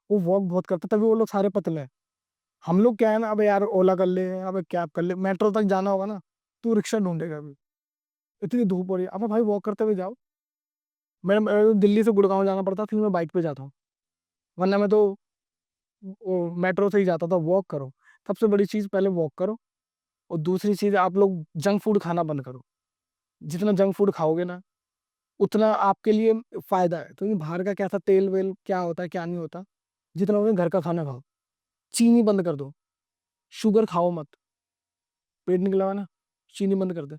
वो वॉक बहुत करते हैं, तभी वो लोग सारे पतले हैं। हम लोग क्या है ना, अबे यार ओला कर ले, अबे कैब कर ले, मेट्रो तक जाना होगा ना तू रिक्शा ढूंढेगा अभी, इतनी धूप हो रही है। अबे भाई वॉक करते हुए जाओ। मैं दिल्ली से गुड़गांव जाना पड़ता फिर मैं बाइक पे जाता हूँ, वरना मैं तो वो मेट्रो से ही जाता था। वॉक करो, सबसे बड़ी चीज़ पहले वॉक करो। और दूसरी चीज़ आप लोग जंक फूड खाना बंद करो। जितना जंक फूड खाओगे ना उतना आपके लिए फ़ायदा है, क्योंकि बाहर का कैसा तेल वेल क्या होता है क्या नहीं होता। जितना होगा घर का खाना खाओ। चीनी बंद कर दो, शुगर खाओ मत, पेट निकला हुआ है ना, चीनी बंद कर दो।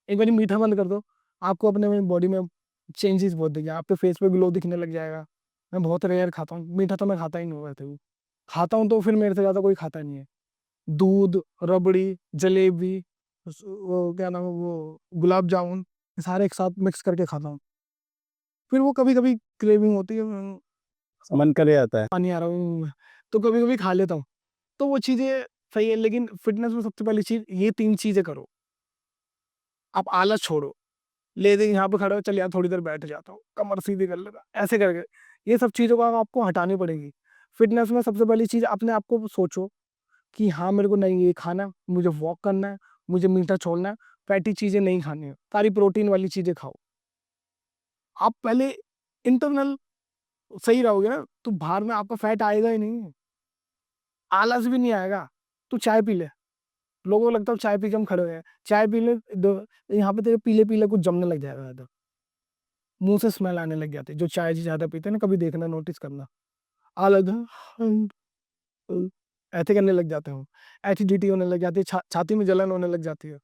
एक बार मीठा बंद कर दो, आपको अपने में बॉडी में चेंजेस बहुत दिखेगा, आपके फेस पे ग्लो दिखने लग जाएगा। मैं बहुत रेयर खाता हूँ मीठा, तो मैं खाता ही नहीं हूँ वैसे भी। खाता हूँ तो फिर मेरे से ज़्यादा कोई खाता नहीं है। दूध, रबड़ी, जलेबी, वो क्या नाम है वो गुलाब जामुन, ये सारे एक साथ मिक्स करके खाता हूँ। फिर वो कभी कभी क्रेविंग होती है, मन करे आता है। पानी आ रहा हूँ, तो कभी कभी खा लेता हूँ। तो वो चीज़ें सही है, लेकिन फिटनेस में सबसे पहली चीज़ ये 3 चीज़ें करो। आप आलस छोड़ो, ले दे यहाँ पे खड़ा हो, चल यार थोड़ी देर बैठ जाता हूँ, कमर सीधी कर लेता, ऐसे करके ये सब चीज़ों को आपको हटानी पड़ेगी। फिटनेस में सबसे पहली चीज़ अपने आप को सोचो कि हाँ मेरे को नहीं ये खाना है, मुझे वॉक करना है, मुझे मीठा छोड़ना है, फैटी चीज़ें नहीं खानी है, सारी प्रोटीन वाली चीज़ें खाओ। आप पहले इंटरनल सही रहोगे ना, तो बाहर में आपका फैट आएगा ही नहीं, आलस भी नहीं आएगा। तू चाय पी ले, लोगों को लगता है चाय पी के हम खड़े हुए हैं, चाय पी ले यहाँ पे तेरे पीले पीले कुछ जमने लग जाएगा, मुंह से स्मेल आने लग जाती है। जो चाय ज़्यादा पीते हैं ना, कभी देखना नोटिस करना, अलग ऐसे करने लग जाते हो, एसिडिटी होने लग जाती है, छाती में जलन होने लग जाती है।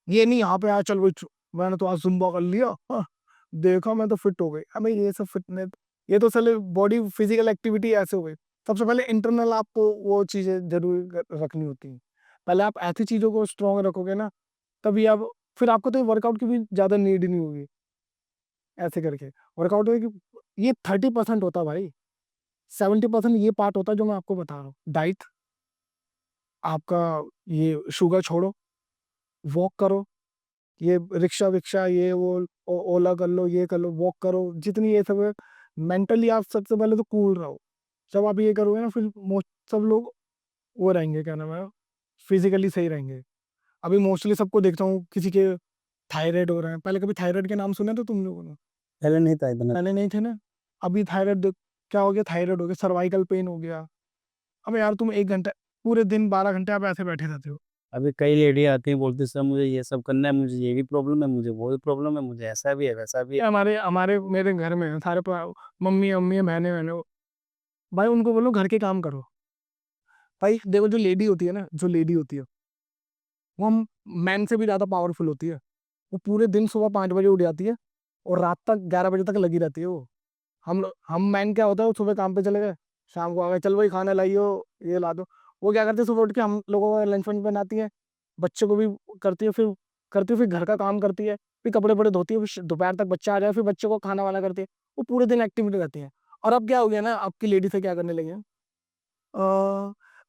ये नहीं यहाँ पे आया चल भाई मैंने तो आज जुम्बा कर लिया, हाँ, देखा मैं तो फिट हो गई। अबे ये सब फिटनेस, ये तो चले बॉडी फिजिकल एक्टिविटी ऐसे हो गई। सबसे पहले इंटरनल आपको वो चीजें जरूर रखनी होती हैं। पहले आप ऐसी चीजों को स्ट्रॉन्ग रखोगे ना, तभी आप, फिर आपको तो वर्कआउट की भी ज्यादा नीड नहीं होगी। ऐसे करके वर्कआउट में ये 30% होता है भाई, 70% ये पार्ट होता है जो मैं आपको बता रहा हूँ। डाइट, आपका ये शुगर छोड़ो, वॉक करो, ये रिक्शा विक्शा ये वो ओला कर लो, ये कर लो, वॉक करो, जितनी ये सब है। मेंटली आप सबसे पहले तो कूल रहो। जब आप ये करोगे ना, फिर सब लोग वो रहेंगे, क्या नाम है, फिजिकली सही रहेंगे। अभी मोस्टली सबको देखता हूँ किसी के थायराइड हो रहे हैं। पहले कभी थायराइड के नाम सुने तो तुम लोगों ने? पहले नहीं था इतना। पहले नहीं थे ना। अभी थायराइड क्या हो गया, थायराइड हो गया, सर्वाइकल पेन हो गया। अब यार तुम 1 घंटा पूरे दिन 12 घंटे आप ऐसे बैठे रहते हो। अभी कई लेडी आती हैं, बोलती सर मुझे ये सब करना है, मुझे ये भी प्रॉब्लम है, मुझे वो भी प्रॉब्लम है, मुझे ऐसा भी है वैसा भी ये है। हमारे हमारे मेरे घर में सारे मम्मी अम्मी बहने बहने, भाई उनको बोलो घर के काम करो। भाई देखो, जो लेडी होती है ना, जो लेडी होती है वो हम मैन से भी ज्यादा पावरफुल होती है। वो पूरे दिन सुबह 5 बजे उठ जाती है और रात तक 11 बजे तक लगी रहती है वो। हम मैन क्या होता है, वो सुबह काम पे चले गए, शाम को आ गए, चल भाई खाना लाइयो, ये ला दो। वो क्या करते हैं, सुबह उठ के हम लोगों का लंच वंच बनाती है, बच्चों को भी करती है, फिर घर का काम करती है, फिर कपड़े वपड़े धोती है, फिर दोपहर तक बच्चा आ जाए, फिर बच्चों को खाना वाना करती है। वो पूरे दिन एक्टिविटी रहती है। और अब क्या हो गया ना, आपकी लेडी से क्या करने लगे हैं,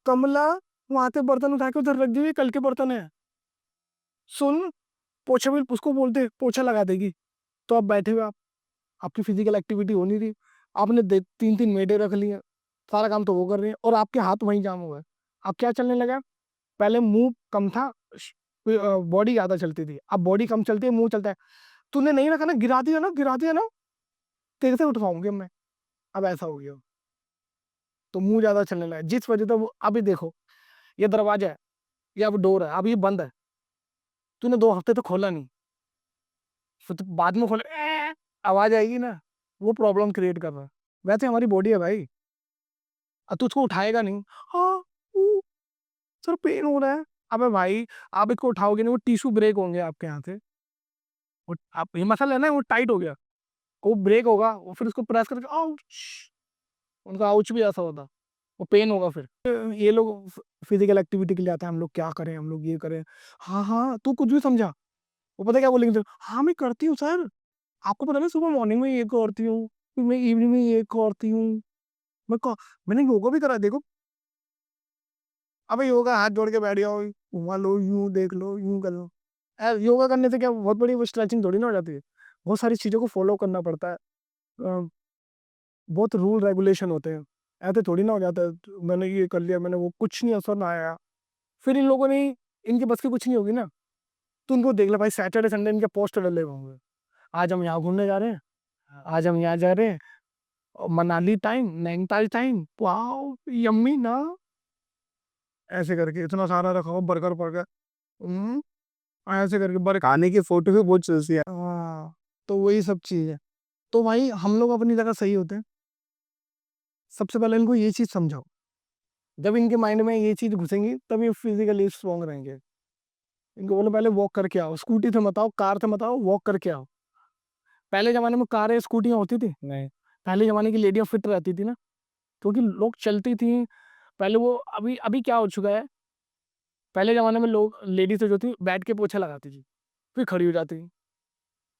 कमला वहां से बर्तन उठा के उधर रख दी, कल के बर्तन है, सुन, पोछा भी उसको बोलते पोछा लगा देगी। तो आप बैठे हुए, आपकी फिजिकल एक्टिविटी हो नहीं रही। आपने 3-3 मेडे रख लिए, सारा काम तो वो कर रही है और आपके हाथ वहीं जाम हुआ है। अब क्या चलने लगा, पहले मुंह कम था, बॉडी ज्यादा चलती थी, अब बॉडी कम चलती है, मुंह चलता है। तूने नहीं रखा ना, गिरा दिया ना, तेरे से उठवाऊंगी मैं। अब ऐसा हो गया, तो मुंह ज्यादा चलने लगा, जिस वजह से वो, अभी देखो, ये दरवाजा है, ये अब डोर है, अब ये बंद है, तूने 2 हफ्ते तो खोला नहीं, फिर तो बाद में खोले आवाज आएगी ना, वो प्रॉब्लम क्रिएट कर रहा है। वैसे हमारी बॉडी है भाई, अब तू उसको उठाएगा नहीं, हाँ, सर पेन हो रहा है, अबे भाई आप इसको उठाओगे नहीं, वो टिश्यू ब्रेक होंगे आपके यहाँ से। वो आप ये मसल है ना, वो टाइट हो गया, वो ब्रेक होगा, वो फिर उसको प्रेस करके आउच, उनका आउच भी ऐसा होता, वो पेन होगा फिर। ये लोग फिजिकल एक्टिविटी के लिए आते हैं, हम लोग क्या करें, हम लोग ये करें। हाँ हाँ, तू कुछ भी समझा, वो पता है क्या बोलेंगे तेरे, हाँ मैं करती हूँ सर, आपको पता है मैं सुबह मॉर्निंग में ये करती हूँ, फिर मैं इवनिंग में ये करती हूँ, मैंने योगा भी करा, देखो। अबे योगा हाथ जोड़ के बैठ जाओ, घुमा लो, यूं देख लो, यूं कर लो। योगा करने से क्या बहुत बड़ी स्ट्रेचिंग थोड़ी ना हो जाती है, बहुत सारी चीजों को फॉलो करना पड़ता है। बहुत रूल रेगुलेशन होते हैं, ऐसे थोड़ी ना हो जाता है, मैंने ये कर लिया, मैंने वो, कुछ नहीं असर ना आया। फिर इन लोगों ने, इनके बस की कुछ नहीं होगी ना, तो उनको देख ले भाई, सैटरडे संडे इनके पोस्ट डले होंगे, आज हम यहाँ घूमने जा रहे हैं, आज हम यहाँ जा रहे हैं, और Manali time, Nainital time, wow yummy ना, ऐसे करके इतना सारा रखा हो, बर्गर बर्गर, ऐसे करके बर्गर खाने की फोटो भी बहुत चलती है। हाँ। तो वही सब चीज है। तो भाई हम लोग अपनी जगह सही होते हैं। सबसे पहले इनको ये चीज समझाओ, जब इनके माइंड में ये चीज घुसेंगी तब ये फिजिकली स्ट्रॉन्ग रहेंगे। इनको बोलो पहले वॉक करके आओ, स्कूटी से मत आओ, कार से मत आओ, वॉक करके आओ। पहले जमाने में कारें स्कूटियां होती थी नहीं, पहले जमाने की लेडियां फिट रहती थी ना, क्योंकि लोग चलती थी पहले। वो अभी अभी क्या हो चुका है, पहले जमाने में लोग, लेडीज जो थी बैठ के पोछा लगाती थी, फिर खड़ी हो जाती थी।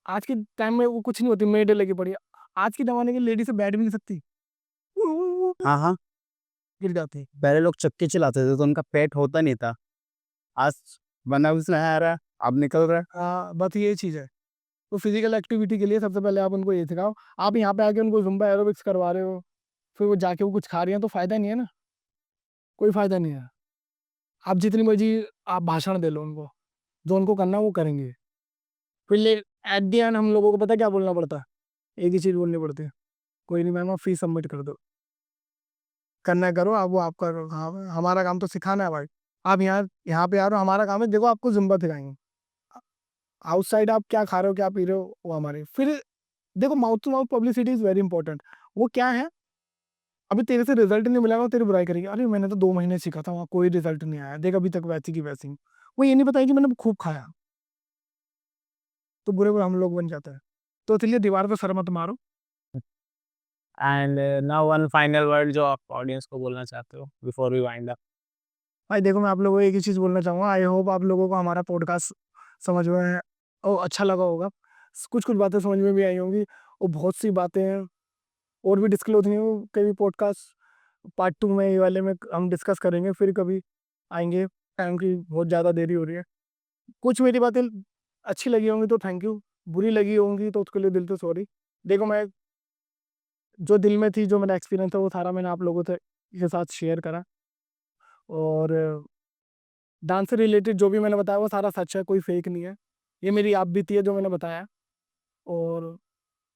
आज के टाइम में वो कुछ नहीं होती, मेड लगी पड़ी है। आज के जमाने की लेडी से बैठ भी नहीं सकती, हाँ हाँ, गिर जाती। पहले लोग चक्के चलाते थे तो उनका पेट होता नहीं था, आज बना उसने आ रहा, अब निकल रहा है। हाँ बस ये चीज़ है। तो फिजिकल एक्टिविटी के लिए सबसे पहले आप उनको ये सिखाओ। आप यहाँ पे आके उनको जुम्बा एरोबिक्स करवा रहे हो, फिर वो जाके वो कुछ खा रही हैं, तो फायदा नहीं है ना, कोई फायदा नहीं है। आप जितनी मर्जी आप भाषण दे लो उनको, जो उनको करना है वो करेंगे। फिर ले एट दी एंड हम लोगों को पता है क्या बोलना पड़ता है, एक ही चीज़ बोलनी पड़ती है, कोई नहीं मैम आप फीस सबमिट कर दो, करना है करो, आप वो आप करो, हाँ हमारा काम तो सिखाना है भाई। आप यहाँ यहाँ पे आ रहे हो, हमारा काम है देखो आपको जुम्बा सिखाएंगे। आउटसाइड आप क्या खा रहे हो क्या पी रहे हो वो हमारे। फिर देखो, mouth to mouth publicity is very important. वो क्या है, अभी तेरे से रिजल्ट नहीं मिला, वो तेरी बुराई करेगी, अरे मैंने तो 2 महीने सीखा था, वहाँ कोई रिजल्ट नहीं आया, देख अभी तक वैसी की वैसी हूँ। वो ये नहीं बताया कि मैंने खूब खाया। तो बुरे हम लोग बन जाते हैं। तो इसलिए दीवार पे सर मत मारो। And now one final word जो आप ऑडियंस को बोलना चाहते हो बिफोर वी वाइंड अप। भाई देखो, मैं आप लोगों को एक ही चीज़ बोलना चाहूँगा, आई होप आप लोगों को हमारा पॉडकास्ट समझ में और अच्छा लगा होगा। कुछ कुछ बातें समझ में भी आई होंगी, और बहुत सी बातें हैं और भी डिस्क्लोज नहीं हो, कभी पॉडकास्ट पार्ट 2 में ये वाले में हम डिस्कस करेंगे, फिर कभी आएंगे। टाइम की बहुत ज़्यादा देरी हो रही है। कुछ मेरी बातें अच्छी लगी होंगी तो थैंक यू, बुरी लगी होंगी तो उसके लिए दिल से सॉरी। देखो, मैं जो दिल में थी, जो मेरा एक्सपीरियंस था, वो सारा मैंने आप लोगों से के साथ शेयर करा। और डांस से रिलेटेड जो भी मैंने बताया वो सारा सच है, कोई फेक नहीं है। ये मेरी आप बीती है जो मैंने बताया। और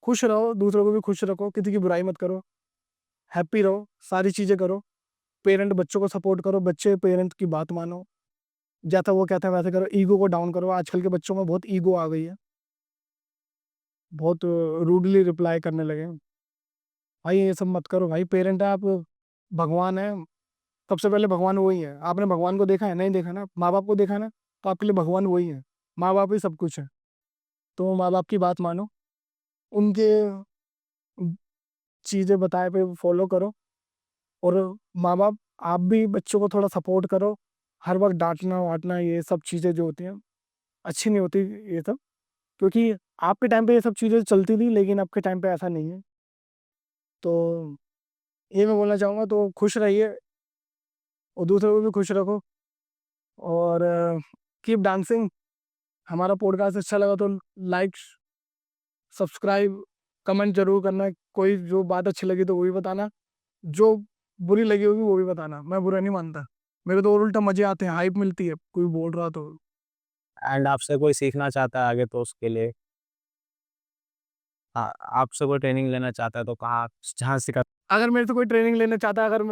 खुश रहो, दूसरों को भी खुश रखो, किसी की बुराई मत करो, हैप्पी रहो, सारी चीज़ें करो। पेरेंट बच्चों को सपोर्ट करो, बच्चे पेरेंट की बात मानो, जैसा वो कहते हैं वैसे करो, ईगो को डाउन करो। आजकल के बच्चों में बहुत ईगो आ गई है, बहुत रूडली रिप्लाई करने लगे हैं। भाई ये सब मत करो भाई, पेरेंट है आप, भगवान है। सबसे पहले भगवान वही है। आपने भगवान को देखा है? नहीं देखा ना। माँ बाप को देखा ना, तो आपके लिए भगवान वही है। माँ बाप ही सब कुछ है। तो माँ बाप की बात मानो, उनके चीज़ें बताए पे फॉलो करो। और माँ बाप, आप भी बच्चों को थोड़ा सपोर्ट करो। हर वक्त डांटना वाटना ये सब चीज़ें जो होती हैं अच्छी नहीं होती ये सब, क्योंकि आपके टाइम पे ये सब चीज़ें चलती थी, लेकिन आपके टाइम पे ऐसा नहीं है। तो ये मैं बोलना चाहूँगा, तो खुश रहिए और दूसरों को भी खुश रखो। और कीप डांसिंग। हमारा पॉडकास्ट अच्छा लगा तो लाइक, सब्सक्राइब, कमेंट जरूर करना। कोई जो बात अच्छी लगी तो वो भी बताना, जो बुरी लगी होगी वो भी बताना। मैं बुरा नहीं मानता, मेरे तो और उल्टा मजे आते हैं, हाइप मिलती है कोई बोल रहा तो। एंड आपसे कोई सीखना चाहता है आगे तो उसके लिए, हाँ, आपसे कोई ट्रेनिंग लेना चाहता है तो कहाँ, जहाँ सिखा। अगर मेरे से कोई ट्रेनिंग लेना चाहता है, अगर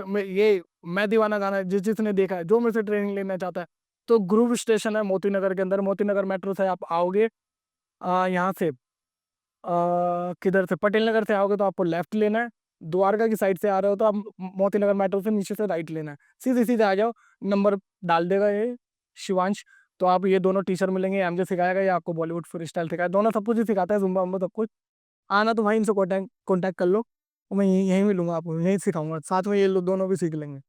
मैं दीवाना गाना जिसने देखा है, जो मेरे से ट्रेनिंग लेना चाहता है, तो ग्रुव स्टेशन है मोती नगर के अंदर। मोती नगर मेट्रो से आप आओगे, यहाँ से किधर से, पटेल नगर से आओगे तो आपको लेफ्ट लेना है। द्वारका की साइड से आ रहे हो तो आप मोती नगर मेट्रो से नीचे से राइट लेना है। सीधे सीधे आ जाओ, नंबर डाल देगा ये शिवांश। तो आप ये दोनों टीचर मिलेंगे, एमजे सिखाएगा या आपको बॉलीवुड फ्री स्टाइल सिखाएगा, दोनों सब कुछ ही सिखाता है, जुम्बा उम्बा सब कुछ। आना तो भाई इनसे कॉन्टैक्ट कर लो, और मैं यहीं मिलूंगा आपको, यहीं सिखाऊंगा, साथ में ये लोग दोनों भी सीख लेंगे।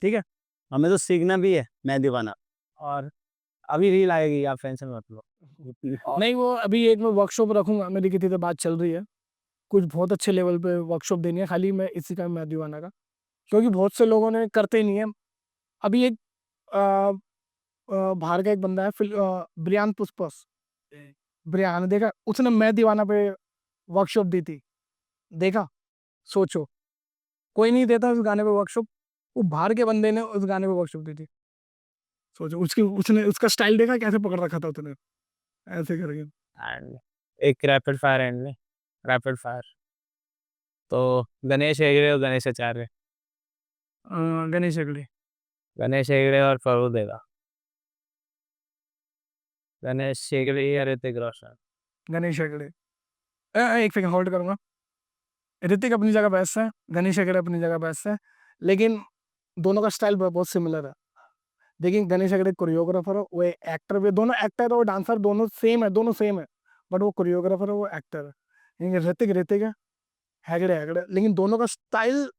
ठीक है। हमें तो सीखना भी है, मैं दीवाना। और अभी रील आएगी, आप टेंशन मत लो। नहीं, वो अभी एक मैं वर्कशॉप रखूंगा, मेरी किसी से बात चल रही है, कुछ बहुत अच्छे लेवल पे वर्कशॉप देनी है, खाली मैं इसी का मैं दीवाना का, क्योंकि बहुत से लोगों ने करते ही नहीं है। अभी एक बाहर का एक बंदा है, ब्रियान पुष्पस, ब्रियान देखा, उसने मैं दीवाना पे वर्कशॉप दी थी, देखा। सोचो, कोई नहीं देता उस गाने पे वर्कशॉप, वो बाहर के बंदे ने उस गाने पे वर्कशॉप दी थी। सोचो, उसकी उसने उसका स्टाइल देखा कैसे पकड़ रखा था उसने, ऐसे करके। एंड एक रैपिड फायर एंड में, रैपिड फायर तो गणेश हेगड़े और गणेश आचार्य। गणेश अगले। गणेश हेगड़े और प्रभु देवा। गणेश हेगड़े या ऋतिक रोशन। गणेश अगले। एक सेकंड होल्ड करूंगा। ऋतिक अपनी जगह बेस्ट है, गणेश अगले अपनी जगह बेस्ट है, लेकिन दोनों का स्टाइल बहुत सिमिलर है। देखिए, गणेश अगले कोरियोग्राफर है, वो एक्टर भी, दोनों एक्टर और डांसर दोनों सेम है, दोनों सेम है। बट वो कोरियोग्राफर है, वो एक्टर है। लेकिन ऋतिक ऋतिक है, हैगड़े हैगड़े, लेकिन दोनों का स्टाइल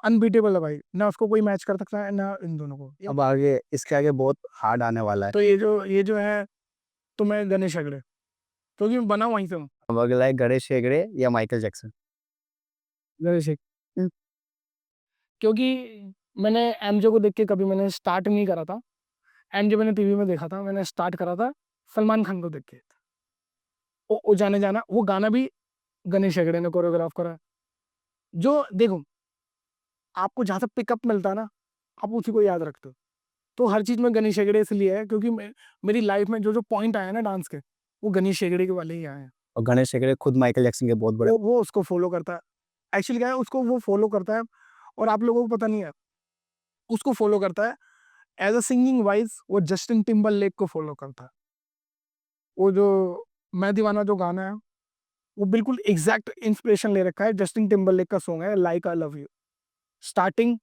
अनबीटेबल है भाई, ना उसको कोई मैच कर सकता है ना इन दोनों को। अब आगे इसके आगे बहुत हार्ड आने वाला है। तो ये जो है, तो मैं गणेश हेगड़े, क्योंकि मैं बना वहीं से हूँ। अब अगला है गणेश हेगड़े या माइकल जैक्सन। गणेश हेगड़े, क्योंकि मैंने एमजे को देख के कभी मैंने स्टार्ट नहीं करा था। एमजे मैंने टीवी में देखा था, मैंने स्टार्ट करा था सलमान खान को देख के। ओ जाने जाना, वो गाना भी गणेश हेगड़े ने कोरियोग्राफ करा है। जो देखो, आपको जहाँ से पिकअप मिलता है ना, आप उसी को याद रखते हो। तो हर चीज़ में गणेश हेगड़े इसलिए है, क्योंकि मेरी लाइफ में जो जो पॉइंट आया ना डांस के, वो गणेश हेगड़े के वाले ही आए हैं। और गणेश हेगड़े खुद माइकल जैक्सन के बहुत बड़े। वो उसको फॉलो करता है। एक्चुअली क्या है, उसको वो फॉलो करता है, और आप लोगों को पता नहीं है, उसको फॉलो करता है एज अ सिंगिंग वाइज, वो जस्टिन टिम्बरलेक को फॉलो करता है। वो जो मैं दीवाना जो गाना है, वो बिल्कुल एग्जैक्ट इंस्पिरेशन ले रखा है। जस्टिन टिम्बरलेक का सॉन्ग है like I love you. Starting,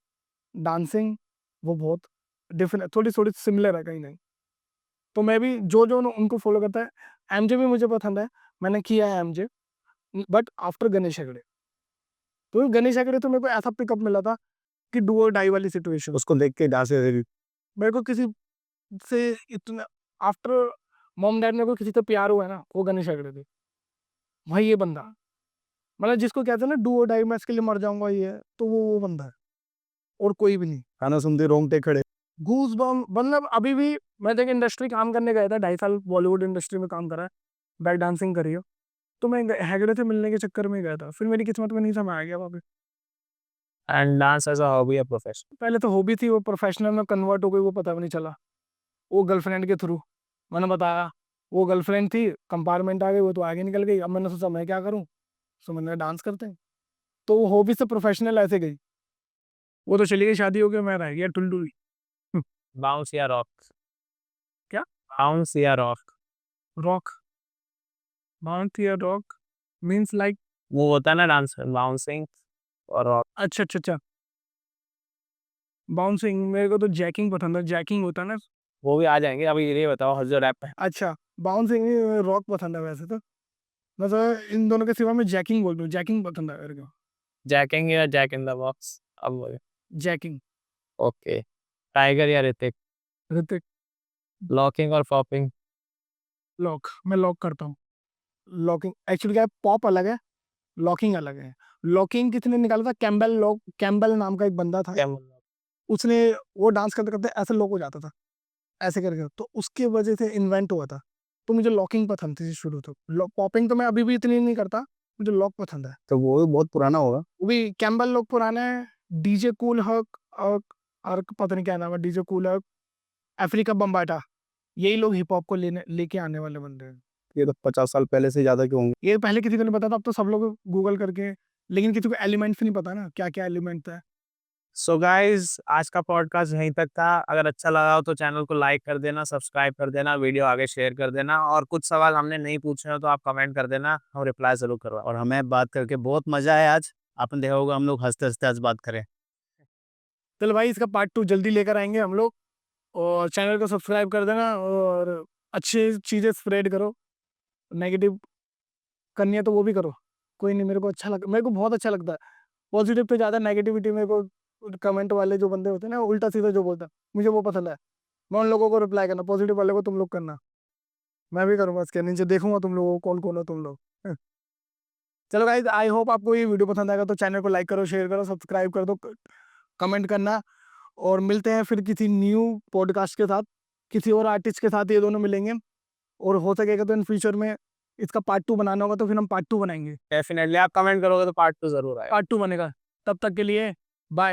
dancing, वो बहुत डिफरेंट, थोड़ी थोड़ी सिमिलर है कहीं नहीं। तो मैं भी जो जो उनको फॉलो करता है। एमजे भी मुझे पसंद है, मैंने किया है MJ, but after Ganesh Hegde. तो गणेश हेगड़े तो मेरे को ऐसा पिकअप मिला था कि डू और डाई वाली सिचुएशन। उसको देख के डांस मेरे को किसी से इतना आफ्टर मॉम डैड मेरे को किसी से प्यार हुआ है ना, वो गणेश हेगड़े थे। भाई ये बंदा, मतलब जिसको कहते हैं ना डू और डाई, मैं इसके लिए मर जाऊंगा, ये है, तो वो बंदा है और कोई भी नहीं। गाना सुनते रोंगटे खड़े। गूज बम, मतलब अभी भी मैं देख इंडस्ट्री काम करने गया था, 2.5 साल बॉलीवुड इंडस्ट्री में काम करा है, बैक डांसिंग करी हो, तो मैं हेगड़े से मिलने के चक्कर में गया था, फिर मेरी किस्मत में नहीं समझ आ गया वहाँ पे। And dance as a hobby या प्रोफेशन? पहले तो हॉबी थी, वो प्रोफेशनल में कन्वर्ट हो गई, वो पता भी नहीं चला। वो गर्लफ्रेंड के थ्रू, मैंने बताया, वो गर्लफ्रेंड थी, कंपार्टमेंट आ गई, वो तो आगे निकल गई। अब मैंने सोचा मैं क्या करूँ, तो मैंने डांस करते हैं, तो वो हॉबी से प्रोफेशनल ऐसे गई। वो तो चली गई, शादी हो गई, मैं रह गया टुलटुल। बाउंस या रॉक? क्या? बाउंस या रॉक? रॉक, माउंट या रॉक मीन्स लाइक? वो होता है ना डांस, बाउंसिंग और रॉक। अच्छा अच्छा अच्छा, बाउंसिंग, मेरे को तो जैकिंग पसंद है, जैकिंग होता है ना। वो भी आ जाएंगे, अभी ये बताओ हर जो रैप है। अच्छा, बाउंसिंग नहीं, रॉक पसंद है वैसे तो। मैं तो इन दोनों के सिवा मैं जैकिंग बोल दूँ, जैकिंग पसंद है मेरे को। जैकिंग या जैक इन द बॉक्स? अब बोले। जैकिंग। ओके। टाइगर या ऋतिक? ऋतिक। लॉकिंग और पॉपिंग? लॉक, मैं लॉक करता हूँ। लॉकिंग एक्चुअली क्या है, पॉप अलग है, लॉकिंग अलग है। लॉकिंग किसने निकाला था, कैम्बल लॉक, कैम्बल नाम का एक बंदा था, क्या बोल रहा उसने, वो डांस करते करते ऐसे लॉक हो जाता था, ऐसे करके, तो उसके वजह से इन्वेंट हुआ था। तो मुझे लॉकिंग पसंद थी शुरू तो। पॉपिंग तो मैं अभी भी इतनी नहीं करता, मुझे लॉक पसंद है। तो वो भी बहुत पुराना होगा। वो भी कैम्बल लॉक पुराना है। डीजे कूल हक और पता नहीं क्या नाम है, डीजे कूल हक, अफ्रीका बम्बाटा, यही लोग हिप हॉप को लेके आने वाले बंदे हैं। ये तो 50 साल पहले से ज्यादा क्यों होंगे। ये पहले किसी को नहीं पता था, अब तो सब लोग गूगल करके, लेकिन किसी को एलिमेंट्स नहीं पता ना, क्या क्या एलिमेंट है। सो गाइज, आज का पॉडकास्ट यहीं तक था। अगर अच्छा लगा हो तो चैनल को लाइक कर देना, सब्सक्राइब कर देना, वीडियो आगे शेयर कर देना, और कुछ सवाल हमने नहीं पूछे हो तो आप कमेंट कर देना, हम रिप्लाई जरूर करवा। और हमें बात करके बहुत मजा आया आज। आपने देखा होगा हम लोग हंसते हंसते आज बात करें। चलो भाई, इसका पार्ट 2 जल्दी लेकर आएंगे हम लोग, और चैनल को सब्सक्राइब कर देना, और अच्छी चीज़ें स्प्रेड करो। नेगेटिव करनी है तो वो भी करो, कोई नहीं, मेरे को अच्छा लग, मेरे को बहुत अच्छा लगता है। पॉजिटिव पे ज़्यादा नेगेटिविटी, मेरे को कमेंट वाले जो बंदे होते हैं ना, उल्टा सीधा जो बोलते हैं, मुझे वो पसंद है। मैं उन लोगों को रिप्लाई करना, पॉजिटिव वाले को तुम लोग करना, मैं भी करूँगा, इसके नीचे देखूंगा तुम लोगों को कौन कौन हो तुम लोग। चलो गाइज, आई होप आपको ये वीडियो पसंद आएगा, तो चैनल को लाइक करो, शेयर करो, सब्सक्राइब कर दो, कमेंट करना, और मिलते हैं फिर किसी न्यू पॉडकास्ट के साथ, किसी और आर्टिस्ट के साथ ये दोनों मिलेंगे, और हो सकेगा तो इन फ्यूचर में इसका पार्ट 2 बनाना होगा, तो फिर हम पार्ट 2 बनाएंगे, डेफिनेटली आप कमेंट करोगे तो पार्ट 2 जरूर आएगा। पार्ट 2 बनेगा। तब तक के लिए बाय।